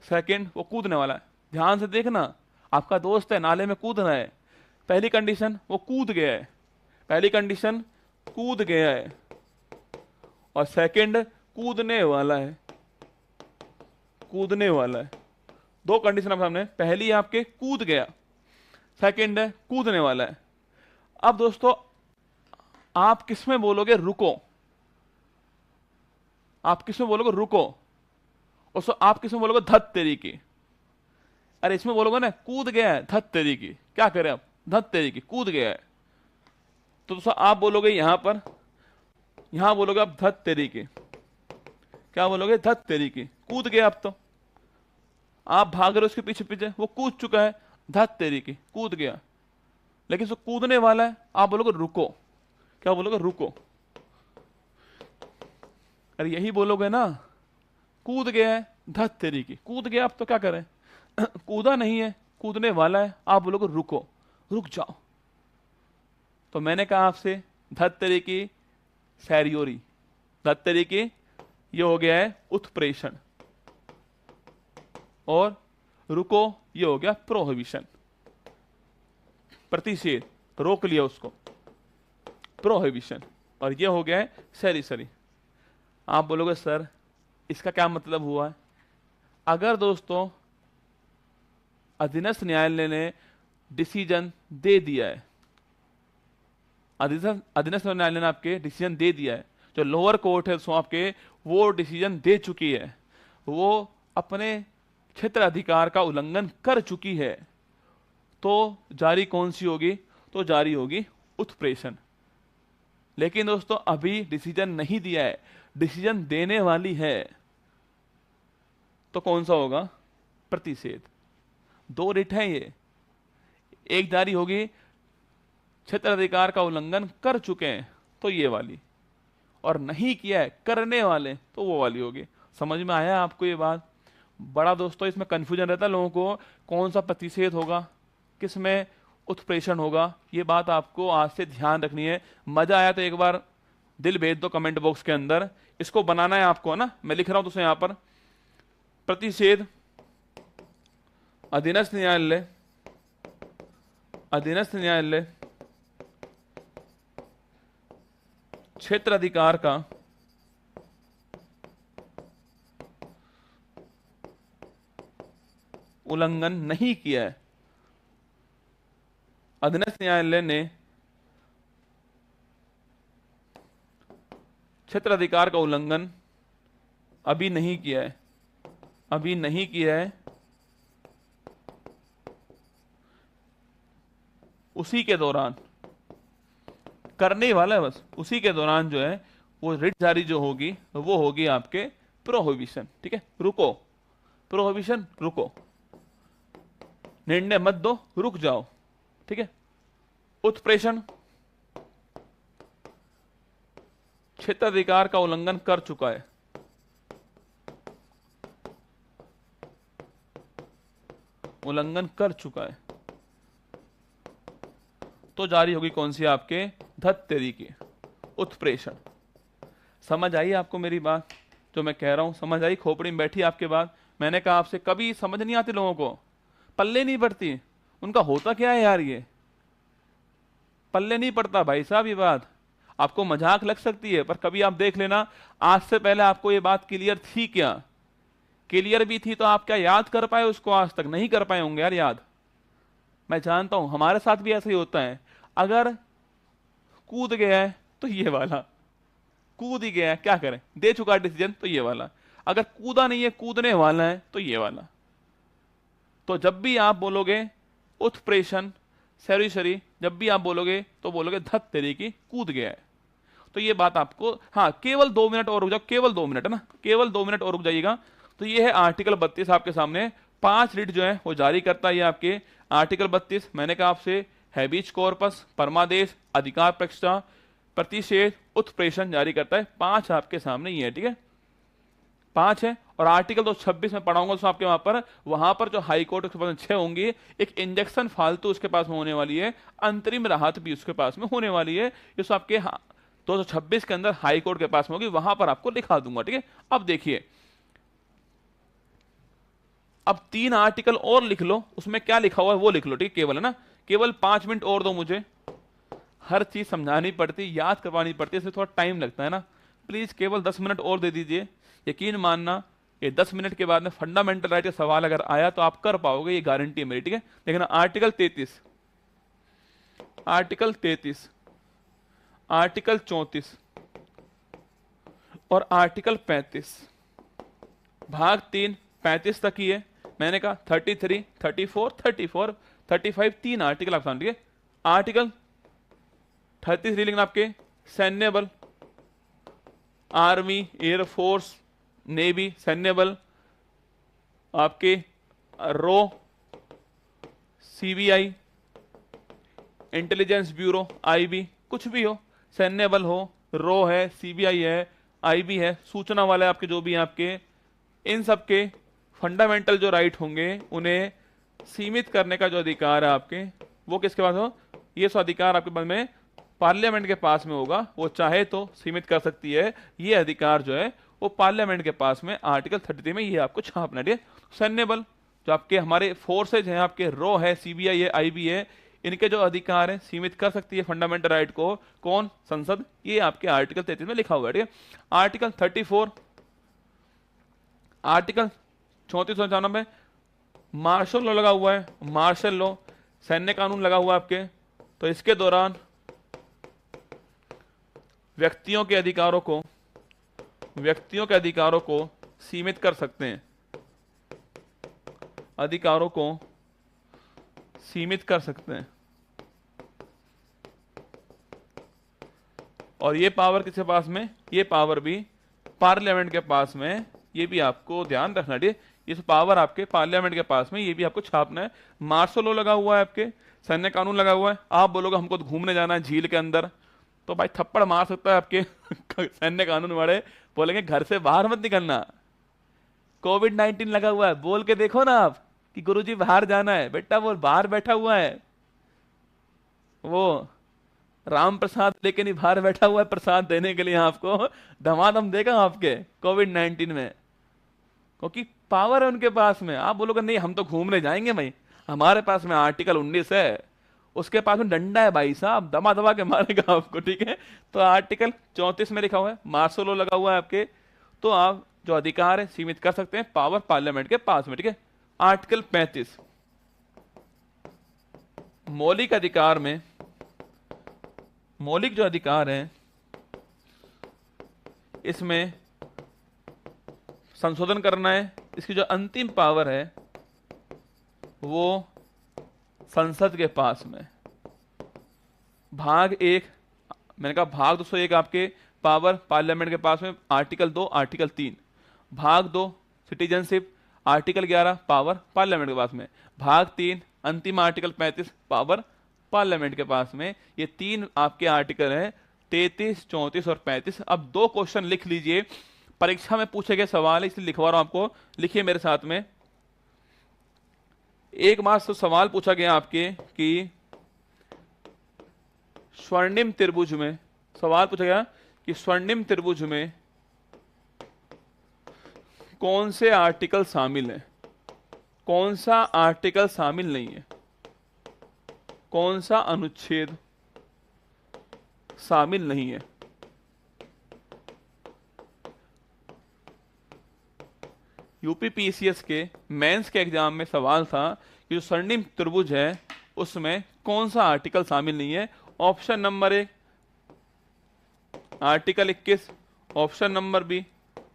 सेकंड वो कूदने वाला है। ध्यान से देखना, आपका दोस्त है, नाले में कूद रहा है, पहली कंडीशन वो कूद गया है, पहली कंडीशन कूद गया है, और सेकंड कूदने वाला है, कूदने वाला है। 2 कंडीशन आप सामने, पहली आपके कूद गया, सेकंड है कूदने वाला है। अब दोस्तों आप किसमें बोलोगे रुको, आप किसमें बोलोगे रुको, और आप किसमें बोलोगे धत तेरी की। अरे इसमें बोलोगे ना कूद गया है, धत तेरी की, क्या करें आप, धत तेरी की, कूद गया है, तो दोस्तों आप बोलोगे यहां पर, यहां बोलोगे आप धत तेरी की। क्या बोलोगे, धत तेरी की, कूद गया, आप तो आप भाग रहे हो उसके पीछे पीछे, वो कूद चुका है, धत तेरी की, कूद गया, लेकिन उसको कूदने वाला है, आप बोलोगे रुको, क्या बोलोगे? रुको। अरे यही बोलोगे ना, कूद गया है, धत तेरी की, कूद गया, अब तो क्या करें? कूदा नहीं है, कूदने वाला है, आप बोलोगे रुको, रुक जाओ। तो मैंने कहा आपसे धत तेरी की सैरियोरी, धत तेरी की, ये हो गया है उत्प्रेषण, और रुको ये हो गया प्रोहिबिशन, प्रतिषेध, रोक लिया उसको, प्रोहिबिशन, और ये हो गया है सैरिसरी। आप बोलोगे सर इसका क्या मतलब हुआ है? अगर दोस्तों अधीनस्थ न्यायालय ने डिसीजन दे दिया है, अधीनस्थ न्यायालय ने आपके डिसीजन दे दिया है, जो लोअर कोर्ट है सो आपके वो डिसीजन दे चुकी है, वो अपने क्षेत्र अधिकार का उल्लंघन कर चुकी है, तो जारी कौन सी होगी? तो जारी होगी उत्प्रेषण। लेकिन दोस्तों अभी डिसीजन नहीं दिया है, डिसीजन देने वाली है, तो कौन सा होगा? प्रतिषेध। दो रिट है ये, एक जारी होगी क्षेत्र अधिकार का उल्लंघन कर चुके हैं तो ये वाली, और नहीं किया है करने वाले तो वो वाली होगी। समझ में आया आपको ये बात? बड़ा दोस्तों इसमें कंफ्यूजन रहता है लोगों को, कौन सा प्रतिषेध होगा, किस में उत्प्रेषण होगा, ये बात आपको आज से ध्यान रखनी है। मजा आया तो एक बार दिल भेज दो कमेंट बॉक्स के अंदर, इसको बनाना है आपको, है ना? मैं लिख रहा हूं दोस्तों यहां पर, प्रतिषेध अधीनस्थ न्यायालय, अधीनस्थ न्यायालय क्षेत्र अधिकार का उल्लंघन नहीं किया है, अधीनस्थ न्यायालय ने क्षेत्र अधिकार का उल्लंघन अभी नहीं किया है, अभी नहीं किया है, उसी के दौरान करने वाला है, बस उसी के दौरान जो है वो रिट जारी जो होगी वो होगी आपके प्रोहिबिशन। ठीक है, रुको, प्रोहिबिशन, रुको, निर्णय मत दो, रुक जाओ। ठीक है, उत्प्रेषण क्षेत्राधिकार का उल्लंघन कर चुका है, उल्लंघन कर चुका है, तो जारी होगी कौन सी? आपके धत तेरी की उत्प्रेषण। समझ आई आपको मेरी बात जो मैं कह रहा हूं? समझ आई? खोपड़ी में बैठी आपके बात? मैंने कहा आपसे कभी समझ नहीं आती लोगों को, पल्ले नहीं पड़ती, उनका होता क्या है यार, ये पल्ले नहीं पड़ता भाई साहब। ये बात आपको मजाक लग सकती है, पर कभी आप देख लेना, आज से पहले आपको ये बात क्लियर थी क्या? क्लियर भी थी तो आप क्या याद कर पाए उसको? आज तक नहीं कर पाए होंगे यार याद। मैं जानता हूं हमारे साथ भी ऐसा ही होता है, अगर कूद गया है तो ये वाला, कूद ही गया है, क्या करें, दे चुका डिसीजन तो ये वाला, अगर कूदा नहीं है कूदने वाला है तो ये वाला। तो जब भी आप बोलोगे उत्प्रेषण सैरिसरी, जब भी आप बोलोगे तो बोलोगे धत तेरी की, कूद गया है। तो ये बात आपको, हाँ केवल 2 मिनट और रुक जाओ, केवल 2 मिनट है ना, केवल 2 मिनट और रुक जाइएगा। तो ये है आर्टिकल 32 आपके सामने, 5 रिट जो है वो जारी करता है ये आपके आर्टिकल 32। मैंने कहा आपसे हैबियस कॉर्पस, परमादेश, अधिकार प्रतिष्ठा, प्रतिषेध, उत्प्रेषण जारी करता है, 5 आपके सामने ये है। ठीक है, 5 है। और आर्टिकल 226 में पढ़ाऊंगा तो आपके वहां पर जो हाई कोर्ट उसके पास 6 होंगी, एक इंजेक्शन फालतू उसके पास में होने वाली है, अंतरिम राहत भी उसके पास में होने वाली है, इस आपके 226 के अंदर हाई कोर्ट के पास में होगी, वहां पर आपको लिखा दूंगा। ठीक है, अब देखिए, अब 3 आर्टिकल और लिख लो, उसमें क्या लिखा हुआ है वो लिख लो। ठीक है, केवल है ना, केवल 5 मिनट और दो मुझे, हर चीज समझानी पड़ती, याद करवानी पड़ती है, इसमें थोड़ा टाइम लगता है ना, प्लीज केवल 10 मिनट और दे दीजिए। यकीन मानना ये 10 मिनट के बाद में फंडामेंटल राइट का सवाल अगर आया तो आप कर पाओगे, ये गारंटी है मेरी। ठीक है, देखना आर्टिकल 33, आर्टिकल 33, आर्टिकल 34 और आर्टिकल 35, भाग 3 35 तक ही है। मैंने कहा 33, 34, 34, 35, 3 आर्टिकल आप समझिए। आर्टिकल 33 लिखना आपके सैन्य बल, आर्मी, एयरफोर्स, नेवी, सैन्य बल, आपके रो, सीबीआई, इंटेलिजेंस ब्यूरो, आईबी, कुछ भी हो, सैन्य बल हो, रो है, सीबीआई है, आईबी है, सूचना वाले आपके जो भी हैं आपके, इन सब के फंडामेंटल जो राइट होंगे उन्हें सीमित करने का जो अधिकार है आपके, वो किसके पास हो? ये सो अधिकार आपके पास में पार्लियामेंट के पास में होगा। वो चाहे तो सीमित कर सकती है। ये अधिकार जो है वो पार्लियामेंट के पास में आर्टिकल 33 में ये आपको छापना है। सैन्य बल जो आपके हमारे फोर्सेज हैं, आपके रो है, सीबीआई है, आईबी है, इनके जो अधिकार है सीमित कर सकती है फंडामेंटल राइट को कौन? संसद। ये आपके आर्टिकल 33 में लिखा हुआ है। ठीक है, आर्टिकल 34, आर्टिकल 34 में मार्शल लॉ लगा हुआ है। मार्शल लॉ सैन्य कानून लगा हुआ है आपके। तो इसके दौरान व्यक्तियों के अधिकारों को सीमित कर सकते हैं, अधिकारों को सीमित कर सकते हैं। और ये पावर किसके पास में? ये पावर भी पार्लियामेंट के पास में। ये भी आपको ध्यान रखना है। ये पावर आपके पार्लियामेंट के पास में, ये भी आपको छापना है। मार्शल लॉ लगा हुआ है आपके, सैन्य कानून लगा हुआ है। आप बोलोगे हमको तो घूमने जाना है झील के अंदर, तो भाई थप्पड़ मार सकता है आपके सैन्य कानून वाले, बोलेंगे घर से बाहर मत निकलना। कोविड-19 लगा हुआ है, बोल के देखो ना आप कि गुरुजी बाहर जाना है, बेटा वो बाहर बैठा हुआ है, वो राम प्रसाद लेके नहीं बाहर बैठा हुआ है प्रसाद देने के लिए आपको, धमाधम देगा आपके कोविड-19 में, क्योंकि पावर है उनके पास में। आप बोलोगे नहीं हम तो घूमने जाएंगे भाई, हमारे पास में आर्टिकल 19 है, उसके पास में डंडा है भाई साहब, दबा दबा के मारेगा आपको। ठीक है, तो आर्टिकल 34 में लिखा हुआ है, मार्शल लॉ लगा हुआ है आपके। तो आप जो अधिकार है सीमित कर सकते हैं, पावर पार्लियामेंट के पास में। ठीक है, आर्टिकल 35 मौलिक अधिकार में, मौलिक जो अधिकार है इसमें संशोधन करना है। इसकी जो अंतिम पावर है वो संसद के पास में। भाग 1, मैंने कहा भाग 201 आपके पावर पार्लियामेंट के पास में, आर्टिकल 2, आर्टिकल 3। भाग 2 सिटीजनशिप, आर्टिकल 11 पावर पार्लियामेंट के पास में। भाग 3 अंतिम आर्टिकल 35 पावर पार्लियामेंट के पास में। ये 3 आपके आर्टिकल हैं, 33, 34 और 35। अब 2 क्वेश्चन लिख लीजिए, परीक्षा में पूछे गए सवाल है इसलिए लिखवा रहा हूं आपको, लिखिए मेरे साथ में। एक बार तो सवाल पूछा गया आपके कि स्वर्णिम त्रिभुज में, सवाल पूछा गया कि स्वर्णिम त्रिभुज में कौन से आर्टिकल शामिल है, कौन सा आर्टिकल शामिल नहीं है, कौन सा अनुच्छेद शामिल नहीं है। यूपीपीसीएस के मेंस के एग्जाम में सवाल था कि जो स्वर्णिम त्रिभुज है उसमें कौन सा आर्टिकल शामिल नहीं है। Option number 1 article 21, option number B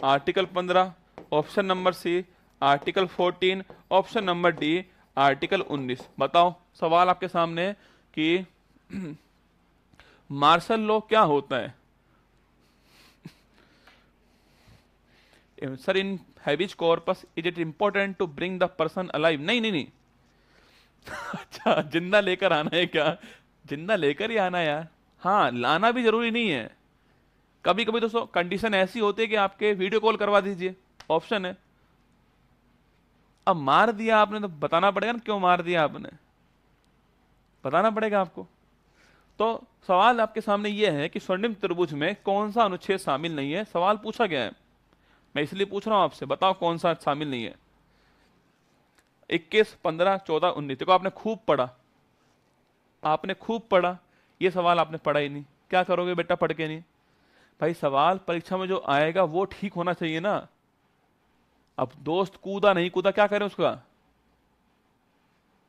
article 15, option number C article 14, option number D article 19। बताओ, सवाल आपके सामने है कि मार्शल लॉ क्या होता है। Sir in habeas corpus is it important to bring the person alive? नहीं नहीं नहीं अच्छा, जिंदा लेकर आना है क्या? जिंदा लेकर ही आना यार। हाँ, लाना भी जरूरी नहीं है, कभी कभी दोस्तों कंडीशन ऐसी होती है कि आपके वीडियो कॉल करवा दीजिए, ऑप्शन है। अब मार दिया आपने तो बताना पड़ेगा ना क्यों मार दिया आपने, बताना पड़ेगा आपको। तो सवाल आपके सामने यह है कि स्वर्णिम त्रिभुज में कौन सा अनुच्छेद शामिल नहीं है, सवाल पूछा गया है, मैं इसलिए पूछ रहा हूं आपसे, बताओ कौन सा शामिल नहीं है। 21, 15, 14, 19 देखो आपने खूब पढ़ा, आपने खूब पढ़ा, ये सवाल आपने पढ़ा ही नहीं, क्या करोगे बेटा पढ़ के नहीं? भाई सवाल परीक्षा में जो आएगा वो ठीक होना चाहिए ना। अब दोस्त कूदा नहीं कूदा क्या करें उसका,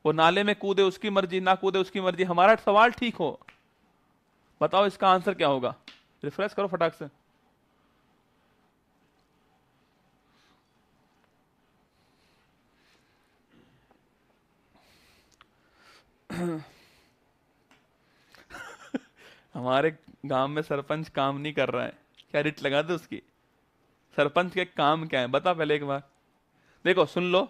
वो नाले में कूदे उसकी मर्जी, ना कूदे उसकी मर्जी, हमारा सवाल ठीक हो। बताओ इसका आंसर क्या होगा, रिफ्रेश करो फटाक से। हमारे गांव में सरपंच काम नहीं कर रहा है, क्या रिट लगा दे उसकी? सरपंच के काम क्या है बता पहले एक बार। देखो सुन लो,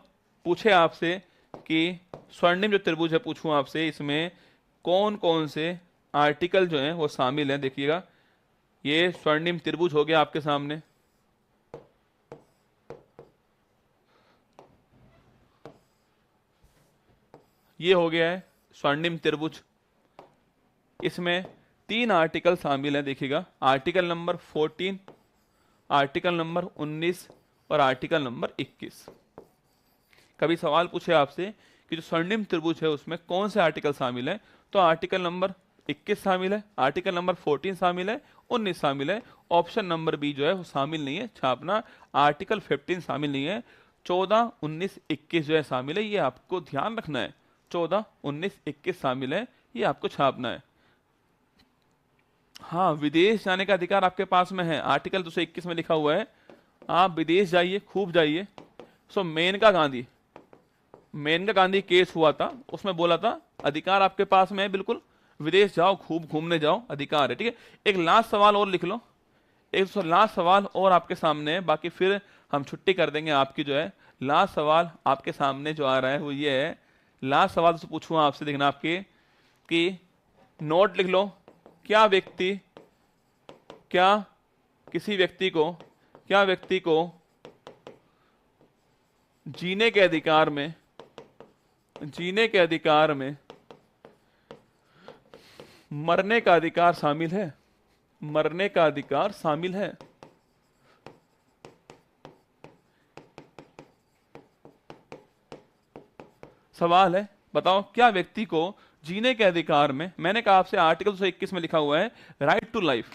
पूछे आपसे कि स्वर्णिम जो त्रिभुज है, पूछूं आपसे इसमें कौन कौन से आर्टिकल जो है वो शामिल है। देखिएगा, ये स्वर्णिम त्रिभुज हो गया आपके सामने, ये हो गया है स्वर्णिम त्रिभुज। इसमें 3 आर्टिकल शामिल है। देखिएगा, आर्टिकल नंबर 14, आर्टिकल नंबर 19 और आर्टिकल नंबर 21। कभी सवाल पूछे आपसे कि जो स्वर्णिम त्रिभुज है उसमें कौन से आर्टिकल शामिल है, तो आर्टिकल नंबर 21 शामिल है, आर्टिकल नंबर 14 शामिल है, 19 शामिल है। ऑप्शन नंबर बी जो है वो शामिल नहीं है, छापना। आर्टिकल 15 शामिल नहीं है। 14, 19, 21 जो है शामिल है, ये आपको ध्यान रखना है। 14, 19, 21 शामिल है, ये आपको छापना है। हाँ, विदेश जाने का अधिकार आपके पास में है, आर्टिकल 221 में लिखा हुआ है, आप विदेश जाइए, खूब जाइए। सो मेनका गांधी केस हुआ था, उसमें बोला था अधिकार आपके पास में है, बिल्कुल विदेश जाओ, खूब घूमने जाओ, अधिकार है। ठीक है, एक लास्ट सवाल और लिख लो, एक लास्ट सवाल और आपके सामने है, बाकी फिर हम छुट्टी कर देंगे आपकी। जो है लास्ट सवाल आपके सामने जो आ रहा है वो ये है। लास्ट सवाल तो पूछूंगा आपसे, देखना आपके कि नोट लिख लो, क्या किसी व्यक्ति को जीने के अधिकार में मरने का अधिकार शामिल है? मरने का अधिकार शामिल है। सवाल है, बताओ क्या व्यक्ति को जीने के अधिकार में, मैंने कहा आपसे आर्टिकल 221 में लिखा हुआ है राइट टू लाइफ,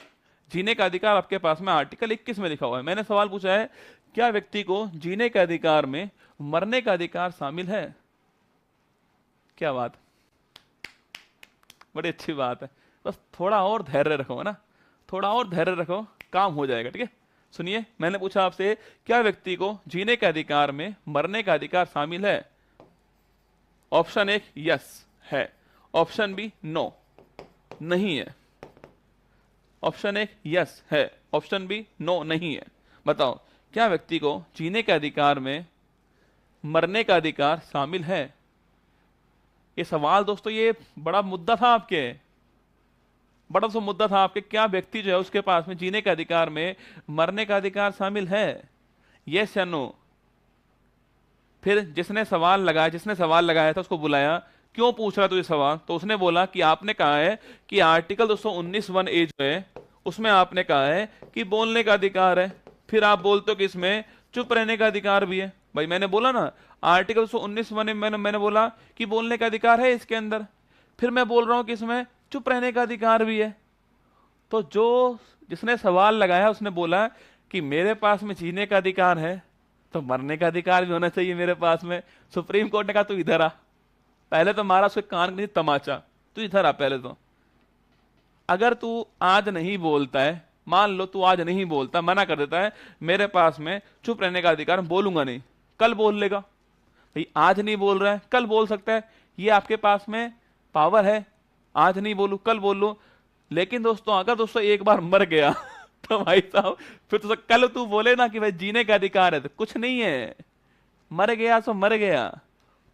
जीने का अधिकार आपके पास में आर्टिकल 21 में लिखा हुआ है। मैंने सवाल पूछा है क्या व्यक्ति को जीने के अधिकार में मरने का अधिकार शामिल है? क्या बात, बड़ी अच्छी बात है। बस थोड़ा और धैर्य रखो ना, थोड़ा और धैर्य रखो, काम हो जाएगा। ठीक है, सुनिए, मैंने पूछा आपसे क्या व्यक्ति को जीने के अधिकार में मरने का अधिकार शामिल है? ऑप्शन एक यस है, ऑप्शन बी नो नहीं है। ऑप्शन एक यस है, ऑप्शन बी नो नहीं है। बताओ क्या व्यक्ति को जीने के अधिकार में मरने का अधिकार शामिल है? ये सवाल दोस्तों, ये बड़ा मुद्दा था आपके, बड़ा सा मुद्दा था आपके। क्या व्यक्ति जो है उसके पास में जीने के अधिकार में मरने का अधिकार शामिल है? यस या नो? फिर जिसने सवाल लगाया था उसको बुलाया, क्यों पूछ रहा तू ये सवाल, तो उसने बोला कि आपने कहा है कि आर्टिकल 219(1)(a) जो है उसमें आपने कहा है कि बोलने का अधिकार है। फिर आप बोलते हो कि इसमें चुप रहने का अधिकार भी है। भाई मैंने बोला ना, आर्टिकल 219(1) में मैंने बोला कि बोलने का अधिकार है इसके अंदर, फिर मैं बोल रहा हूं कि इसमें चुप रहने का अधिकार भी है। तो जिसने सवाल लगाया उसने बोला कि मेरे पास में जीने का अधिकार है तो मरने का अधिकार भी होना चाहिए मेरे पास में। सुप्रीम कोर्ट ने कहा तू इधर आ, पहले तो मारा उसके कान के नीचे तमाचा, तू इधर आ पहले तो। अगर तू आज नहीं बोलता है, मान लो तू आज नहीं बोलता, मना कर देता है मेरे पास में चुप रहने का अधिकार, बोलूंगा नहीं, कल बोल लेगा। भाई आज नहीं बोल रहा है, कल बोल सकता है, ये आपके पास में पावर है, आज नहीं बोलू कल बोल लू। लेकिन दोस्तों अगर दोस्तों एक बार मर गया तो भाई साहब फिर तो कल तू बोले ना कि भाई जीने का अधिकार है, तो कुछ नहीं है, मर गया सो मर गया।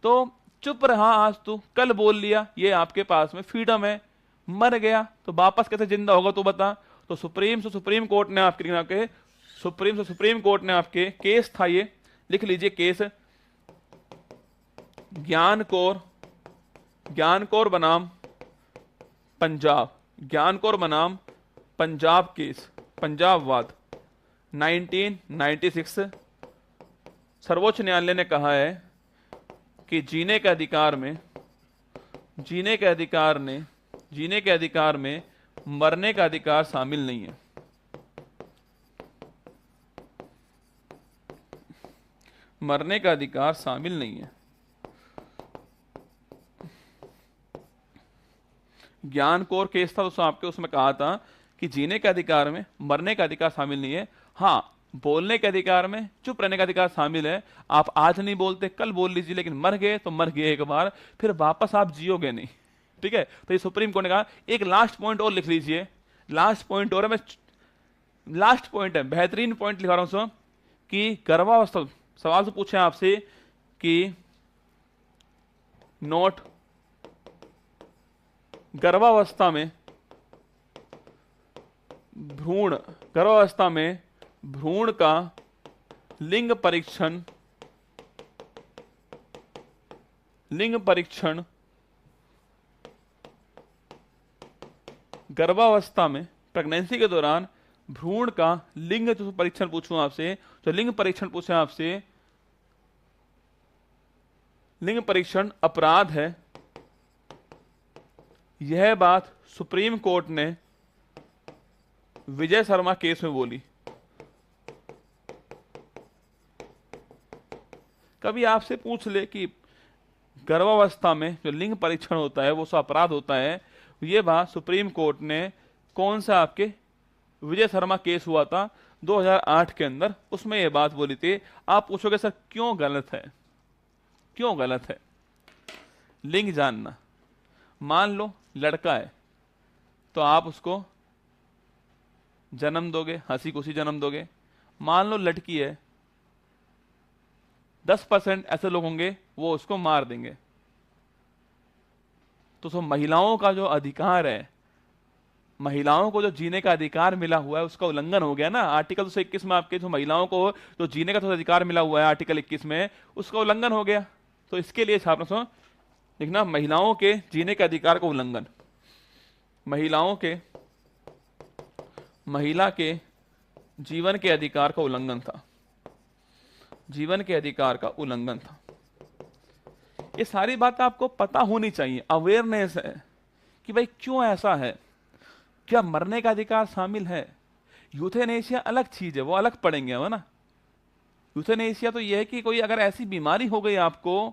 तो चुप रहा आज तू, कल बोल लिया, ये आपके पास में फ्रीडम है। मर गया तो वापस कैसे जिंदा होगा तू बता। तो सुप्रीम कोर्ट ने आपके सुप्रीम कोर्ट ने आपके केस था, ये लिख लीजिए केस, ज्ञान कौर बनाम पंजाब केस, पंजाब वाद 1996। सर्वोच्च न्यायालय ने कहा है कि जीने के अधिकार में मरने का अधिकार शामिल नहीं है। मरने का अधिकार शामिल नहीं है। ज्ञान कौर केस था दोस्तों आपके, उसमें कहा था कि जीने के अधिकार में मरने का अधिकार शामिल नहीं है। हाँ, बोलने के अधिकार में चुप रहने का अधिकार शामिल है। आप आज नहीं बोलते कल बोल लीजिए, लेकिन मर गए तो मर गए एक बार, फिर वापस आप जियोगे नहीं। ठीक है, तो ये सुप्रीम कोर्ट ने कहा। एक लास्ट पॉइंट और लिख लीजिए, लास्ट पॉइंट और है, लास्ट पॉइंट है, बेहतरीन पॉइंट लिखा रहा हूं कि गर्भावस्था, सवाल तो पूछे आपसे कि नोट, गर्भावस्था में भ्रूण, गर्भावस्था में भ्रूण का लिंग परीक्षण, गर्भावस्था में प्रेगनेंसी के दौरान भ्रूण का लिंग जो परीक्षण पूछूं आपसे, तो लिंग परीक्षण पूछे आपसे, लिंग परीक्षण अपराध है, यह बात सुप्रीम कोर्ट ने विजय शर्मा केस में बोली। कभी आपसे पूछ ले कि गर्भावस्था में जो लिंग परीक्षण होता है वो सब अपराध होता है, ये बात सुप्रीम कोर्ट ने कौन सा आपके विजय शर्मा केस हुआ था 2008 के अंदर, उसमें ये बात बोली थी। आप पूछोगे सर क्यों गलत है, क्यों गलत है? लिंग जानना, मान लो लड़का है तो आप उसको जन्म दोगे, हंसी खुशी जन्म दोगे। मान लो लड़की है, 10% ऐसे लोग होंगे वो उसको मार देंगे। तो महिलाओं का जो अधिकार है, महिलाओं को जो जीने का अधिकार मिला हुआ है उसका उल्लंघन हो गया ना। आर्टिकल 221 में आपके जो महिलाओं को जो जीने का जो अधिकार मिला हुआ है आर्टिकल 21 में, उसका उल्लंघन हो गया। तो इसके लिए छात्रों से लिखना, महिलाओं के जीने के अधिकार का उल्लंघन, महिला के जीवन के अधिकार का उल्लंघन था, जीवन के अधिकार का उल्लंघन था। ये सारी बात आपको पता होनी चाहिए, अवेयरनेस है कि भाई क्यों ऐसा है, क्या मरने का अधिकार शामिल है। यूथेनेशिया अलग चीज है, वो अलग पढ़ेंगे है ना। यूथेनेशिया तो यह है कि कोई अगर ऐसी बीमारी हो गई आपको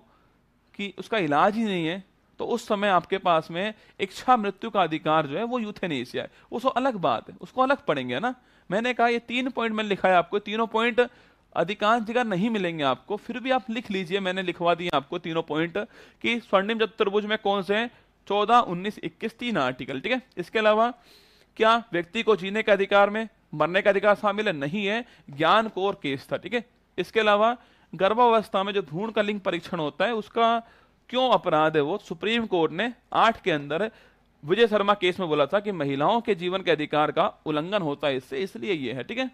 कि उसका इलाज ही नहीं है, तो उस समय आपके पास में इच्छा मृत्यु का अधिकार जो है वो यूथेनेशिया है, उसको अलग बात है, उसको अलग पढ़ेंगे ना। मैंने कहा ये 3 पॉइंट मैंने लिखा है आपको, तीनों पॉइंट अधिकांश जगह नहीं मिलेंगे आपको, फिर भी आप लिख लीजिए, मैंने लिखवा दिए आपको तीनों पॉइंट कि स्वर्णिम चतुर्भुज में कौन से 14, 19, 21 3 आर्टिकल, ठीक है। इसके अलावा क्या व्यक्ति को जीने के अधिकार में मरने का अधिकार शामिल है? नहीं है, ज्ञान कोर केस था, ठीक है। इसके अलावा गर्भावस्था में जो भ्रूण का लिंग परीक्षण होता है उसका क्यों अपराध है, वो सुप्रीम कोर्ट ने 8 के अंदर विजय शर्मा केस में बोला था कि महिलाओं के जीवन के अधिकार का उल्लंघन होता है इससे, इसलिए ये है, ठीक है।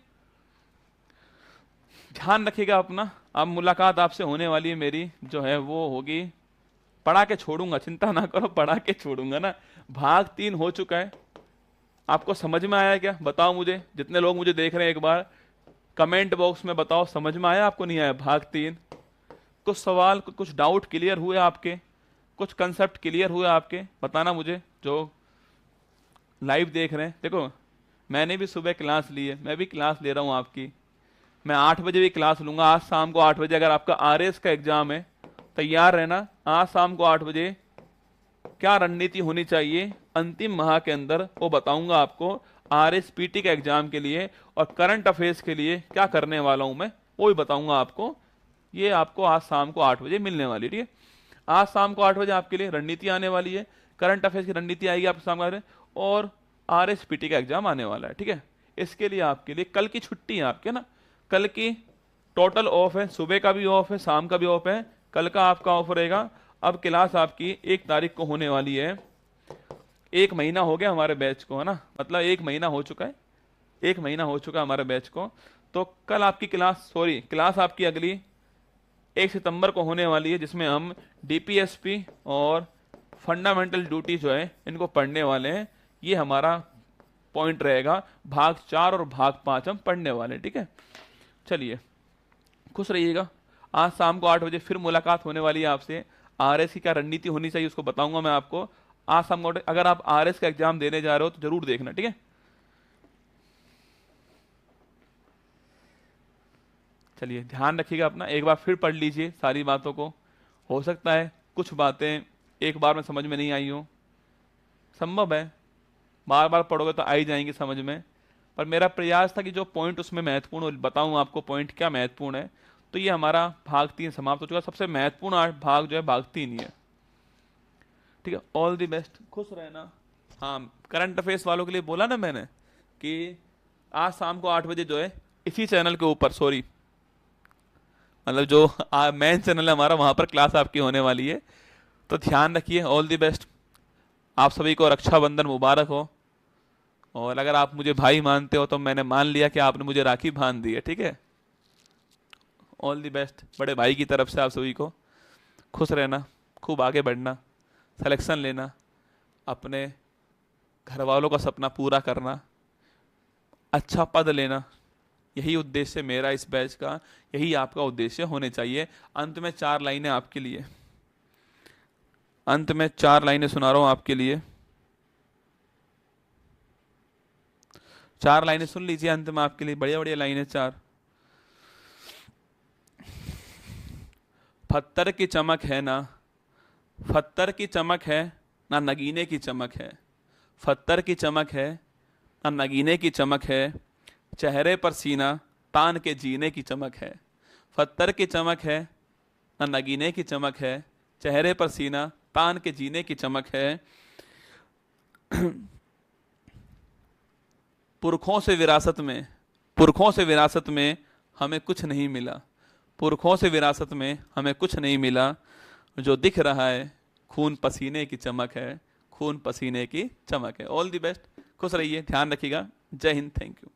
ध्यान रखिएगा अपना। अब मुलाकात आपसे होने वाली है मेरी जो है वो होगी, पढ़ा के छोड़ूंगा, चिंता ना करो, पढ़ा के छोड़ूंगा ना। भाग 3 हो चुका है, आपको समझ में आया क्या? बताओ मुझे, जितने लोग मुझे देख रहे हैं एक बार कमेंट बॉक्स में बताओ, समझ में आया आपको नहीं आया भाग 3? कुछ सवाल, कुछ डाउट क्लियर हुए आपके, कुछ कंसेप्ट क्लियर हुए आपके? बताना मुझे जो लाइव देख रहे हैं। देखो मैंने भी सुबह क्लास ली है, मैं भी क्लास ले रहा हूँ आपकी, मैं 8 बजे भी क्लास लूंगा। आज शाम को 8 बजे अगर आपका आरएस का एग्जाम है, तैयार रहना। आज शाम को 8 बजे क्या रणनीति होनी चाहिए अंतिम माह के अंदर वो बताऊंगा आपको। आरएसपीटी के एग्जाम के लिए और करंट अफेयर्स के लिए क्या करने वाला हूं मैं, वो भी बताऊंगा आपको। ये आपको आज शाम को 8 बजे मिलने वाली, ठीक है। आज शाम को 8 बजे आपके लिए रणनीति आने वाली है, करंट अफेयर्स की रणनीति आएगी आपके सामने, और आरएसपीटी का एग्जाम आने वाला है, ठीक है। इसके लिए आपके लिए कल की छुट्टी है आपके ना, कल की टोटल ऑफ है, सुबह का भी ऑफ है, शाम का भी ऑफ है, कल का आपका ऑफ रहेगा। अब क्लास आपकी 1 तारीख को होने वाली है। 1 महीना हो गया हमारे बैच को, है ना, मतलब 1 महीना हो चुका है, 1 महीना हो चुका है हमारे बैच को। तो कल आपकी क्लास आपकी अगली 1 सितंबर को होने वाली है, जिसमें हम डीपीएसपी और फंडामेंटल ड्यूटी जो है इनको पढ़ने वाले हैं। ये हमारा पॉइंट रहेगा। भाग 4 और भाग 5 हम पढ़ने वाले हैं, ठीक है। चलिए खुश रहिएगा। आज शाम को 8 बजे फिर मुलाकात होने वाली है आपसे। आरएस की क्या रणनीति होनी चाहिए उसको बताऊंगा मैं आपको आज शाम को। अगर आप आरएस का एग्जाम देने जा रहे हो तो जरूर देखना, ठीक है। चलिए ध्यान रखिएगा अपना, एक बार फिर पढ़ लीजिए सारी बातों को। हो सकता है कुछ बातें एक बार में समझ में नहीं आई हो, संभव है, बार बार पढ़ोगे तो आ ही जाएंगी समझ में। पर मेरा प्रयास था कि जो पॉइंट उसमें महत्वपूर्ण बताऊं आपको, पॉइंट क्या महत्वपूर्ण है। तो ये हमारा भाग 3 समाप्त हो चुका। सबसे महत्वपूर्ण भाग जो है भाग 3 ही है, ठीक है। ऑल द बेस्ट, खुश रहना। हाँ, करंट अफेयर्स वालों के लिए बोला ना मैंने कि आज शाम को 8 बजे जो है इसी चैनल के ऊपर, सॉरी मतलब जो मेन चैनल है हमारा, वहां पर क्लास आपकी होने वाली है। तो ध्यान रखिए, ऑल द बेस्ट। आप सभी को रक्षाबंधन मुबारक हो। और अगर आप मुझे भाई मानते हो तो मैंने मान लिया कि आपने मुझे राखी बांध दी है, ठीक है। ऑल द बेस्ट बड़े भाई की तरफ से आप सभी को। खुश रहना, खूब आगे बढ़ना, सिलेक्शन लेना, अपने घर वालों का सपना पूरा करना, अच्छा पद लेना, यही उद्देश्य मेरा इस बैच का, यही आपका उद्देश्य होने चाहिए। अंत में 4 लाइनें आपके लिए, अंत में 4 लाइनें सुना रहा हूं आपके लिए। 4 लाइनें सुन लीजिए अंत में आपके लिए, बढ़िया बढ़िया लाइनें 4। पत्थर की चमक है ना, पत्थर की चमक है ना नगीने की चमक है, पत्थर की चमक है ना नगीने की चमक है, चेहरे पर सीना तान के जीने की चमक है। पत्थर की चमक है ना नगीने की चमक है, चेहरे पर सीना तान के जीने की चमक है। पुरखों से विरासत में, पुरखों से विरासत में हमें कुछ नहीं मिला, पुरखों से विरासत में हमें कुछ नहीं मिला, जो दिख रहा है खून पसीने की चमक है, खून पसीने की चमक है। ऑल दी बेस्ट, खुश रहिए, ध्यान रखिएगा। जय हिंद, थैंक यू।